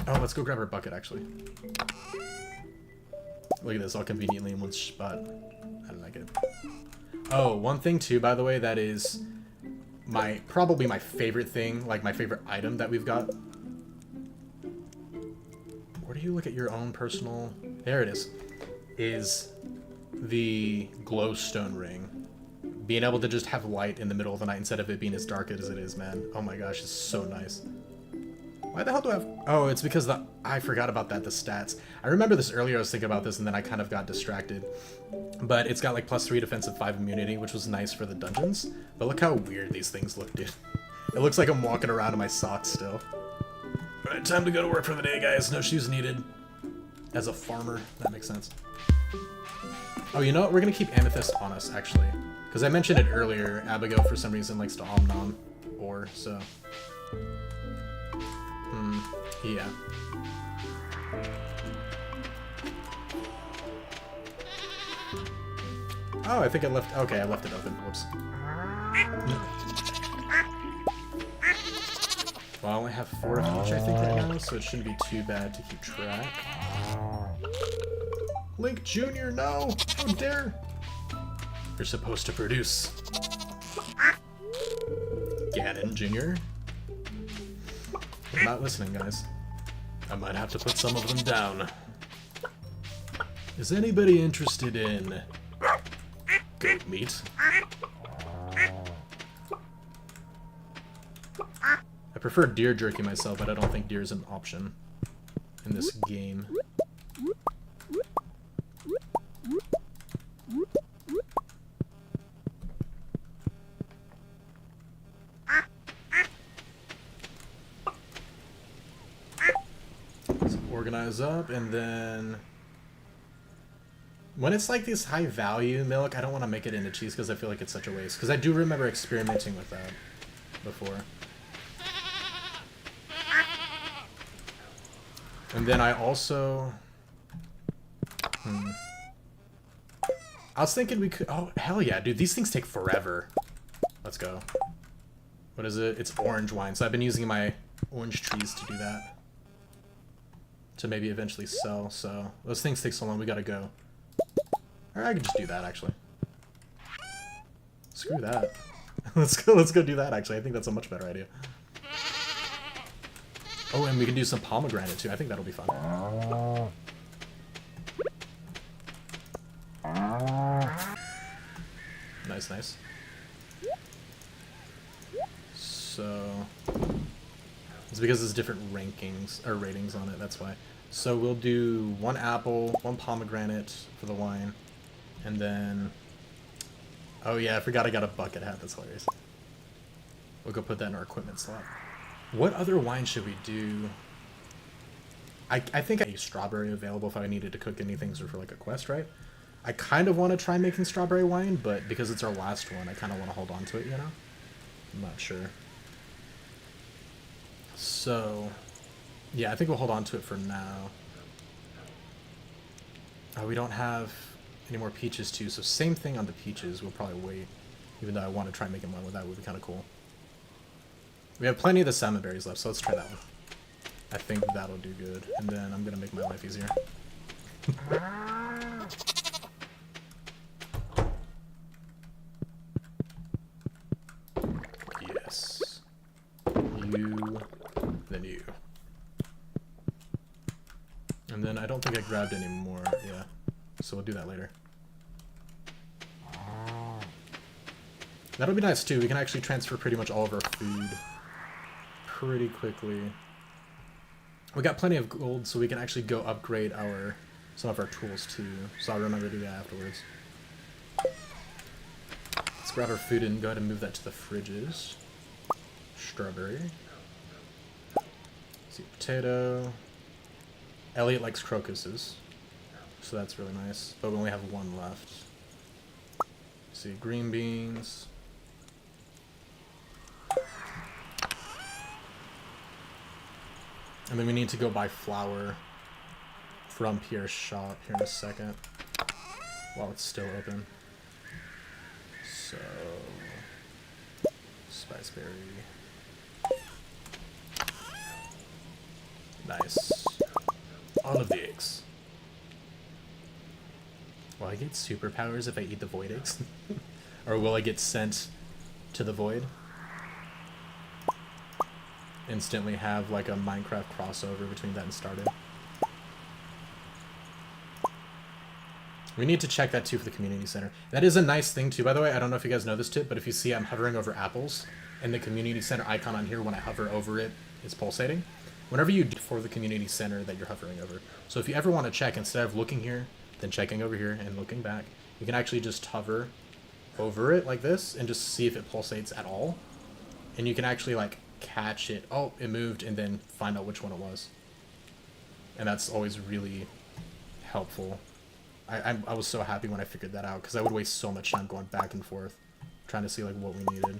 [SPEAKER 1] Oh, let's go grab our bucket, actually. Look at this, all conveniently in one spot. I don't like it. Oh, one thing too, by the way, that is probably my favorite thing, like my favorite item that we've got. Where do you look at your own personal... There it is the glowstone ring. Being able to just have light in the middle of the night instead of it being as dark as it is, man. Oh my gosh, it's so nice. Why the hell do I have... Oh, it's because I forgot about that, the stats. I remember this earlier, I was thinking about this, and then I kind of got distracted. But it's got like +3 defensive, 5 immunity, which was nice for the dungeons. But look how weird these things look, dude. It looks like I'm walking around in my socks still. Alright, time to go to work for the day, guys. No shoes needed. As a farmer, that makes sense. Oh, you know what? We're gonna keep Amethyst on us, actually. Because I mentioned it earlier, Abigail, for some reason, likes to om-nom ore, so... yeah. Oh, I think I left... Okay, I left it open. Whoops. Well, I only have 4 of each, I think, right now, so it shouldn't be too bad to keep track. Link Jr., no! How dare! You're supposed to produce. Ganon Jr.? I'm not listening, guys. I might have to put some of them down. Is anybody interested in goat meat? I prefer deer jerky myself, but I don't think deer is an option in this game. Organize up, and then when it's like this high value milk, I don't want to make it into cheese because I feel like it's such a waste. Because I do remember experimenting with that before. And then I also... I was thinking we could... Oh, hell yeah, dude. These things take forever. Let's go. What is it? It's orange wine. So I've been using my orange trees to do that. To maybe eventually sell. So those things take so long. We gotta go. Or I could just do that, actually. Screw that. Let's go do that, actually. I think that's a much better idea. Oh, and we can do some pomegranate, too. I think that'll be fun. Nice, nice. So... It's because there's different rankings, or ratings on it, that's why. So we'll do 1 apple, 1 pomegranate for the wine, and then... Oh yeah, I forgot I got a bucket hat, that's hilarious. We'll go put that in our equipment slot. What other wine should we do? I think I have a strawberry available if I needed to cook anything for like a quest, right? I kind of want to try making strawberry wine, but because it's our last one, I kind of want to hold on to it, you know? I'm not sure. So, yeah, I think we'll hold on to it for now. Oh, we don't have any more peaches too, so same thing on the peaches. We'll probably wait, even though I want to try making one with that. Would be kind of cool. We have plenty of the salmon berries left, so let's try that one. I think that'll do good, and then I'm gonna make my life easier. Yes. You, then you. And then I don't think I grabbed any more, yeah. So we'll do that later. That'll be nice too. We can actually transfer pretty much all of our food pretty quickly. We got plenty of gold, so we can actually go upgrade some of our tools too. So I'll remember to do that afterwards. Let's grab our food and go ahead and move that to the fridges. Strawberry. Sweet potato. Elliot likes crocuses, so that's really nice. But we only have 1 left. See, green beans. And then we need to go buy flour from Pierre's shop here in a second, while it's still open. So, spiceberry. Nice. All of the eggs. Will I get superpowers if I eat the void eggs? Or will I get sent to the void? Instantly have like a Minecraft crossover between that and Stardew. We need to check that too for the community center. That is a nice thing too, by the way. I don't know if you guys know this tip, but if you see I'm hovering over apples and the community center icon on here, when I hover over it, it's pulsating. Whenever you do for the community center that you're hovering over. So if you ever want to check, instead of looking here, then checking over here and looking back, you can actually just hover over it like this and just see if it pulsates at all. And you can actually like catch it. Oh, it moved, and then find out which one it was. And that's always really helpful. I was so happy when I figured that out, because I would waste so much time going back and forth trying to see like what we needed.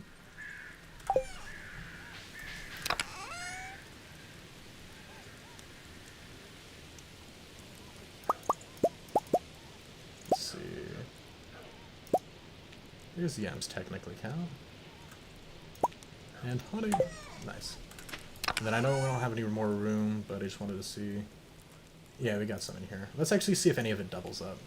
[SPEAKER 1] Let's see. Here's yams technically count. And honey. Nice. And then I know we don't have any more room, but I just wanted to see. Yeah, we got some in here. Let's actually see if any of it doubles up.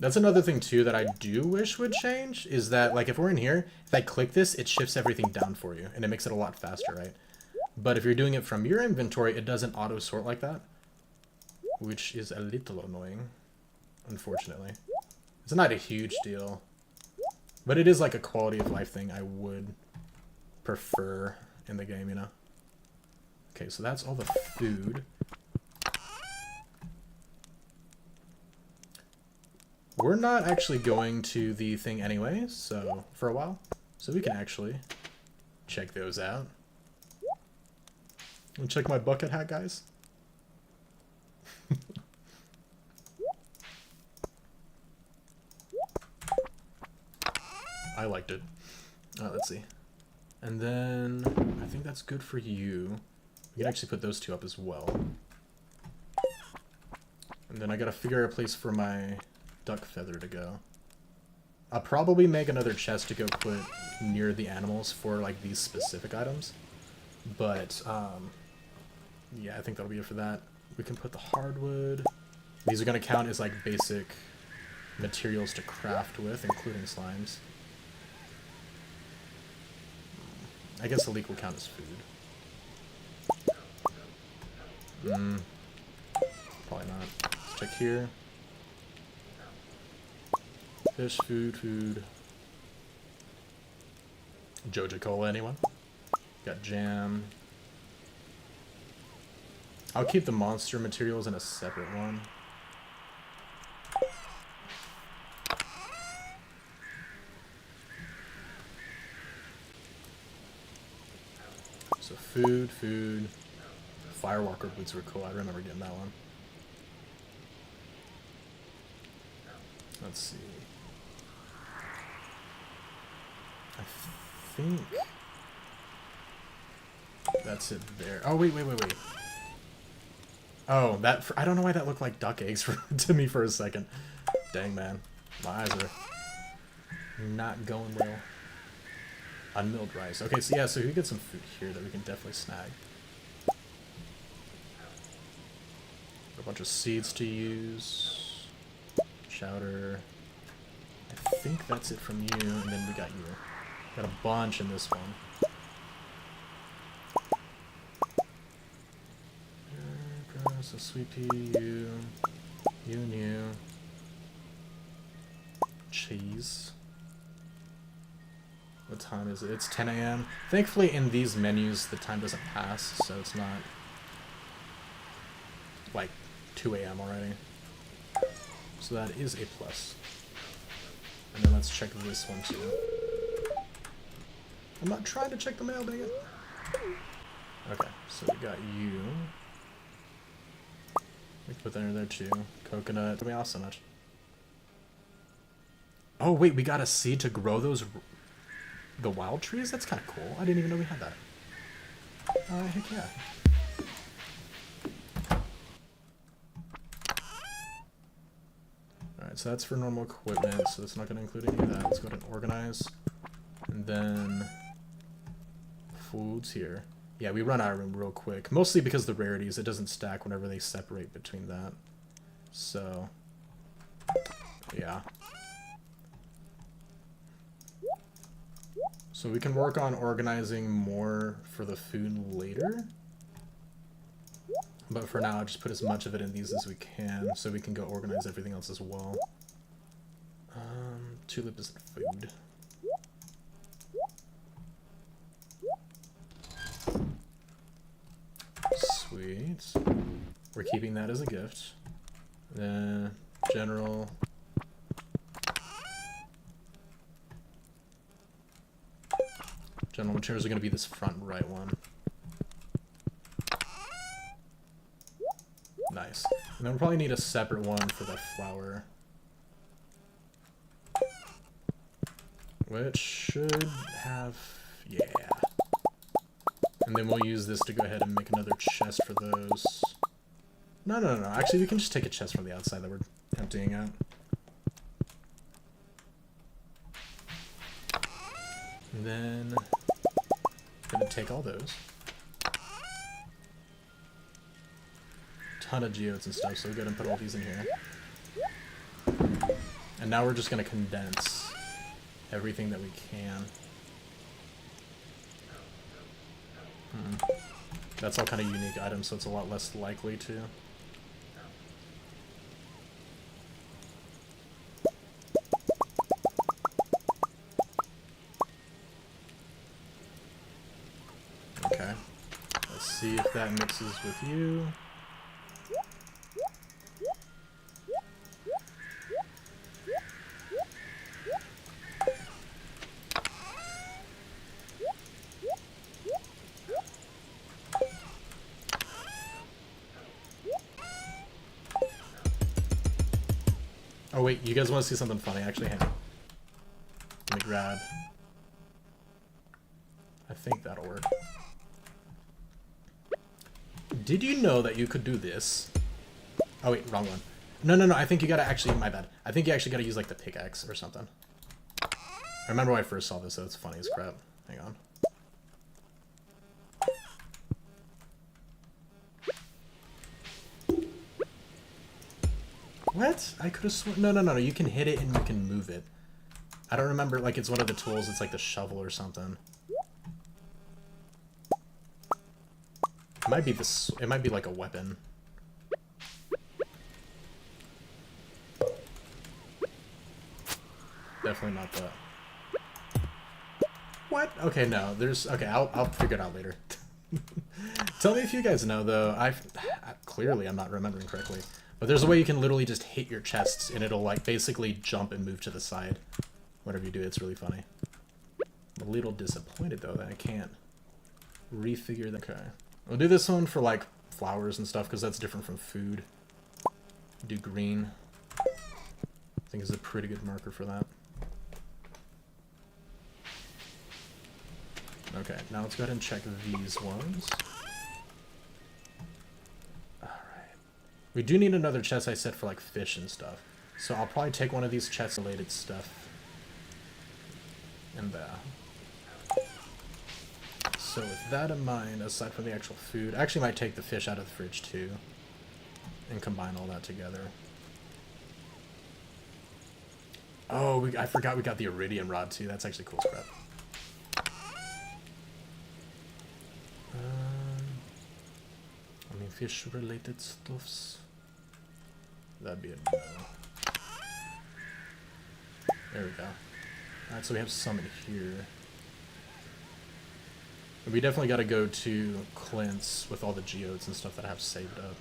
[SPEAKER 1] That's another thing too that I do wish would change, is that like if we're in here, if I click this, it shifts everything down for you and it makes it a lot faster, right? But if you're doing it from your inventory, it doesn't auto sort like that, which is a little annoying, unfortunately. It's not a huge deal, but it is like a quality of life thing I would prefer in the game, you know? Okay, so that's all the food. We're not actually going to the thing anyway, so for a while, so we can actually check those out. And check my bucket hat, guys. I liked it. Let's see. And then I think that's good for you. We can actually put those two up as well. And then I gotta figure out a place for my duck feather to go. I'll probably make another chest to go put near the animals for like these specific items. But yeah, I think that'll be it for that. We can put the hardwood. These are gonna count as like basic materials to craft with, including slimes. I guess the leek will count as food. Probably not. Let's check here. Fish, food. Joja Cola, anyone? Got jam. I'll keep the monster materials in a separate one. So food. Firewalker boots were cool. I remember getting that one. Let's see. I think that's it there. Oh, wait. Oh, I don't know why that looked like duck eggs to me for a second. Dang, man. My eyes are not going well. Unmilled rice. Okay, so yeah, so we get some food here that we can definitely snag. A bunch of seeds to use. Chowder. I think that's it from you, and then we got you. Got a bunch in this one. So sweet pea, you and you. Cheese. What time is it? It's 10 a.m. Thankfully in these menus the time doesn't pass, so it's not like 2 a.m. already. So that is a plus. And then let's check this one too. I'm not trying to check the mail, dang it. Okay, so we got you. We can put that in there too. Coconut. That'd be awesome. So much. Oh wait, we got a seed to grow those. The wild trees? That's kind of cool. I didn't even know we had that. Heck yeah. Alright, so that's for normal equipment, so it's not going to include any of that. Let's go ahead and organize. And then foods here. Yeah, we run out of room real quick. Mostly because the rarities, it doesn't stack whenever they separate between that. So, yeah. So we can work on organizing more for the food later. But for now, I'll just put as much of it in these as we can, so we can go organize everything else as well. Tulip isn't food. Sweet. We're keeping that as a gift. General. General materials are going to be this front right one. Nice. And then we'll probably need a separate one for the flour. Which should have... yeah. And then we'll use this to go ahead and make another chest for those. No. Actually, we can just take a chest from the outside that we're emptying out. And then... gonna take all those. Ton of geodes and stuff, so we'll go ahead and put all these in here. And now we're just gonna condense everything that we can. That's all kind of unique items, so it's a lot less likely to. Okay. Let's see if that mixes with you. Oh wait, you guys want to see something funny? Actually, hang on. Let me grab. I think that'll work. Did you know that you could do this? Oh wait, wrong one. No, I think you gotta actually, my bad. I think you actually gotta use like the pickaxe or something. I remember when I first saw this, so it's funny as crap. Hang on. What? I could have sworn. No. You can hit it and you can move it. I don't remember. Like it's one of the tools. It's like the shovel or something. It might be this. It might be like a weapon. Definitely not that. What? Okay, no. There's. Okay, I'll figure it out later. Tell me if you guys know though. Clearly I'm not remembering correctly. But there's a way you can literally just hit your chests and it'll like basically jump and move to the side. Whatever you do, it's really funny. I'm a little disappointed though that I can't refigure that. Okay. We'll do this one for like flowers and stuff because that's different from food. Do green. I think is a pretty good marker for that. Okay, now let's go ahead and check these ones. We do need another chest, I said, for like fish and stuff. So I'll probably take one of these chest related stuff. And so with that in mind, aside from the actual food, I actually might take the fish out of the fridge too. And combine all that together. Oh, I forgot we got the iridium rod too. That's actually cool as crap. I mean, fish related stuffs. That'd be a no. There we go. Alright, so we have some in here. We definitely got to go to Clint's with all the geodes and stuff that I have saved up.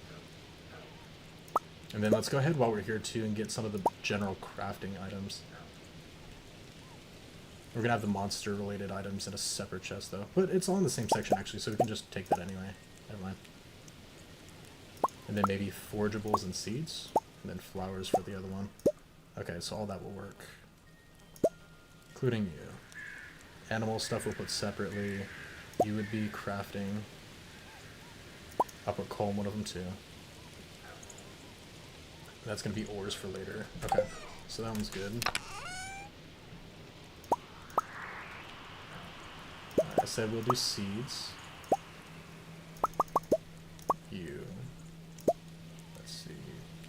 [SPEAKER 1] And then let's go ahead while we're here too and get some of the general crafting items. We're gonna have the monster related items in a separate chest though. But it's all in the same section actually, so we can just take that anyway. Never mind. And then maybe forageables and seeds. And then flowers for the other one. Okay, so all that will work. Including you. Animal stuff we'll put separately. You would be crafting. I'll put coal in one of them too. That's going to be ores for later. Okay, so that one's good. I said we'll do seeds. You. Let's see.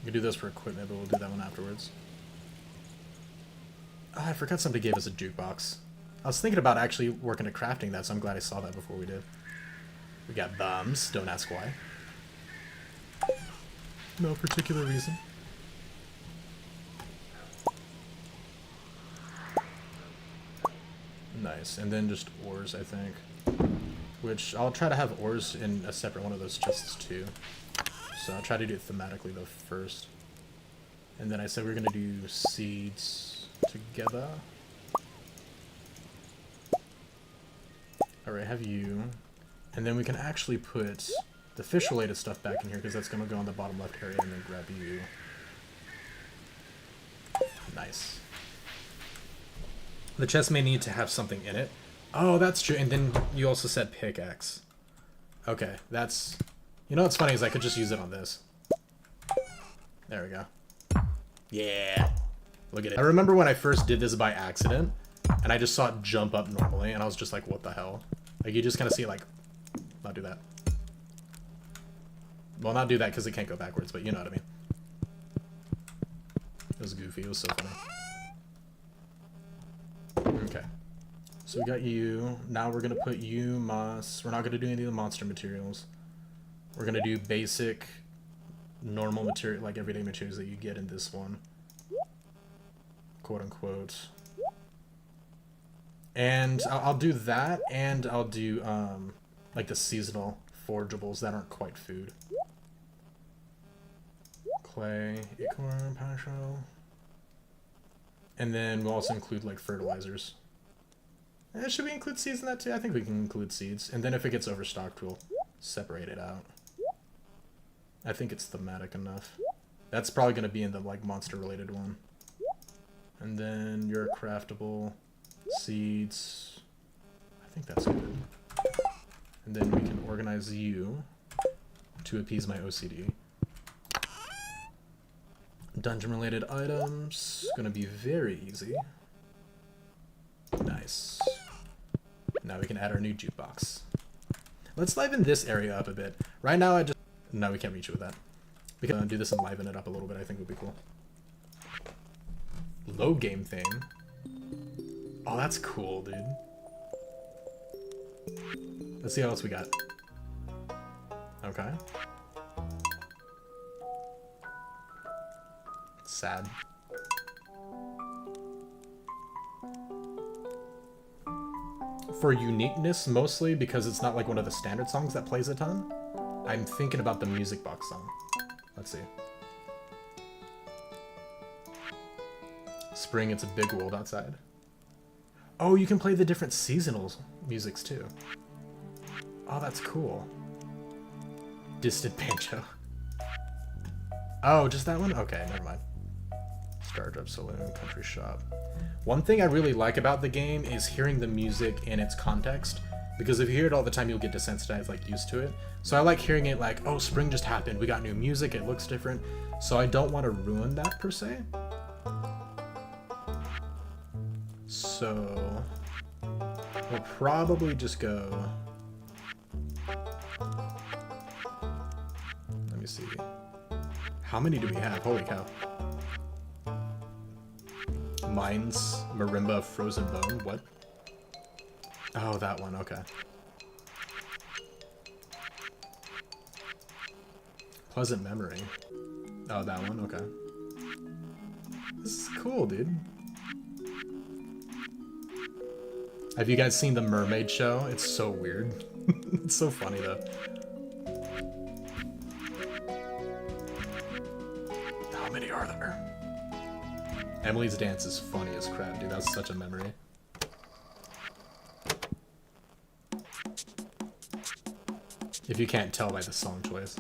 [SPEAKER 1] We can do this for equipment, but we'll do that one afterwards. Oh, I forgot somebody gave us a jukebox. I was thinking about actually working at crafting that, so I'm glad I saw that before we did. We got bombs. Don't ask why. No particular reason. Nice. And then just ores, I think. Which, I'll try to have ores in a separate one of those chests too. So I'll try to do it thematically though first. And then I said we're going to do seeds together. Alright, have you. And then we can actually put the fish-related stuff back in here because that's going to go on the bottom left area and then grab you. Nice. The chest may need to have something in it. Oh, that's true. And then you also said pickaxe. Okay, that's... You know what's funny is I could just use it on this. There we go. Yeah. Look at it. I remember when I first did this by accident, and I just saw it jump up normally, and I was just like, what the hell? Like, you just kind of see, like... Not do that. Well, not do that because it can't go backwards, but you know what I mean. It was goofy. It was so funny. Okay. So we got you. Now we're going to put you, moss. We're not going to do any of the monster materials. We're going to do basic, normal material, like everyday materials that you get in this one. Quote unquote. And I'll do that, and I'll do, like the seasonal forageables that aren't quite food. Clay, acorn, partial. And then we'll also include like fertilizers. Should we include seeds in that too? I think we can include seeds. And then if it gets overstocked, we'll separate it out. I think it's thematic enough. That's probably going to be in the like monster related one. And then your craftable seeds. I think that's good. And then we can organize you to appease my OCD. Dungeon-related items. Gonna be very easy. Nice. Now we can add our new jukebox. Let's liven this area up a bit. Right now I just... No, we can't reach it with that. We can do this and liven it up a little bit. I think would be cool. Low game thing. Oh, that's cool, dude. Let's see how else we got. Okay. Sad. For uniqueness, mostly, because it's not like one of the standard songs that plays a ton, I'm thinking about the music box song. Let's see. Spring, it's a big world outside. Oh, you can play the different seasonal musics too. Oh, that's cool. Distant Banjo. Oh, just that one? Okay, never mind. Stardew Saloon, Country Shop. One thing I really like about the game is hearing the music in its context, because if you hear it all the time, you'll get desensitized, like used to it. So I like hearing it like, oh, spring just happened, we got new music, it looks different. So I don't want to ruin that per se. So we'll probably just go. Let me see. How many do we have? Holy cow. Mine's Marimba Frozen Bone. What? Oh, that one. Okay. Pleasant Memory. Oh, that one. Okay. This is cool, dude. Have you guys seen the Mermaid Show? It's so weird. It's so funny, though. How many are there? Emily's dance is funny as crap, dude. That's such a memory. If you can't tell by the song choice.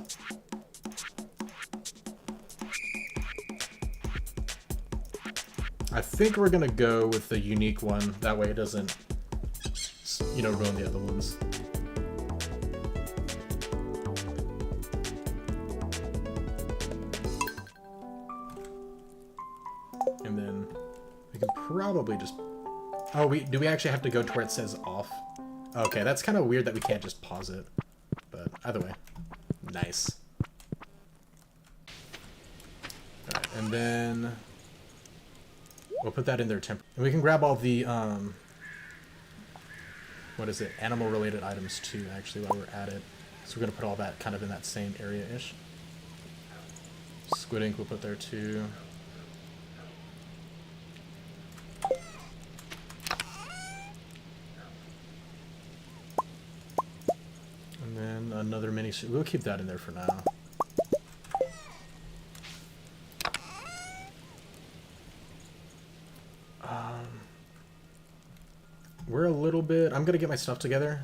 [SPEAKER 1] I think we're gonna go with the unique one. That way it doesn't, you know, ruin the other ones. And then we can probably just... Oh, do we actually have to go to where it says off? Okay, that's kind of weird that we can't just pause it. But either way, nice. Alright, and then we'll put that in there temporarily. And we can grab all the, what is it, animal-related items too, actually, while we're at it. So we're going to put all that kind of in that same area-ish. Squid ink we'll put there too. And then another mini... We'll keep that in there for now. We're a little bit... I'm going to get my stuff together.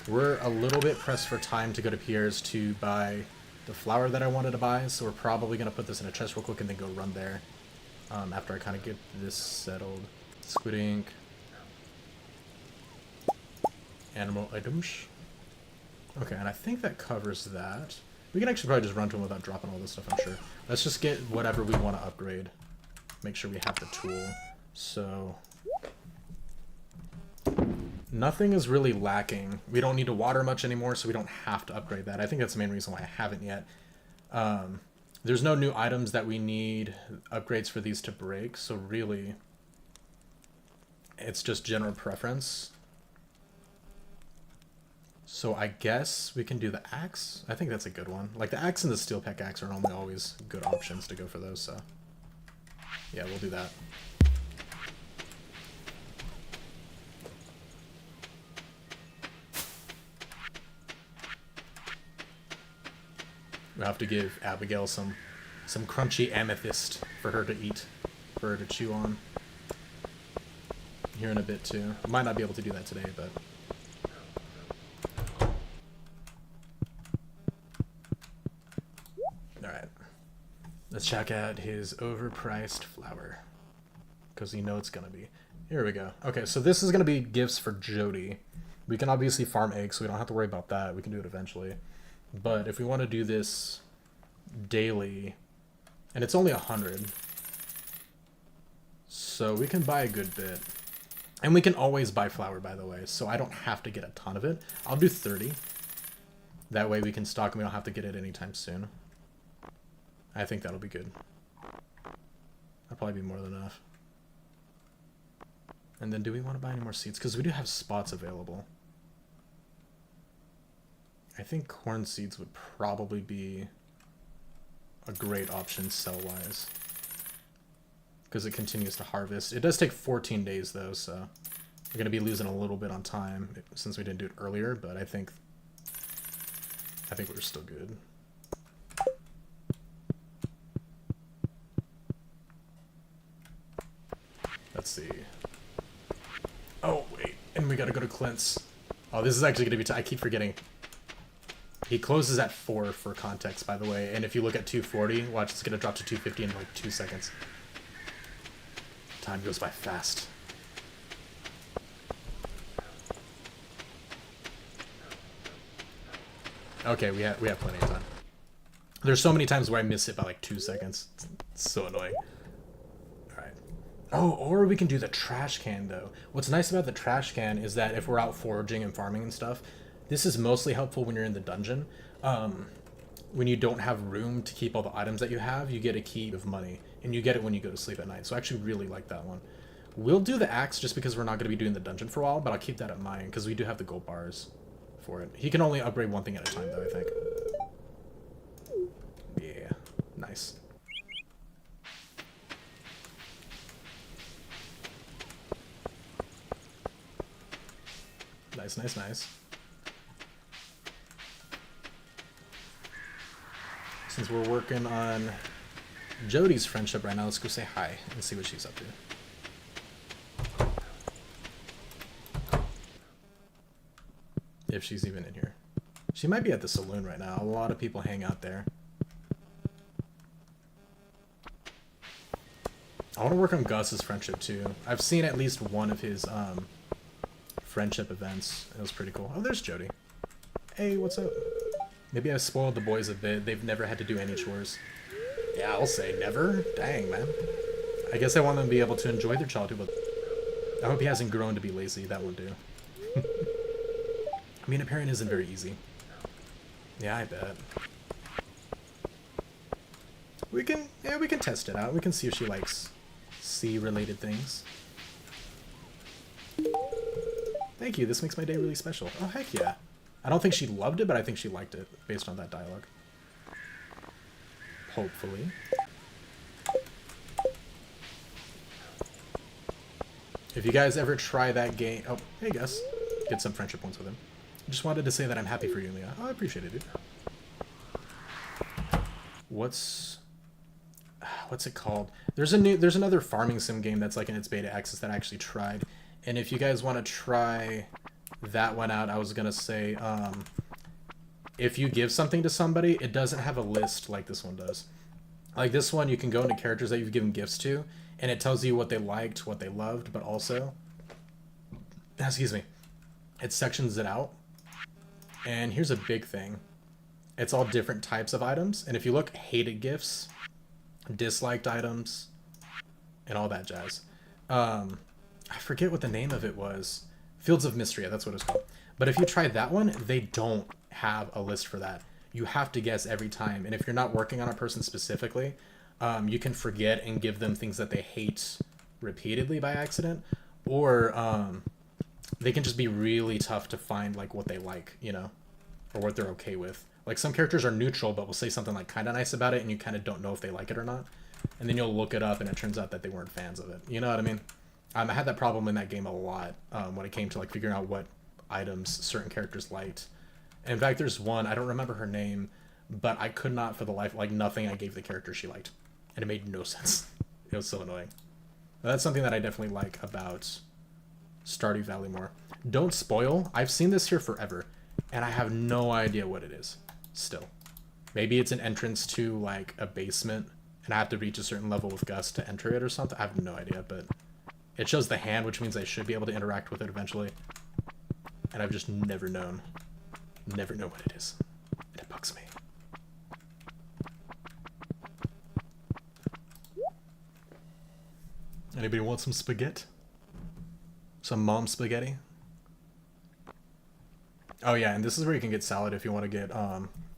[SPEAKER 1] We're a little bit pressed for time to go to Pierre's to buy the flour that I wanted to buy, so we're probably going to put this in a chest real quick and then go run there after I kind of get this settled. Squid ink. Animal items. Okay, and I think that covers that. We can actually probably just run to him without dropping all this stuff, I'm sure. Let's just get whatever we want to upgrade. Make sure we have the tool. So... nothing is really lacking. We don't need to water much anymore, so we don't have to upgrade that. I think that's the main reason why I haven't yet. There's no new items that we need upgrades for these to break, so really it's just general preference. So I guess we can do the axe. I think that's a good one. Like the axe and the steel pickaxe are normally always good options to go for those, so yeah, we'll do that. We'll have to give Abigail some crunchy amethyst for her to eat, for her to chew on. Here in a bit too. Might not be able to do that today, but... Let's check out his overpriced flower. Because you know it's going to be. Here we go. Okay, so this is going to be gifts for Jody. We can obviously farm eggs, so we don't have to worry about that. We can do it eventually. But if we want to do this daily, and it's only 100, so we can buy a good bit. And we can always buy flour, by the way, so I don't have to get a ton of it. I'll do 30. That way we can stock and we don't have to get it anytime soon. I think that'll be good. That'll probably be more than enough. And then do we want to buy any more seeds? Because we do have spots available. I think corn seeds would probably be a great option sell-wise. Because it continues to harvest. It does take 14 days though, so we're going to be losing a little bit on time since we didn't do it earlier, but I think we're still good. Let's see. Oh, wait. And we got to go to Clint's. Oh, this is actually going to be... I keep forgetting. He closes at 4 for context, by the way. And if you look at 240, watch, it's going to drop to 250 in like 2 seconds. Time goes by fast. Okay, we have plenty of time. There's so many times where I miss it by like 2 seconds. It's so annoying. Alright. Oh, or we can do the trash can, though. What's nice about the trash can is that if we're out foraging and farming and stuff, this is mostly helpful when you're in the dungeon. When you don't have room to keep all the items that you have, you get a key of money. And you get it when you go to sleep at night. So I actually really like that one. We'll do the axe just because we're not going to be doing the dungeon for a while, but I'll keep that in mind because we do have the gold bars for it. He can only upgrade one thing at a time, though, I think. Yeah, nice. Nice, nice, nice. Since we're working on Jody's friendship right now, let's go say hi and see what she's up to. If she's even in here. She might be at the saloon right now. A lot of people hang out there. I want to work on Gus's friendship too. I've seen at least one of his friendship events. It was pretty cool. Oh, there's Jody. Hey, what's up? Maybe I spoiled the boys a bit. They've never had to do any chores. Yeah, I'll say never. Dang, man. I guess I want them to be able to enjoy their childhood, but I hope he hasn't grown to be lazy. That won't do. I mean, a parent isn't very easy. Yeah, I bet. We can test it out. We can see if she likes sea-related things. Thank you. This makes my day really special. Oh, heck yeah. I don't think she loved it, but I think she liked it based on that dialogue. Hopefully. If you guys ever try that game... Oh, hey, Gus. Get some friendship points with him. Just wanted to say that I'm happy for you, Leah. Oh, I appreciate it, dude. What's it called? There's another farming sim game that's like in its beta access that I actually tried. And if you guys want to try that one out, I was gonna say, if you give something to somebody, it doesn't have a list like this one does. Like this one, you can go into characters that you've given gifts to, and it tells you what they liked, what they loved, but also, excuse me, it sections it out. And here's a big thing. It's all different types of items. And if you look, hated gifts, disliked items, and all that jazz. I forget what the name of it was. Fields of Mystery, that's what it's called. But if you try that one, they don't have a list for that. You have to guess every time. And if you're not working on a person specifically, you can forget and give them things that they hate repeatedly by accident. Or they can just be really tough to find like what they like, you know, or what they're okay with. Like some characters are neutral, but will say something like kind of nice about it, and you kind of don't know if they like it or not. And then you'll look it up, and it turns out that they weren't fans of it. You know what I mean? I had that problem in that game a lot when it came to like figuring out what items certain characters liked. And in fact, there's one, I don't remember her name, but I could not for the life, like nothing I gave the character she liked. And it made no sense. It was so annoying. But that's something that I definitely like about Stardew Valley more. Don't spoil. I've seen this here forever, and I have no idea what it is still. Maybe it's an entrance to like a basement and I have to reach a certain level with Gus to enter it or something. I have no idea, but it shows the hand, which means I should be able to interact with it eventually. And I've just never known. Never know what it is. And it bugs me. Anybody want some spaghetti? Some mom spaghetti? Oh yeah, and this is where you can get salad if you want to get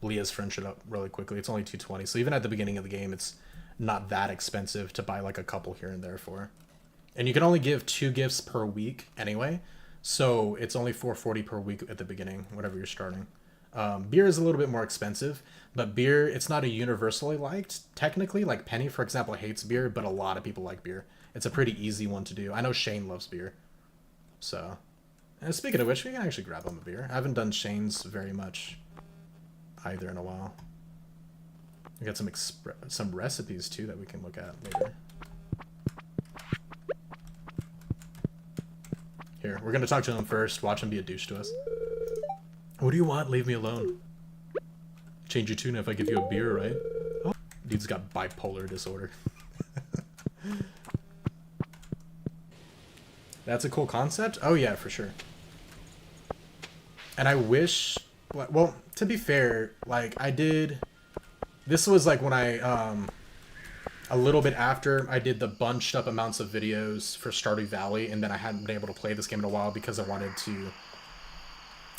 [SPEAKER 1] Leah's friendship up really quickly. It's only 220, so even at the beginning of the game, it's not that expensive to buy like a couple here and there for. And you can only give 2 gifts per week anyway, so it's only $4.40 per week at the beginning, whenever you're starting. Beer is a little bit more expensive, but beer, it's not a universally liked, technically. Like Penny, for example, hates beer, but a lot of people like beer. It's a pretty easy one to do. I know Shane loves beer. So, and speaking of which, we can actually grab him a beer. I haven't done Shane's very much either in a while. We got some recipes too that we can look at later. Here, we're gonna talk to him first, watch him be a douche to us. What do you want? Leave me alone. Change your tune if I give you a beer, right? Oh, dude's got bipolar disorder. That's a cool concept? Oh yeah, for sure. And I wish, well, to be fair, like I did, this was like when I, a little bit after I did the bunched up amounts of videos for Stardew Valley, and then I hadn't been able to play this game in a while because I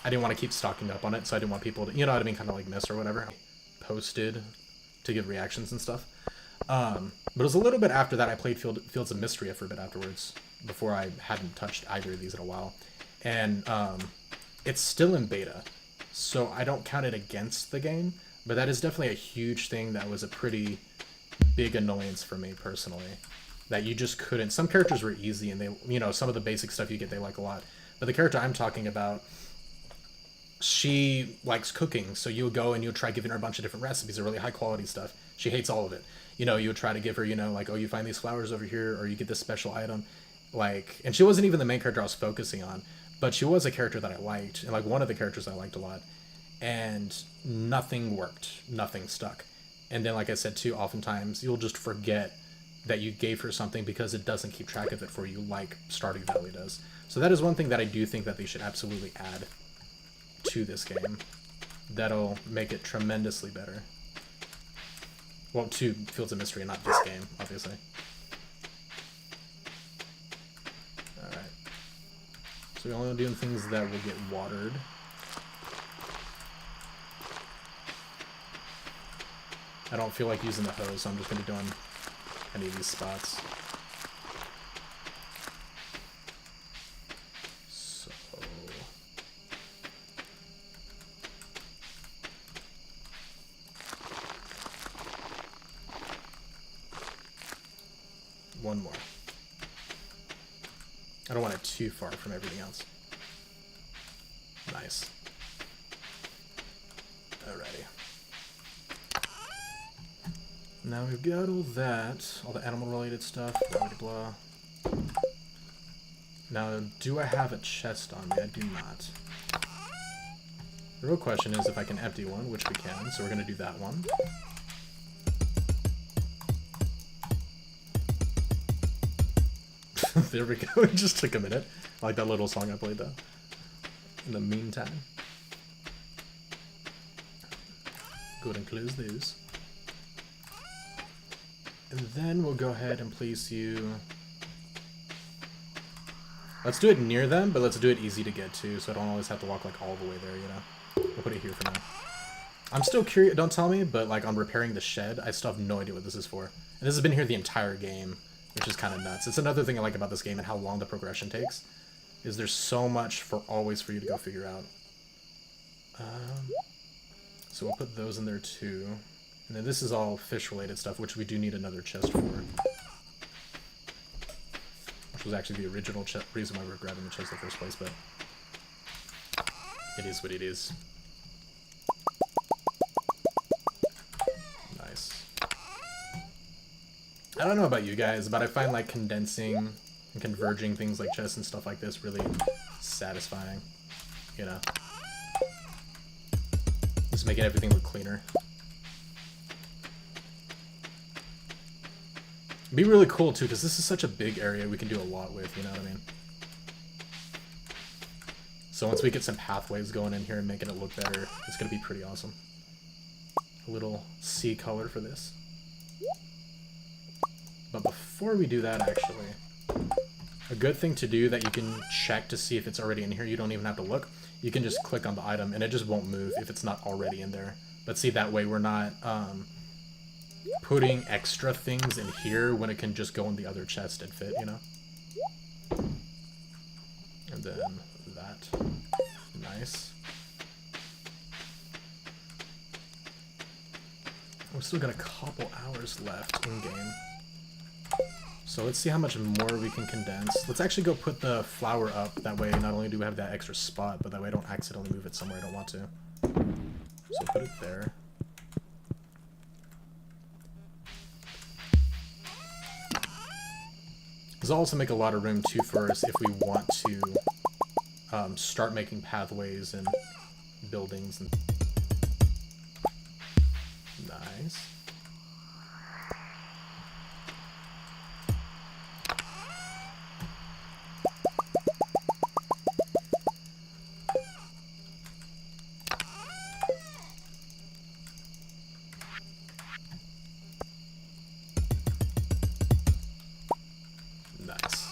[SPEAKER 1] didn't want to keep stocking up on it, so I didn't want people to, you know what I mean, kind of like miss or whatever. Posted to give reactions and stuff. But it was a little bit after that I played Fields of Mystery for a bit afterwards, before I hadn't touched either of these in a while. And it's still in beta, so I don't count it against the game, but that is definitely a huge thing that was a pretty big annoyance for me personally. That you just couldn't, some characters were easy and they, you know, some of the basic stuff you get they like a lot. But the character I'm talking about, she likes cooking, so you'll go and you'll try giving her a bunch of different recipes of really high quality stuff. She hates all of it. You know, you would try to give her, you know, like, oh, you find these flowers over here, or you get this special item. Like, and she wasn't even the main character I was focusing on, but she was a character that I liked, and like one of the characters I liked a lot. And nothing worked, nothing stuck. And then, like I said too, oftentimes you'll just forget that you gave her something because it doesn't keep track of it for you like Stardew Valley does. So that is one thing that I do think that they should absolutely add to this game. That'll make it tremendously better. Well, to Fields of Mystery and not this game, obviously. Alright. So we're only doing things that will get watered. I don't feel like using the hose, so I'm just going to be doing any of these spots. So... one more. I don't want it too far from everything else. Nice. Alrighty. Now we've got all that, all the animal-related stuff, blah, blah, blah. Now, do I have a chest on me? I do not. The real question is if I can empty one, which we can, so we're going to do that one. There we go, it just took a minute. I like that little song I played, though. In the meantime. Go ahead and close those. And then we'll go ahead and place you... Let's do it near them, but let's do it easy to get to, so I don't always have to walk like all the way there, you know? We'll put it here for now. I'm still curious, don't tell me, but like on repairing the shed, I still have no idea what this is for. And this has been here the entire game, which is kind of nuts. It's another thing I like about this game and how long the progression takes, is there's so much always for you to go figure out. So we'll put those in there too. And then this is all fish-related stuff, which we do need another chest for. Which was actually the original reason why we were grabbing the chest in the first place, but... it is what it is. Nice. I don't know about you guys, but I find like condensing and converging things like chests and stuff like this really satisfying. You know? Just making everything look cleaner. It'd be really cool too, because this is such a big area we can do a lot with, you know what I mean? So once we get some pathways going in here and making it look better, it's going to be pretty awesome. A little sea color for this. But before we do that, actually, a good thing to do that you can check to see if it's already in here, you don't even have to look. You can just click on the item and it just won't move if it's not already in there. But see, that way we're not putting extra things in here when it can just go in the other chest and fit, you know? And then that. Nice. We've still got a couple hours left in game. So let's see how much more we can condense. Let's actually go put the flower up. That way not only do we have that extra spot, but that way I don't accidentally move it somewhere I don't want to. So put it there. This will also make a lot of room too for us if we want to start making pathways and buildings and nice. Nice.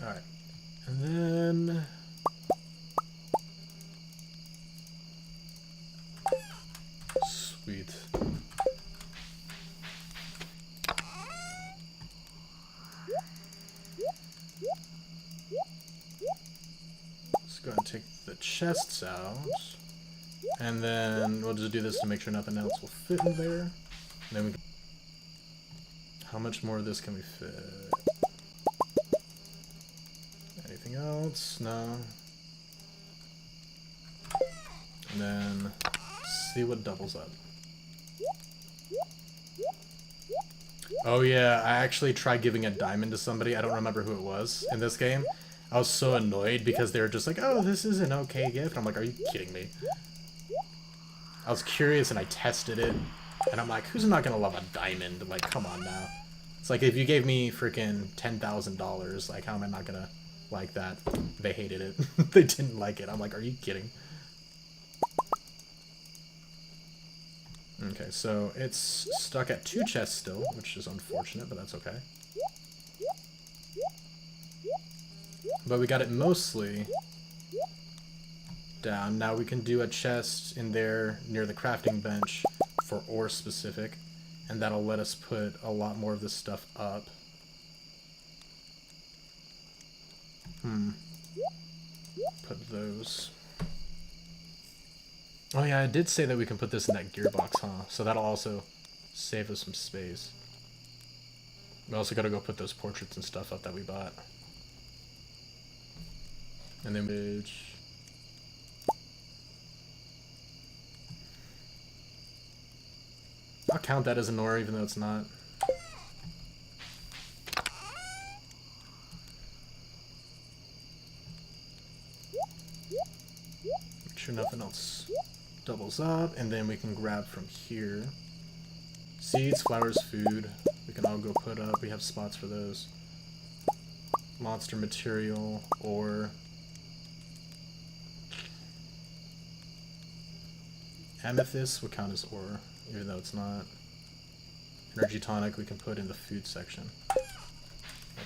[SPEAKER 1] All right, and then sweet. Let's go ahead and take the chests out, and then we'll just do this to make sure nothing else will fit in there. And then we. How much more of this can we fit? Anything else? No. And then see what doubles up. Oh yeah, I actually tried giving a diamond to somebody. I don't remember who it was in this game. I was so annoyed because they were just like, oh, this is an okay gift. I'm like, are you kidding me? I was curious and I tested it. And I'm like, who's not gonna love a diamond? Like, come on now. It's like, if you gave me freaking $10,000, like, how am I not gonna like that? They hated it. They didn't like it. I'm like, are you kidding? Okay, so it's stuck at 2 chests still, which is unfortunate, but that's okay. But we got it mostly down. Now we can do a chest in there near the crafting bench for ore specific, and that'll let us put a lot more of this stuff up. Put those. Oh yeah, I did say that we can put this in that gearbox, huh? So that'll also save us some space. We also gotta go put those portraits and stuff up that we bought. And then I'll count that as an ore even though it's not. Make sure nothing else doubles up, and then we can grab from here. Seeds, flowers, food. We can all go put up. We have spots for those. Monster material, ore. Amethyst would count as ore, even though it's not. Energy tonic we can put in the food section.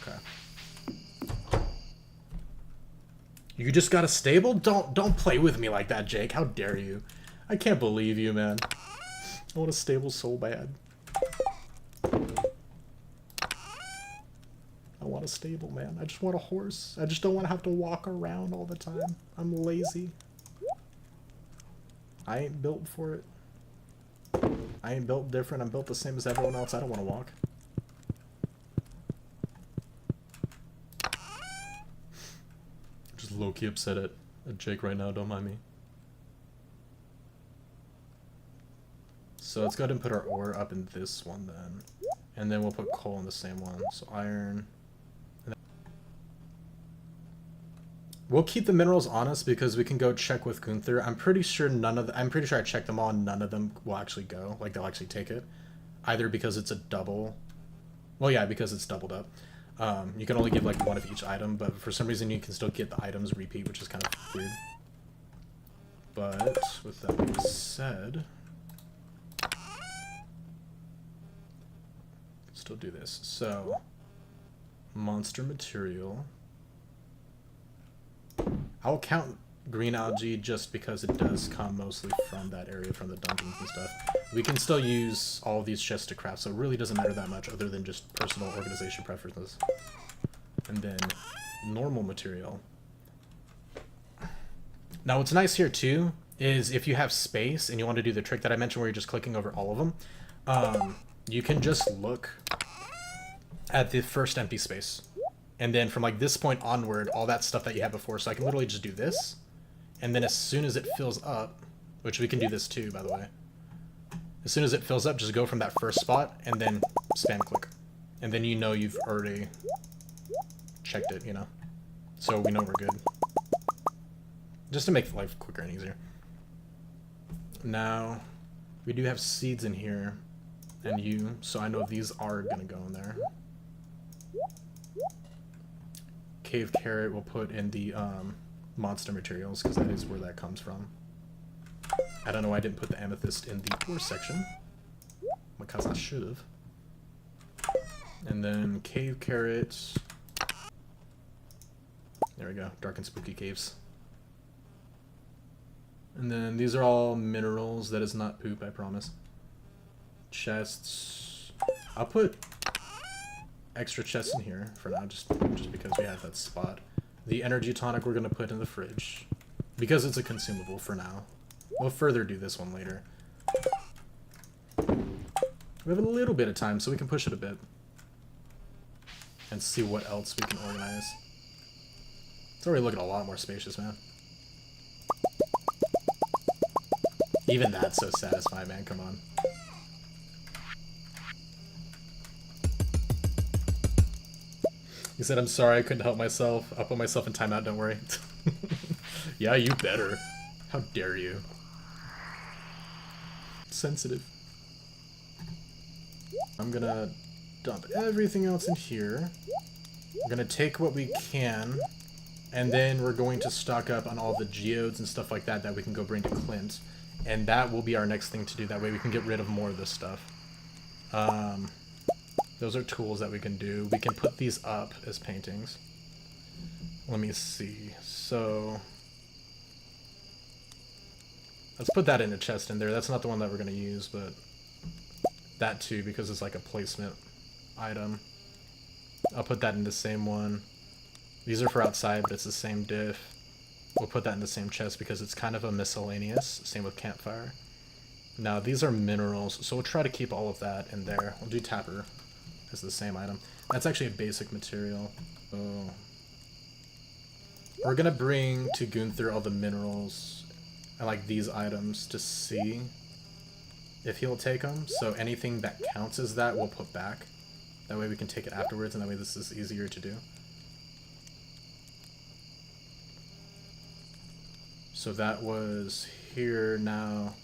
[SPEAKER 1] Okay. You just got a stable? Don't play with me like that, Jake. How dare you? I can't believe you, man. I want a stable so bad. I want a stable, man. I just want a horse. I just don't want to have to walk around all the time. I'm lazy. I ain't built for it. I ain't built different. I'm built the same as everyone else. I don't want to walk. Just low-key upset at Jake right now. Don't mind me. So let's go ahead and put our ore up in this one then. And then we'll put coal in the same one. So iron. We'll keep the minerals on us because we can go check with Gunther. I'm pretty sure I'm pretty sure I checked them all and none of them will actually go. Like, they'll actually take it. Either because it's a double Well, yeah, because it's doubled up. You can only give like one of each item, but for some reason you can still get the items repeat, which is kind of weird. But with that being said, still do this. So, monster material. I'll count green algae just because it does come mostly from that area, from the dungeons and stuff. We can still use all of these chests to craft, so it really doesn't matter that much other than just personal organization preferences. And then normal material. Now what's nice here too is if you have space and you want to do the trick that I mentioned where you're just clicking over all of them, you can just look at the first empty space. And then from like this point onward, all that stuff that you had before. So I can literally just do this. And then as soon as it fills up, which we can do this too, by the way. As soon as it fills up, just go from that first spot and then spam click. And then you know you've already checked it, you know. So we know we're good. Just to make life quicker and easier. Now, we do have seeds in here. And you, so I know these are going to go in there. Cave carrot we'll put in the monster materials because that is where that comes from. I don't know why I didn't put the amethyst in the ore section because I should have. And then cave carrots. There we go, dark and spooky caves. And then these are all minerals. That is not poop, I promise. Chests. I'll put extra chests in here for now, just because we have that spot. The energy tonic we're gonna put in the fridge because it's a consumable for now. We'll further do this one later. We have a little bit of time, so we can push it a bit and see what else we can organize. It's already looking a lot more spacious, man. Even that's so satisfying, man. Come on. He said, I'm sorry, I couldn't help myself. I'll put myself in timeout, don't worry. Yeah, you better. How dare you. Sensitive. I'm gonna dump everything else in here. We're gonna take what we can, and then we're going to stock up on all the geodes and stuff like that that we can go bring to Clint. And that will be our next thing to do. That way we can get rid of more of this stuff. Those are tools that we can do. We can put these up as paintings. Let me see. So let's put that in a chest in there. That's not the one that we're going to use, but that too, because it's like a placement item. I'll put that in the same one. These are for outside, but it's the same diff. We'll put that in the same chest because it's kind of a miscellaneous. Same with campfire. Now, these are minerals, so we'll try to keep all of that in there. We'll do tapper as the same item. That's actually a basic material. Oh. We're gonna bring to Gunther all the minerals and like these items to see if he'll take them. So anything that counts as that, we'll put back. That way we can take it afterwards, and that way this is easier to do. So that was here now.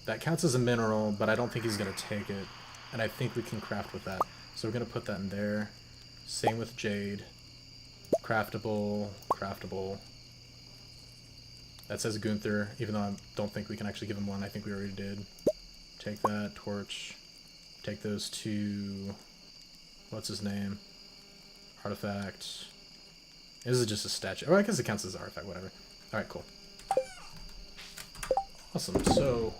[SPEAKER 1] That counts as a mineral, but I don't think he's gonna take it. And I think we can craft with that. So we're gonna put that in there. Same with jade. Craftable, craftable. That says Gunther, even though I don't think we can actually give him one. I think we already did. Take that, torch. Take those two, what's his name? Artifact. This is just a statue. Oh, I guess it counts as an artifact, whatever. Alright, cool. Awesome, so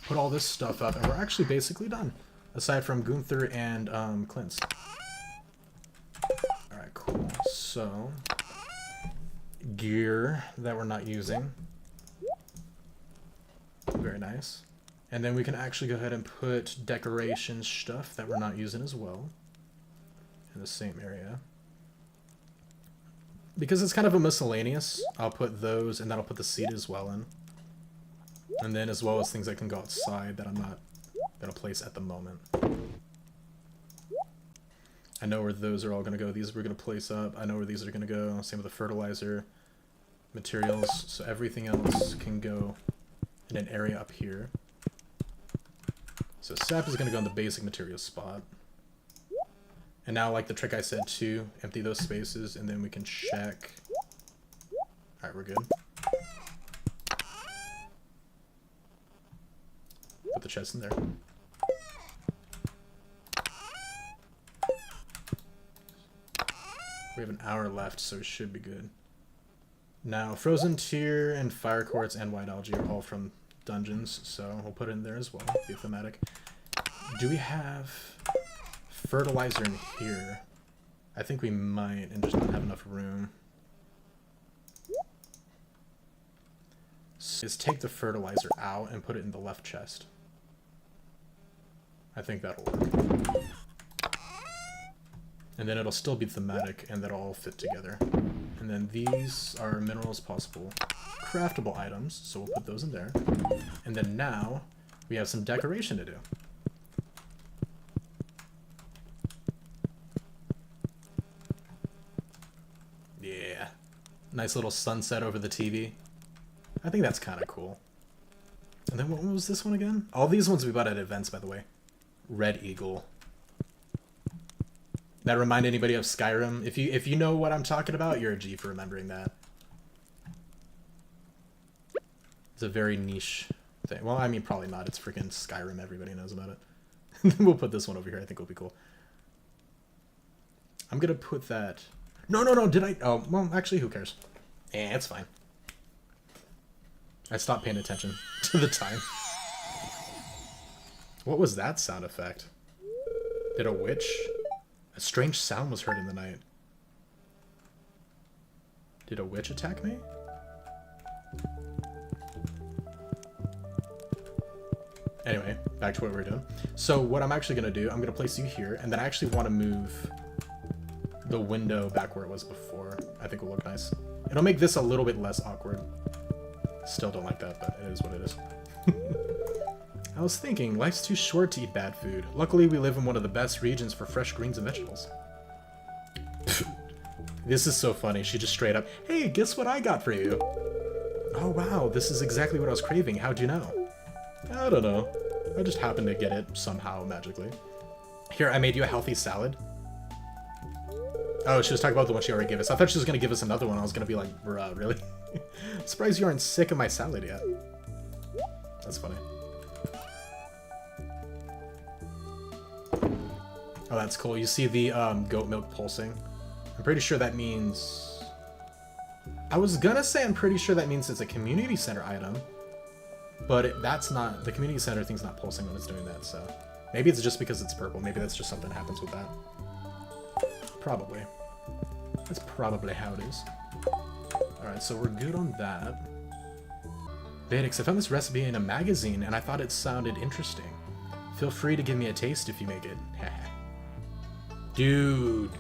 [SPEAKER 1] put all this stuff up, and we're actually basically done. Aside from Gunther and Clint's. Alright, cool. So, gear that we're not using. Very nice. And then we can actually go ahead and put decoration stuff that we're not using as well in the same area. Because it's kind of a miscellaneous, I'll put those, and then I'll put the seed as well in. And then as well as things that can go outside that I'm not going to place at the moment. I know where those are all going to go. These we're going to place up. I know where these are going to go. Same with the fertilizer materials. So everything else can go in an area up here. So sap is going to go in the basic materials spot. And now, like the trick I said too, empty those spaces, and then we can check. Alright, we're good. Put the chest in there. We have an hour left, so we should be good. Now, Frozen Tear and Fire Quartz and White Algae are all from dungeons, so we'll put it in there as well. Be thematic. Do we have fertilizer in here? I think we might, and just not have enough room. So just take the fertilizer out and put it in the left chest. I think that'll work. And then it'll still be thematic, and that'll all fit together. And then these are minerals possible craftable items, so we'll put those in there. And then now we have some decoration to do. Yeah. Nice little sunset over the TV. I think that's kind of cool. And then what was this one again? All these ones we bought at events, by the way. Red Eagle. That remind anybody of Skyrim? If you know what I'm talking about, you're a G for remembering that. It's a very niche thing. Well, I mean, probably not. It's freaking Skyrim. Everybody knows about it. We'll put this one over here. I think it'll be cool. I'm gonna put that... No, did I... Oh, well, actually, who cares? Eh, it's fine. I stopped paying attention to the time. What was that sound effect? Did a witch... A strange sound was heard in the night. Did a witch attack me? Anyway, back to what we were doing. So what I'm actually going to do, I'm going to place you here, and then I actually want to move the window back where it was before. I think will look nice. It'll make this a little bit less awkward. Still don't like that, but it is what it is. I was thinking, life's too short to eat bad food. Luckily, we live in one of the best regions for fresh greens and vegetables. This is so funny. She just straight up, hey, guess what I got for you? Oh, wow, this is exactly what I was craving. How'd you know? I don't know. I just happened to get it somehow, magically. Here, I made you a healthy salad. Oh, she was talking about the one she already gave us. I thought she was going to give us another one. I was going to be like, bruh, really? I'm surprised you aren't sick of my salad yet. That's funny. Oh, that's cool. You see the goat milk pulsing? I'm pretty sure that means... I was gonna say I'm pretty sure that means it's a community center item. But that's not... The community center thing's not pulsing when it's doing that, so... Maybe it's just because it's purple. Maybe that's just something that happens with that. Probably. That's probably how it is. Alright, so we're good on that. Vadix, I found this recipe in a magazine and I thought it sounded interesting. Feel free to give me a taste if you make it. Dude,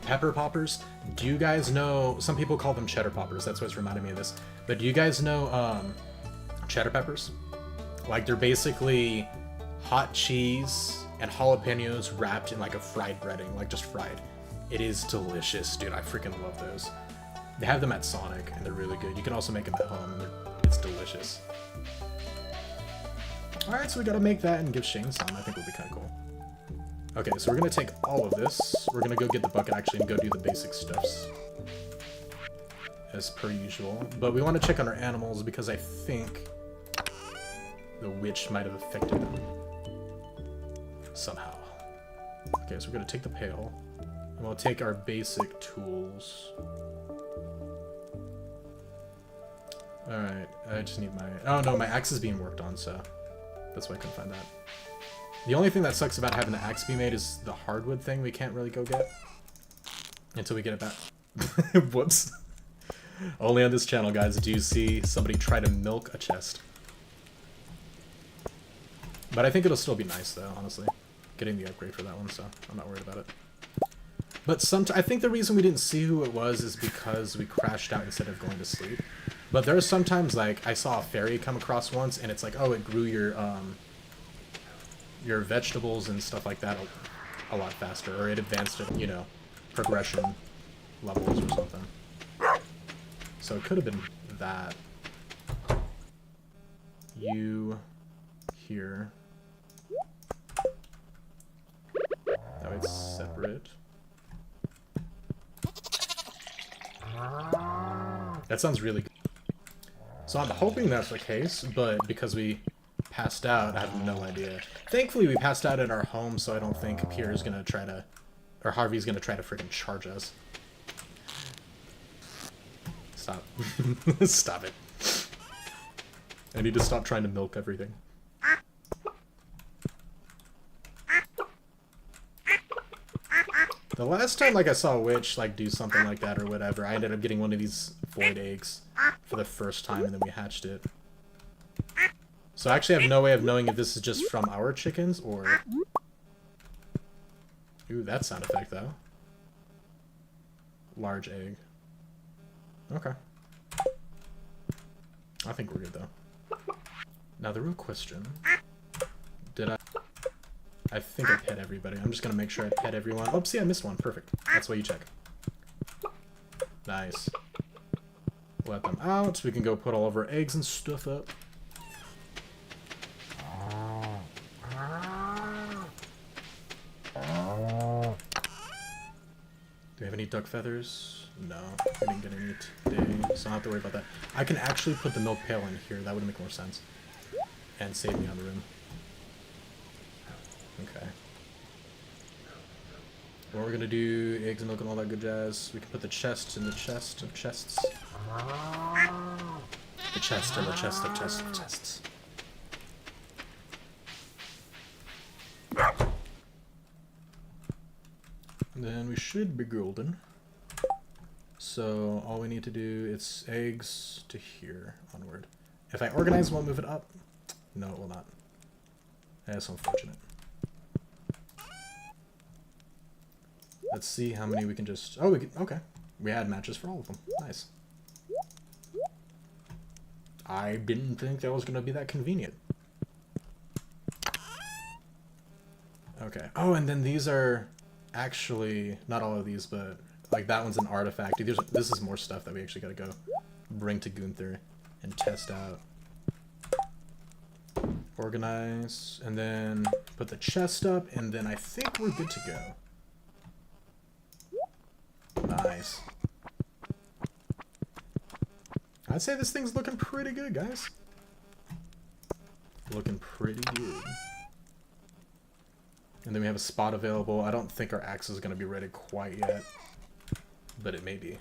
[SPEAKER 1] pepper poppers? Do you guys know... Some people call them cheddar poppers. That's what's reminding me of this. But do you guys know cheddar peppers? Like, they're basically hot cheese and jalapenos wrapped in like a fried breading. Like, just fried. It is delicious, dude. I freaking love those. They have them at Sonic, and they're really good. You can also make them at home, and it's delicious. Alright, so we gotta make that and give Shane some. I think will be kind of cool. Okay, so we're gonna take all of this. We're gonna go get the bucket, actually, and go do the basic stuffs. As per usual. But we want to check on our animals, because I think the witch might have affected them. Somehow. Okay, so we're gonna take the pail. And we'll take our basic tools. Alright, I just need my... Oh no, my axe is being worked on, so... That's why I couldn't find that. The only thing that sucks about having the axe be made is the hardwood thing we can't really go get. Until we get it back. Whoops. Only on this channel, guys, do you see somebody try to milk a chest. But I think it'll still be nice, though, honestly. Getting the upgrade for that one, so I'm not worried about it. But I think the reason we didn't see who it was is because we crashed out instead of going to sleep. But there are sometimes, like, I saw a fairy come across once, and it's like, oh, it grew your vegetables and stuff like that a lot faster, or it advanced it, you know, progression levels or something. So it could have been that. You here. That way it's separate. That sounds really good. So I'm hoping that's the case, but because we passed out, I have no idea. Thankfully, we passed out in our home, so I don't think Pierre's gonna try to... Or Harvey's gonna try to freaking charge us. Stop. Stop it. I need to stop trying to milk everything. The last time, like, I saw a witch, like, do something like that or whatever, I ended up getting one of these void eggs for the first time, and then we hatched it. So I actually have no way of knowing if this is just from our chickens, or... Ooh, that sound effect, though. Large egg. Okay. I think we're good, though. Now, the real question... Did I think I pet everybody. I'm just gonna make sure I pet everyone. Oh, see, I missed one. Perfect. That's why you check. Nice. Let them out. We can go put all of our eggs and stuff up. Do we have any duck feathers? No, we didn't get any today, so I don't have to worry about that. I can actually put the milk pail in here. That would make more sense. And save me on the room. Okay. What we're gonna do, eggs and milk and all that good jazz. We can put the chest in the chest of chests. The chest in the chest of chests of chests. And then we should be golden. So all we need to do, it's eggs to here, onward. If I organize, will move it up? No, it will not. That's unfortunate. Let's see how many we can just... Oh, we can... Okay. We had matches for all of them. Nice. I didn't think that was going to be that convenient. Okay. Oh, and then these are actually... Not all of these, but... Like, that one's an artifact. This is more stuff that we actually gotta go bring to Gunther and test out. Organize, and then put the chest up, and then I think we're good to go. Nice. I'd say this thing's looking pretty good, guys. Looking pretty good. And then we have a spot available. I don't think our axe is going to be ready quite yet, but it may be.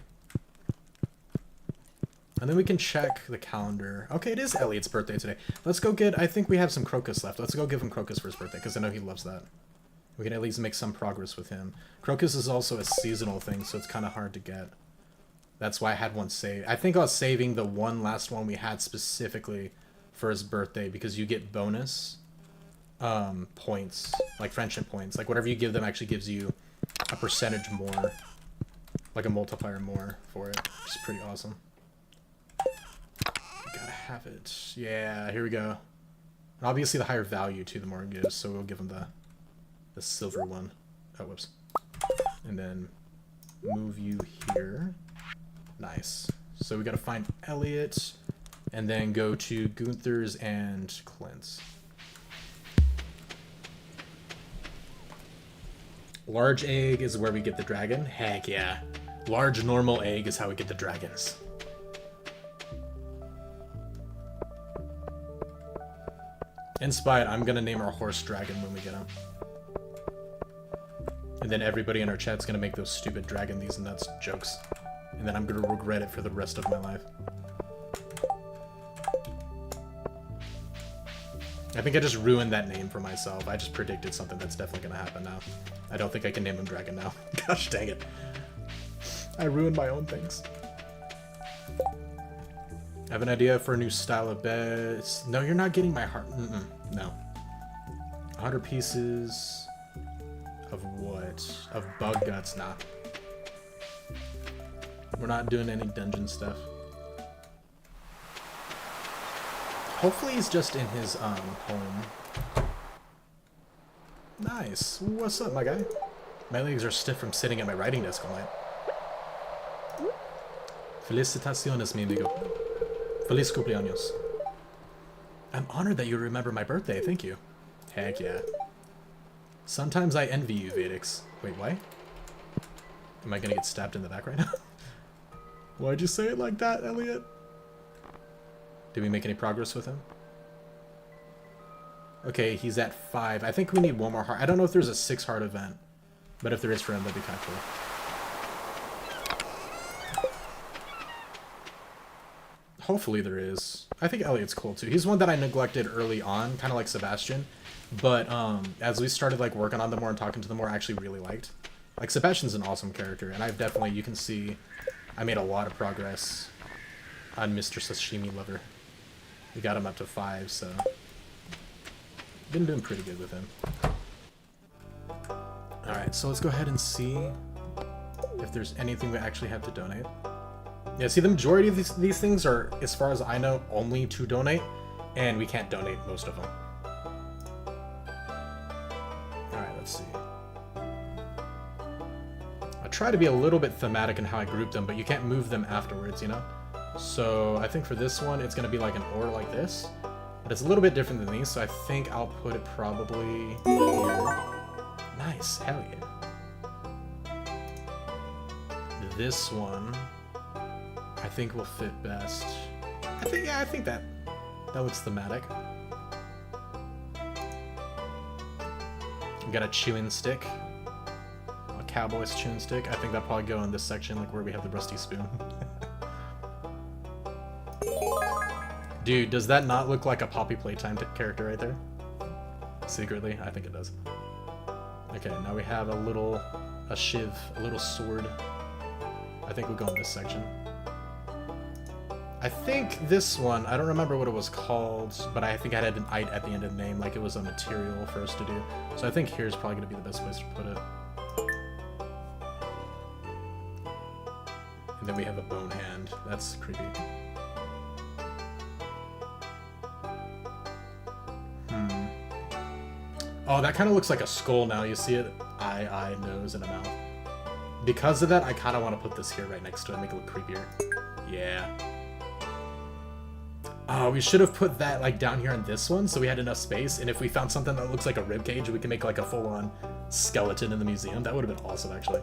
[SPEAKER 1] And then we can check the calendar. Okay, it is Elliot's birthday today. Let's go get... I think we have some crocus left. Let's go give him crocus for his birthday, because I know he loves that. We can at least make some progress with him. Crocus is also a seasonal thing, so it's kind of hard to get. That's why I had one saved. I think I was saving the last one we had specifically for his birthday, because you get bonus points, like friendship points. Like whatever you give them actually gives you a percentage more, like a multiplier more for it, which is pretty awesome. Gotta have it. Yeah, here we go. And obviously the higher value too, the more it gives, so we'll give him the silver one. Oh, whoops. And then move you here. Nice. So we gotta find Elliot, and then go to Gunther's and Clint's. Large egg is where we get the dragon? Heck yeah. Large normal egg is how we get the dragons. In spite, I'm gonna name our horse Dragon when we get him. And then everybody in our chat's gonna make those stupid dragon these nuts jokes. And then I'm gonna regret it for the rest of my life. I think I just ruined that name for myself. I just predicted something that's definitely gonna happen now. I don't think I can name him Dragon now. Gosh dang it. I ruined my own things. I have an idea for a new style of beds. No, you're not getting my heart. No. 100 pieces of what? Of bug guts? Nah. We're not doing any dungeon stuff. Hopefully he's just in his home. Nice. What's up, my guy? My legs are stiff from sitting at my writing desk all night. Felicitaciones, mi amigo. Feliz cumpleaños. I'm honored that you remember my birthday, thank you. Heck yeah. Sometimes I envy you, Vedix. Wait, why? Am I gonna get stabbed in the back right now? Why'd you say it like that, Elliot? Did we make any progress with him? Okay, he's at 5. I think we need one more heart. I don't know if there's a 6 heart event, but if there is for him, that'd be kind of cool. Hopefully there is. I think Elliot's cool too. He's one that I neglected early on, kind of like Sebastian. But as we started like working on them more and talking to them more, I actually really liked. Like Sebastian's an awesome character, and I've definitely, you can see, I made a lot of progress on Mr. Sashimi Lover. We got him up to 5, so been doing pretty good with him. All right, so let's go ahead and see if there's anything we actually have to donate. Yeah, see, the majority of these things are, as far as I know, only to donate, and we can't donate most of them. Alright, let's see. I try to be a little bit thematic in how I group them, but you can't move them afterwards, you know? So I think for this one, it's going to be like an or like this, but it's a little bit different than these, so I think I'll put it probably here. Nice, hell yeah. This one I think will fit best. I think that looks thematic. We got a chewing stick. A cowboy's chewing stick. I think that'll probably go in this section, like where we have the rusty spoon. Dude, does that not look like a Poppy Playtime character right there? Secretly, I think it does. Okay, now we have a shiv, a little sword. I think we'll go in this section. I think this one, I don't remember what it was called, but I think I had an "ite" at the end of the name, like it was a material for us to do. So I think here's probably going to be the best place to put it. And then we have a bone hand. That's creepy. Oh, that kind of looks like a skull now. You see it? Eye, nose, and a mouth. Because of that, I kind of want to put this here right next to it and make it look creepier. Yeah. Oh, we should have put that like down here on this one so we had enough space, and if we found something that looks like a ribcage, we can make like a full-on skeleton in the museum. That would have been awesome, actually.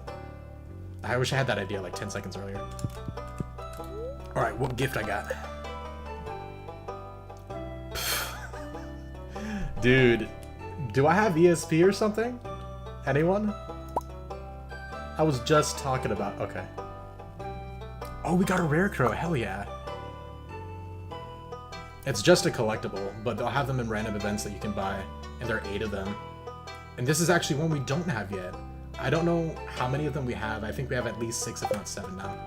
[SPEAKER 1] I wish I had that idea like 10 seconds earlier. Alright, what gift I got? Dude, do I have ESP or something? Anyone? I was just talking about... Okay. Oh, we got a rare crow. Hell yeah. It's just a collectible, but they'll have them in random events that you can buy, and there are 8 of them. And this is actually one we don't have yet. I don't know how many of them we have. I think we have at least 6, if not 7 now.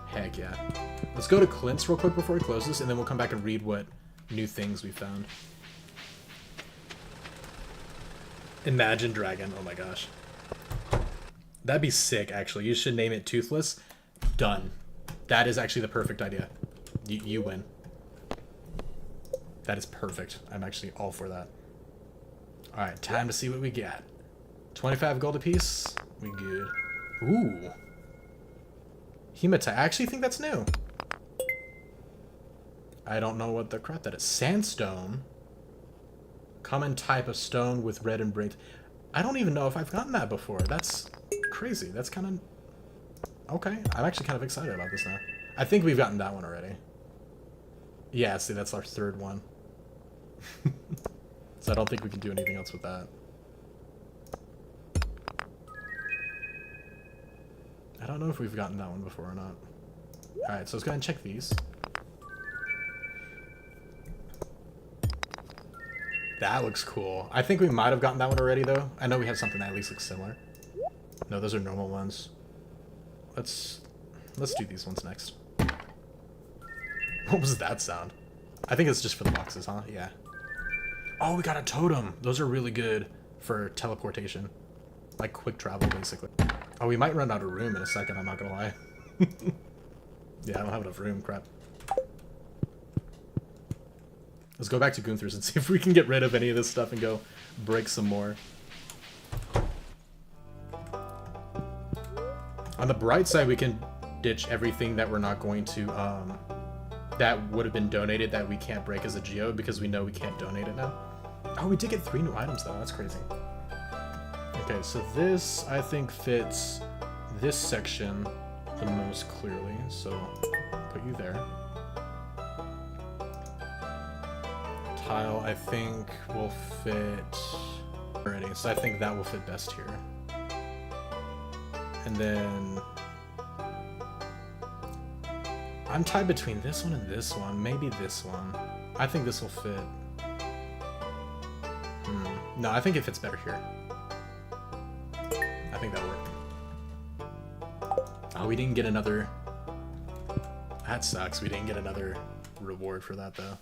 [SPEAKER 1] Heck yeah. Let's go to Clint's real quick before we close this, and then we'll come back and read what new things we found. Imagine Dragon. Oh my gosh. That'd be sick, actually. You should name it Toothless. Done. That is actually the perfect idea. You win. That is perfect. I'm actually all for that. Alright, time to see what we got. 25 gold apiece. We good. Ooh. Hematite. I actually think that's new. I don't know what the crap that is. Sandstone. Common type of stone with red and bright. I don't even know if I've gotten that before. That's crazy. That's kind of... Okay. I'm actually kind of excited about this now. I think we've gotten that one already. Yeah, see, that's our 3rd one. So I don't think we can do anything else with that. I don't know if we've gotten that one before or not. Alright, so let's go ahead and check these. That looks cool. I think we might have gotten that one already, though. I know we have something that at least looks similar. No, those are normal ones. Let's do these ones next. What was that sound? I think it's just for the boxes, huh? Yeah. Oh, we got a totem. Those are really good for teleportation. Like quick travel, basically. Oh, we might run out of room in a second, I'm not gonna lie. Yeah, I don't have enough room, crap. Let's go back to Gunther's and see if we can get rid of any of this stuff and go break some more. On the bright side, we can ditch everything that we're not going to, that would have been donated that we can't break as a geode because we know we can't donate it now. Oh, we did get 3 new items though, that's crazy. Okay, so this, I think, fits this section the most clearly, so put you there. Tile, I think, will fit already, so I think that will fit best here. And then I'm tied between this one and this one. Maybe this one. I think this will fit. No, I think it fits better here. I think that'll work. Oh, we didn't get another... That sucks. We didn't get another reward for that, though.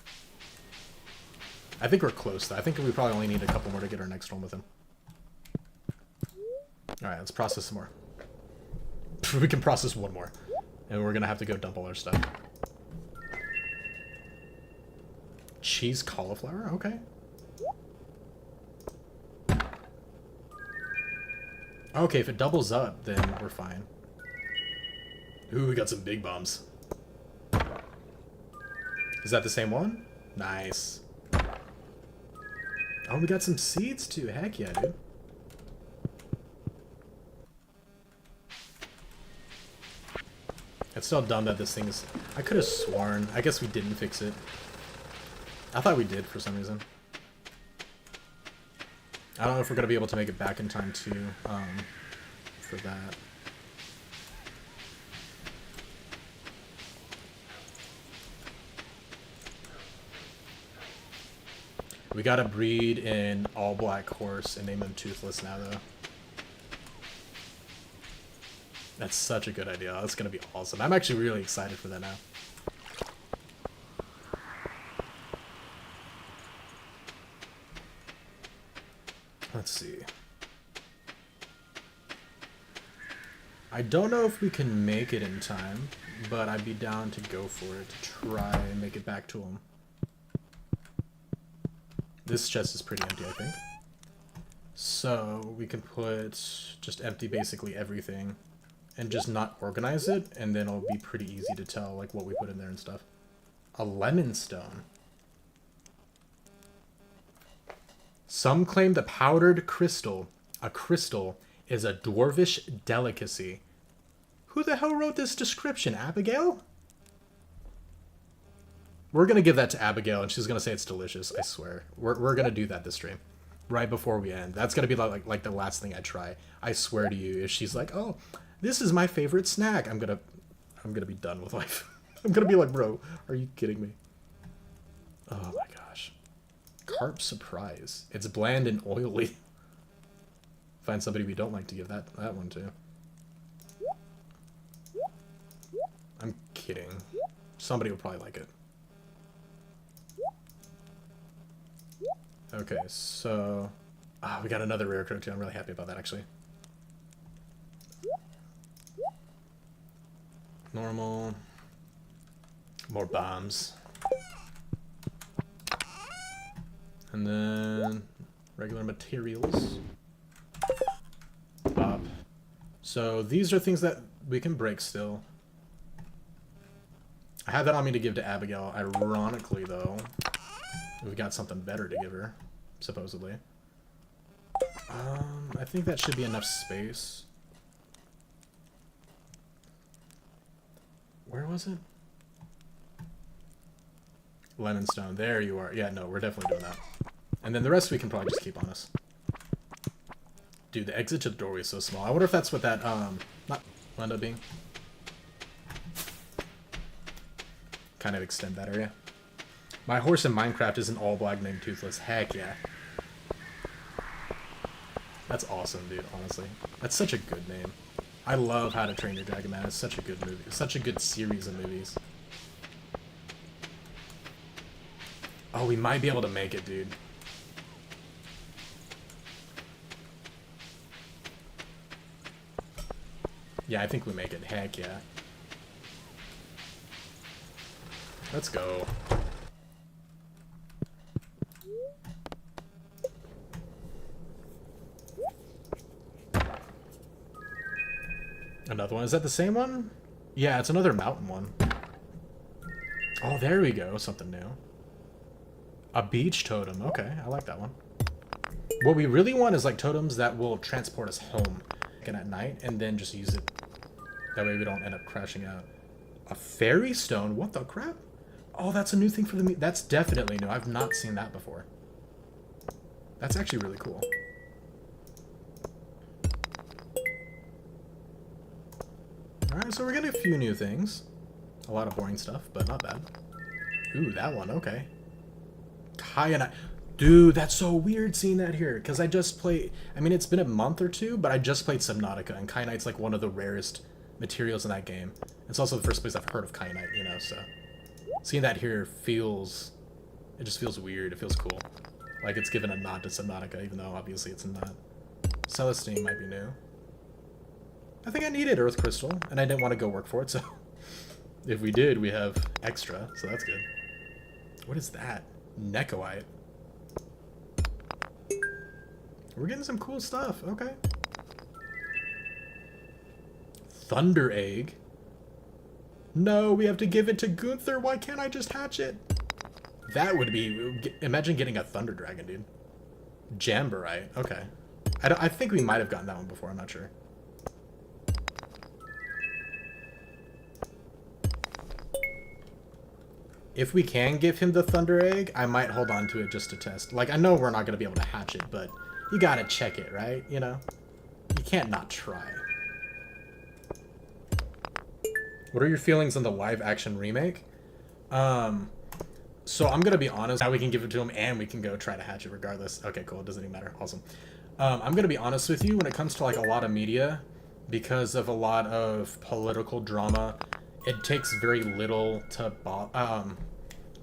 [SPEAKER 1] I think we're close, though. I think we probably only need a couple more to get our next one with him. Alright, let's process some more. We can process one more. And we're gonna have to go dump all our stuff. Cheese cauliflower? Okay. Okay, if it doubles up, then we're fine. Ooh, we got some big bombs. Is that the same one? Nice. Oh, we got some seeds too. Heck yeah, dude. It's still dumb that this thing is... I could have sworn. I guess we didn't fix it. I thought we did for some reason. I don't know if we're going to be able to make it back in time to, for that. We gotta breed an all-black horse and name him Toothless now, though. That's such a good idea. That's gonna be awesome. I'm actually really excited for that now. Let's see. I don't know if we can make it in time, but I'd be down to go for it, to try and make it back to him. This chest is pretty empty, I think. So we can put just empty basically everything and just not organize it, and then it'll be pretty easy to tell like what we put in there and stuff. A lemon stone. Some claim the powdered crystal, a crystal, is a dwarvish delicacy. Who the hell wrote this description? Abigail? We're going to give that to Abigail, and she's going to say it's delicious, I swear. We're going to do that this stream. Right before we end. That's going to be like the last thing I try. I swear to you, if she's like, oh, this is my favorite snack, I'm going to be done with life. I'm going to be like, bro, are you kidding me? Oh my gosh. Carp surprise. It's bland and oily. Find somebody we don't like to give that one to. I'm kidding. Somebody will probably like it. Okay, so... we got another rare croak too. I'm really happy about that, actually. Normal. More bombs. And then... regular materials. Bop. So these are things that we can break still. I have that on me to give to Abigail. Ironically, though, we've got something better to give her, supposedly. I think that should be enough space. Where was it? Lemon stone. There you are. Yeah, no, we're definitely doing that. And then the rest we can probably just keep on us. Dude, the exit to the doorway is so small. I wonder if that's what that, not will end up being. Kind of extend that area. My horse in Minecraft is an all-black named Toothless. Heck yeah. That's awesome, dude, honestly. That's such a good name. I love How to Train Your Dragon, man. It's such a good movie. It's such a good series of movies. Oh, we might be able to make it, dude. Yeah, I think we make it. Heck yeah. Let's go. Another one. Is that the same one? Yeah, it's another mountain one. Oh, there we go. Something new. A beach totem. Okay, I like that one. What we really want is like totems that will transport us home and at night, and then just use it That way we don't end up crashing out. A fairy stone? What the crap? Oh, that's a new thing for the... That's definitely new. I've not seen that before. That's actually really cool. Alright, so we're getting a few new things. A lot of boring stuff, but not bad. Ooh, that one, okay. Kyanite. Dude, that's so weird seeing that here, because I just played... I mean, it's been a month or two, but I just played Subnautica, and Kyanite's like one of the rarest materials in that game. It's also the first place I've heard of Kyanite, you know, so... Seeing that here feels... It just feels weird. It feels cool. Like it's given a nod to Subnautica, even though obviously it's not. Celestine might be new. I think I needed Earth Crystal, and I didn't want to go work for it, so... If we did, we have extra, so that's good. What is that? Necoite. We're getting some cool stuff, okay. Thunder Egg. No, we have to give it to Gunther. Why can't I just hatch it? That would be... Imagine getting a Thunder Dragon, dude. Jamborite. Okay. I think we might have gotten that one before. I'm not sure. If we can give him the Thunder Egg, I might hold on to it just to test. Like, I know we're not going to be able to hatch it, but you got to check it, right? You know? You can't not try. What are your feelings on the live-action remake? So I'm going to be honest. Now we can give it to him, and we can go try to hatch it regardless. Okay, cool. It doesn't even matter. Awesome. I'm going to be honest with you. When it comes to, like, a lot of media, because of a lot of political drama, it takes very little to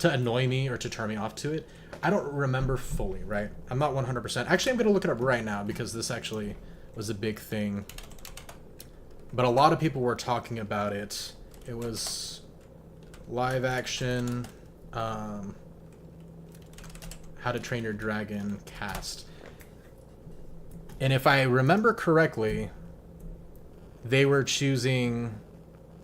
[SPEAKER 1] annoy me or to turn me off to it. I don't remember fully, right? I'm not 100%. Actually, I'm going to look it up right now because this actually was a big thing. But a lot of people were talking about it. It was live action, How to Train Your Dragon cast. And if I remember correctly, they were choosing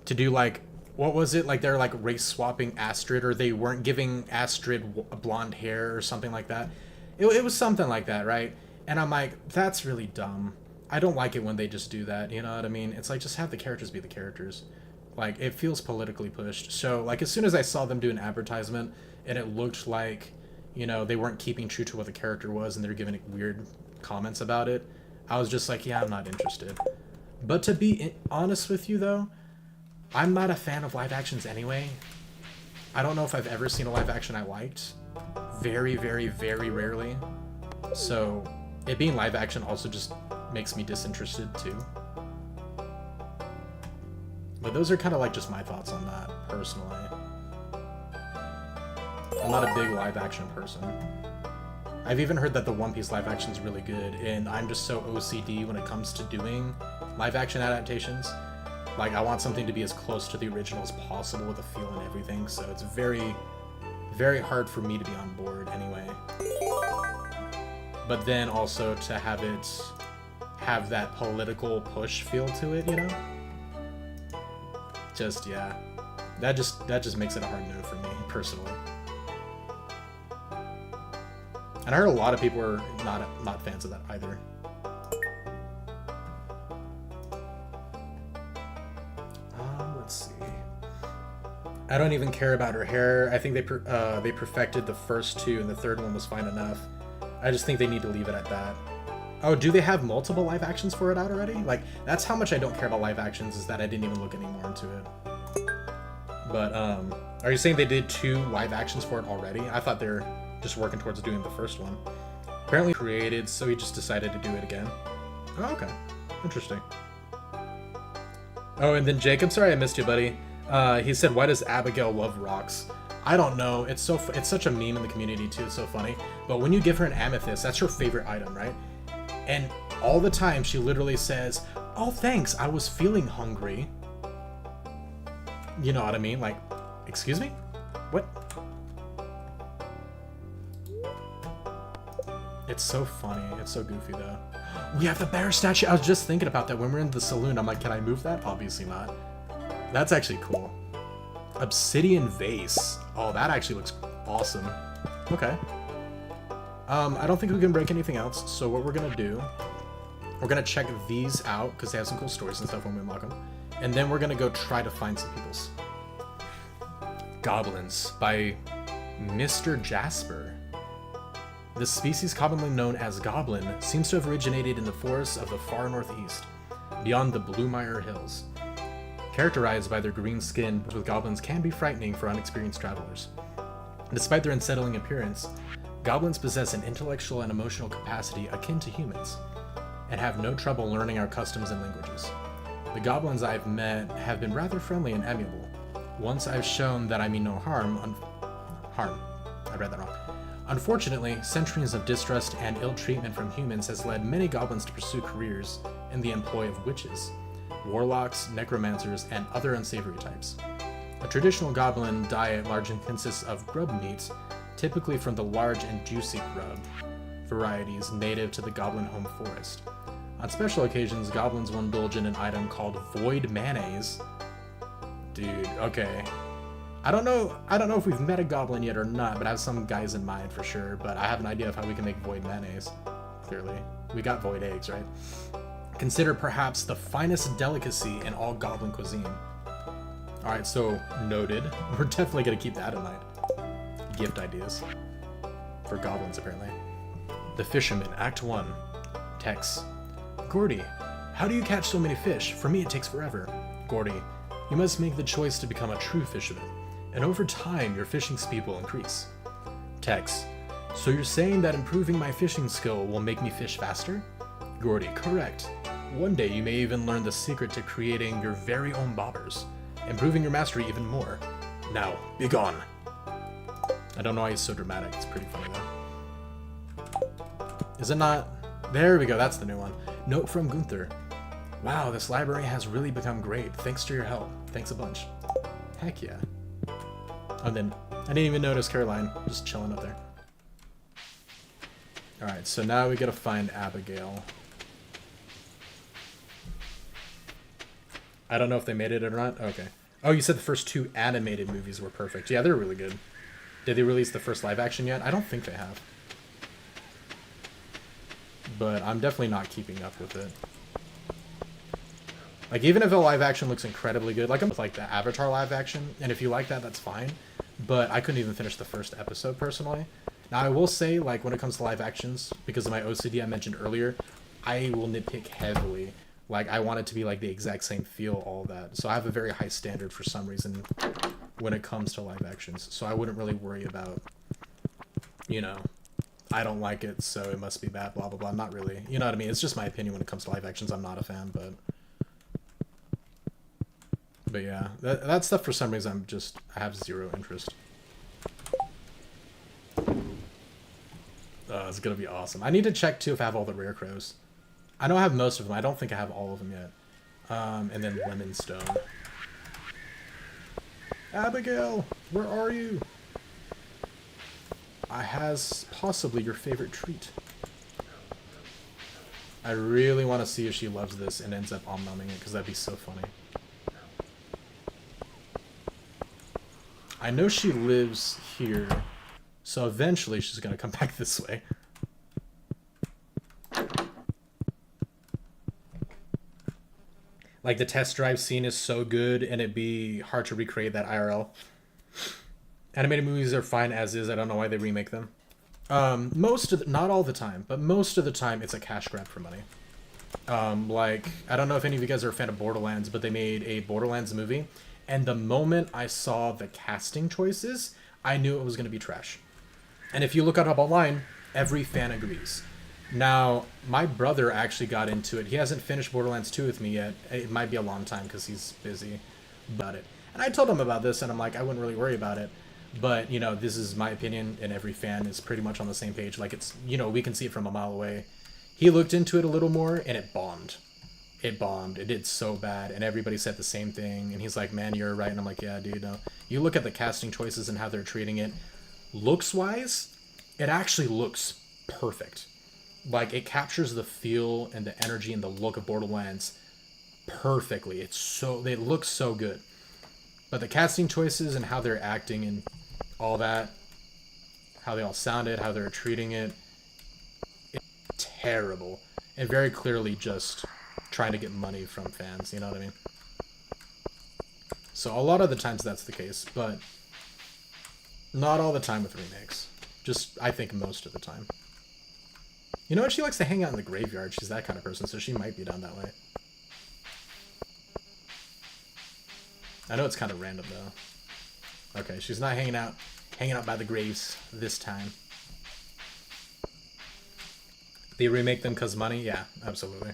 [SPEAKER 1] to do like, what was it? Like they're like race swapping Astrid, or they weren't giving Astrid blonde hair or something like that. It was something like that, right? And I'm like, that's really dumb. I don't like it when they just do that, you know what I mean? It's like, just have the characters be the characters. Like, it feels politically pushed. So, like, as soon as I saw them do an advertisement, and it looked like, you know, they weren't keeping true to what the character was, and they're giving it weird comments about it, I was just like, yeah, I'm not interested. But to be honest with you, though, I'm not a fan of live actions anyway. I don't know if I've ever seen a live action I liked. Very, very, very rarely. So, it being live action also just makes me disinterested too. But those are kind of like just my thoughts on that, personally. I'm not a big live action person. I've even heard that the One Piece live action is really good, and I'm just so OCD when it comes to doing live action adaptations. Like, I want something to be as close to the original as possible with the feel and everything, so it's very, very hard for me to be on board anyway. But then also to have it have that political push feel to it, you know? Just, yeah. That just makes it a hard no for me, personally. And I heard a lot of people are not fans of that either. Let's see. I don't even care about her hair. I think they perfected the first two, and the third one was fine enough. I just think they need to leave it at that. Oh, do they have multiple live actions for it out already? Like, that's how much I don't care about live actions, is that I didn't even look any more into it. But, are you saying they did 2 live actions for it already? I thought they were just working towards doing the first one. Apparently created, so he just decided to do it again. Oh, okay. Interesting. Oh, and then Jacob, sorry I missed you, buddy. He said, why does Abigail love rocks? I don't know. It's such a meme in the community, too. It's so funny. But when you give her an amethyst, that's her favorite item, right? And all the time, she literally says, oh, thanks, I was feeling hungry. You know what I mean? Like, excuse me? What? It's so funny. It's so goofy, though. We have the bear statue. I was just thinking about that when we were in the saloon. I'm like, can I move that? Obviously not. That's actually cool. Obsidian vase. Oh, that actually looks awesome. Okay. I don't think we can break anything else, so what we're gonna do, we're gonna check these out, because they have some cool stories and stuff when we unlock them. And then we're gonna go try to find some peoples. Goblins by Mr. Jasper. The species commonly known as goblin seems to have originated in the forests of the far northeast, beyond the Bluemire Hills. Characterized by their green skin, with goblins can be frightening for unexperienced travelers. Despite their unsettling appearance, goblins possess an intellectual and emotional capacity akin to humans, and have no trouble learning our customs and languages. The goblins I've met have been rather friendly and amiable. Once I've shown that I mean no harm, I read that wrong. Unfortunately, centuries of distrust and ill treatment from humans has led many goblins to pursue careers in the employ of witches, warlocks, necromancers, and other unsavory types. A traditional goblin diet largely consists of grub meat, typically from the large and juicy grub varieties native to the goblin home forest. On special occasions, goblins will indulge in an item called void mayonnaise. Dude, okay. I don't know if we've met a goblin yet or not, but I have some guys in mind for sure, but I have an idea of how we can make void mayonnaise, clearly. We got void eggs, right? Considered perhaps the finest delicacy in all goblin cuisine. Alright, so noted. We're definitely going to keep that in mind. Gift ideas. For goblins, apparently. The Fisherman, Act 1. Tex. Gordy, how do you catch so many fish? For me, it takes forever. Gordy, you must make the choice to become a true fisherman, and over time, your fishing speed will increase. Tex, so you're saying that improving my fishing skill will make me fish faster? Gordy, correct. One day you may even learn the secret to creating your very own bobbers, improving your mastery even more. Now, be gone. I don't know why he's so dramatic. It's pretty funny though. Is it not? There we go. That's the new one. Note from Gunther. Wow, this library has really become great. Thanks to your help. Thanks a bunch. Heck yeah. And then I didn't even notice Caroline just chilling up there. Alright, so now we gotta find Abigail. I don't know if they made it or not. Okay. Oh, you said the first 2 animated movies were perfect. Yeah, they're really good. Did they release the first live action yet? I don't think they have. But I'm definitely not keeping up with it. Like, even if a live action looks incredibly good, like I'm with like the Avatar live action, and if you like that, that's fine. But I couldn't even finish the first episode personally. Now I will say, like, when it comes to live actions, because of my OCD I mentioned earlier, I will nitpick heavily. Like, I want it to be like the exact same feel, all that. So I have a very high standard for some reason when it comes to live actions. So I wouldn't really worry about, you know, I don't like it, so it must be bad, blah, blah, blah. Not really. You know what I mean? It's just my opinion when it comes to live actions. I'm not a fan, but yeah, that stuff for some reason I have zero interest. It's gonna be awesome. I need to check too if I have all the rare crows. I know I have most of them. I don't think I have all of them yet. And then Lemonstone. Abigail, where are you? I has possibly your favorite treat. I really want to see if she loves this and ends up om-nomming it, because that'd be so funny. I know she lives here, so eventually she's gonna come back this way. Like, the test drive scene is so good, and it'd be hard to recreate that IRL. Animated movies are fine as is. I don't know why they remake them. Not all the time, but most of the time it's a cash grab for money. Like, I don't know if any of you guys are a fan of Borderlands, but they made a Borderlands movie, and the moment I saw the casting choices, I knew it was going to be trash. And if you look it up online, every fan agrees. Now, my brother actually got into it. He hasn't finished Borderlands 2 with me yet. It might be a long time because he's busy about it. And I told him about this, and I'm like, I wouldn't really worry about it. But, you know, this is my opinion, and every fan is pretty much on the same page. Like, it's, you know, we can see it from a mile away. He looked into it a little more, and it bombed. It bombed. It did so bad, and everybody said the same thing. And he's like, man, you're right. And I'm like, yeah, dude, no. You look at the casting choices and how they're treating it. Looks-wise, it actually looks perfect. Like, it captures the feel and the energy and the look of Borderlands perfectly. It looks so good. But the casting choices and how they're acting and all that, how they all sounded, how they're treating it, it's terrible. And very clearly just trying to get money from fans, you know what I mean? So a lot of the times that's the case, but not all the time with remakes. Just, I think, most of the time. You know what? She likes to hang out in the graveyard. She's that kind of person, so she might be down that way. I know it's kind of random, though. Okay, she's not hanging out by the graves this time. They remake them because money? Yeah, absolutely.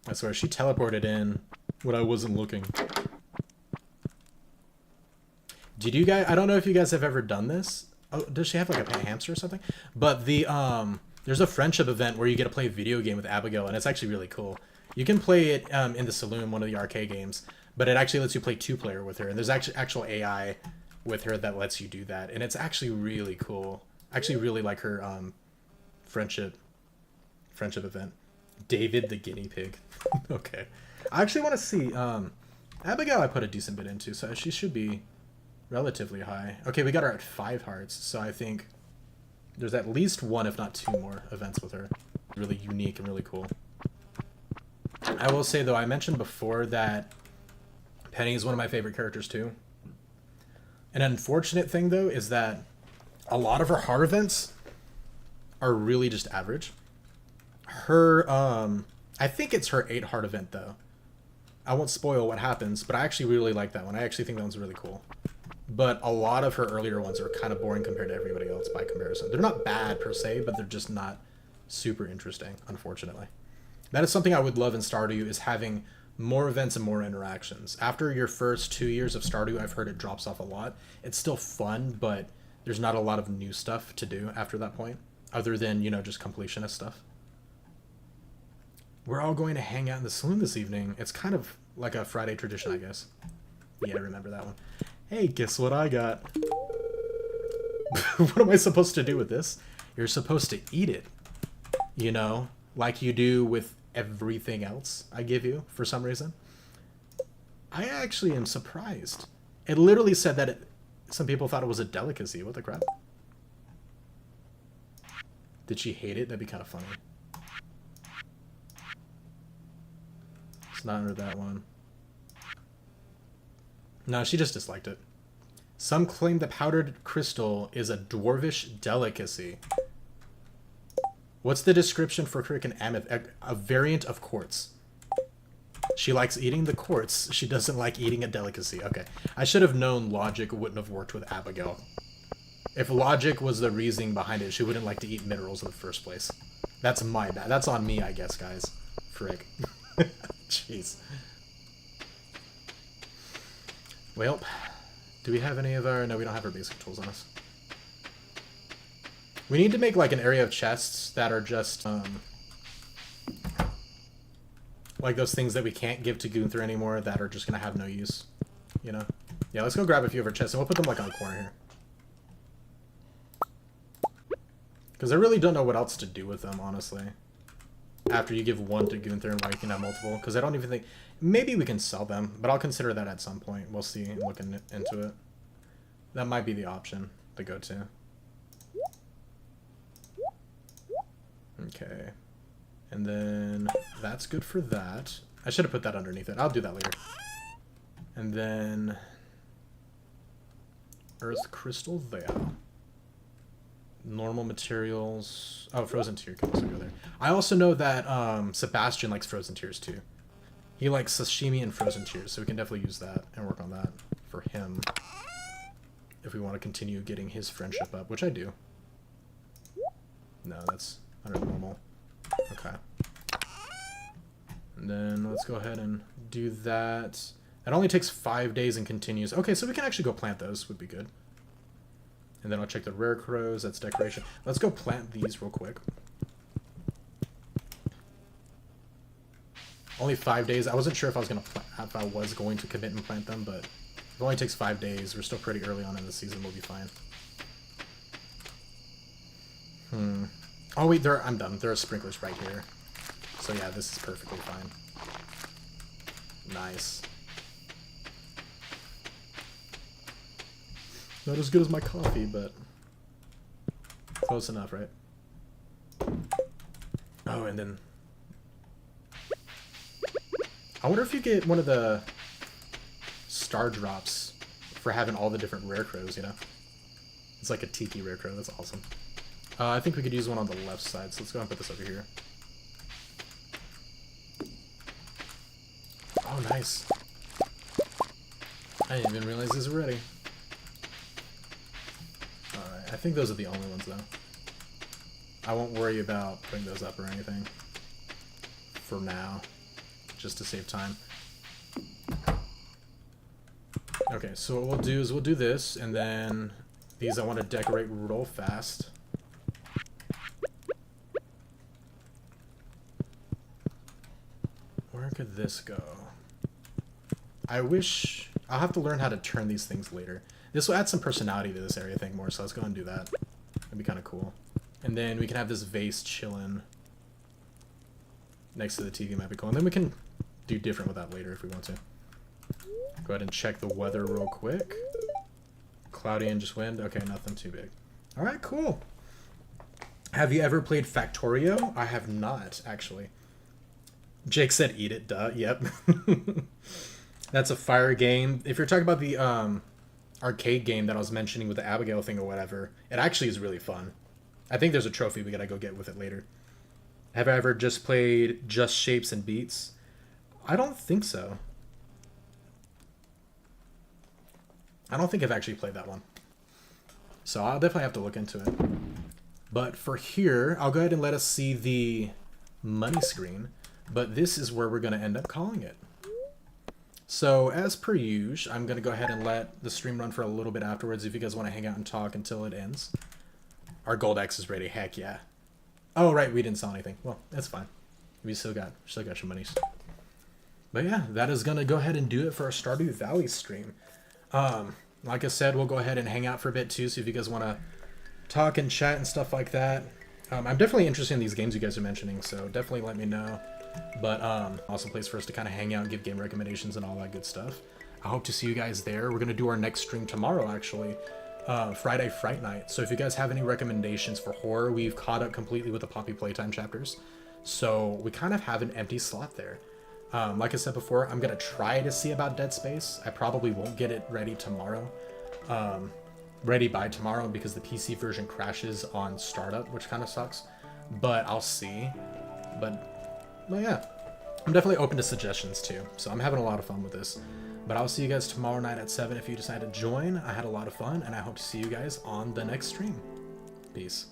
[SPEAKER 1] I swear, she teleported in when I wasn't looking. Did you guys... I don't know if you guys have ever done this. Oh, does she have like a pet hamster or something? But the, there's a friendship event where you get to play a video game with Abigail, and it's actually really cool. You can play it in the saloon, one of the arcade games, but it actually lets you play 2-player with her, and there's actual AI with her that lets you do that, and it's actually really cool. I actually really like her friendship event. David the guinea pig. Okay. I actually want to see Abigail I put a decent bit into, so she should be relatively high. Okay, we got her at 5 hearts, so I think there's at least 1, if not 2 more events with her. Really unique and really cool. I will say, though, I mentioned before that Penny is one of my favorite characters, too. An unfortunate thing, though, is that a lot of her heart events are really just average. Her, I think it's her 8 heart event, though. I won't spoil what happens, but I actually really like that one. I actually think that one's really cool. But a lot of her earlier ones are kind of boring compared to everybody else by comparison. They're not bad, per se, but they're just not super interesting, unfortunately. That is something I would love in Stardew, is having more events and more interactions. After your first 2 years of Stardew, I've heard it drops off a lot. It's still fun, but there's not a lot of new stuff to do after that point, other than, you know, just completionist stuff. We're all going to hang out in the saloon this evening. It's kind of like a Friday tradition, I guess. Yeah, I remember that one. Hey, guess what I got? What am I supposed to do with this? You're supposed to eat it. You know, like you do with everything else I give you for some reason. I actually am surprised. It literally said that some people thought it was a delicacy. What the crap? Did she hate it? That'd be kind of funny. It's not under that one. No, she just disliked it. Some claim the powdered crystal is a dwarvish delicacy. What's the description for frickin' amethyst? A variant of quartz. She likes eating the quartz. She doesn't like eating a delicacy. Okay. I should have known logic wouldn't have worked with Abigail. If logic was the reasoning behind it, she wouldn't like to eat minerals in the first place. That's my bad. That's on me, I guess, guys. Frick. Jeez. Well, do we have any of our... No, we don't have our basic tools on us. We need to make, like, an area of chests that are just, like those things that we can't give to Gunther anymore that are just gonna have no use. You know? Yeah, let's go grab a few of our chests, and we'll put them, like, on the corner here. Because I really don't know what else to do with them, honestly. After you give one to Gunther and why you can have multiple. Because I don't even think... Maybe we can sell them, but I'll consider that at some point. We'll see and look into it. That might be the option to go to. Okay. And then that's good for that. I should have put that underneath it. I'll do that later. And then... Earth crystal there. Normal materials. Oh, frozen tear can also go there. I also know that Sebastian likes frozen tears too. He likes sashimi and frozen tears, so we can definitely use that and work on that for him if we want to continue getting his friendship up, which I do. No, that's under normal. Okay. And then let's go ahead and do that. That only takes 5 days and continues. Okay, so we can actually go plant those, would be good. And then I'll check the rare crows, that's decoration. Let's go plant these real quick. Only 5 days. I wasn't sure if I was going to commit and plant them, but it only takes 5 days. We're still pretty early on in the season. We'll be fine. Oh wait, I'm done. There are sprinklers right here. So yeah, this is perfectly fine. Nice. Not as good as my coffee, but close enough, right? Oh, and then I wonder if you get one of the star drops for having all the different rare crows, you know? It's like a tiki rare crow. That's awesome. I think we could use one on the left side, so let's go and put this over here. Oh, nice. I didn't even realize these were ready. Alright, I think those are the only ones, though. I won't worry about putting those up or anything for now, just to save time. Okay, so what we'll do is we'll do this, and then these I want to decorate real fast. Where could this go? I wish... I'll have to learn how to turn these things later. This will add some personality to this area, I think, more, so let's go and do that. That'd be kind of cool. And then we can have this vase chillin' next to the TV, might be cool. And then we can do different with that later if we want to. Go ahead and check the weather real quick. Cloudy and just wind. Okay, nothing too big. Alright, cool. Have you ever played Factorio? I have not, actually. Jake said eat it, duh. Yep. That's a fire game. If you're talking about the arcade game that I was mentioning with the Abigail thing or whatever, it actually is really fun. I think there's a trophy we gotta go get with it later. Have I ever just played Just Shapes and Beats? I don't think so. I don't think I've actually played that one. So I'll definitely have to look into it. But for here, I'll go ahead and let us see the money screen. But this is where we're going to end up calling it. So as per usual, I'm going to go ahead and let the stream run for a little bit afterwards if you guys want to hang out and talk until it ends. Our gold X is ready. Heck yeah. Oh, right. We didn't sell anything. Well, that's fine. We still got some monies. But yeah, that is going to go ahead and do it for our Stardew Valley stream. Like I said, we'll go ahead and hang out for a bit too, so if you guys want to talk and chat and stuff like that. I'm definitely interested in these games you guys are mentioning, so definitely let me know. But awesome place for us to kind of hang out and give game recommendations and all that good stuff. I hope to see you guys there. We're going to do our next stream tomorrow, actually. Friday Fright Night. So if you guys have any recommendations for horror, we've caught up completely with the Poppy Playtime chapters. So we kind of have an empty slot there. Like I said before, I'm going to try to see about Dead Space. I probably won't get it ready tomorrow. Ready by tomorrow because the PC version crashes on startup, which kind of sucks. But I'll see. But yeah, I'm definitely open to suggestions too. So I'm having a lot of fun with this. But I'll see you guys tomorrow night at 7 if you decide to join. I had a lot of fun, and I hope to see you guys on the next stream. Peace.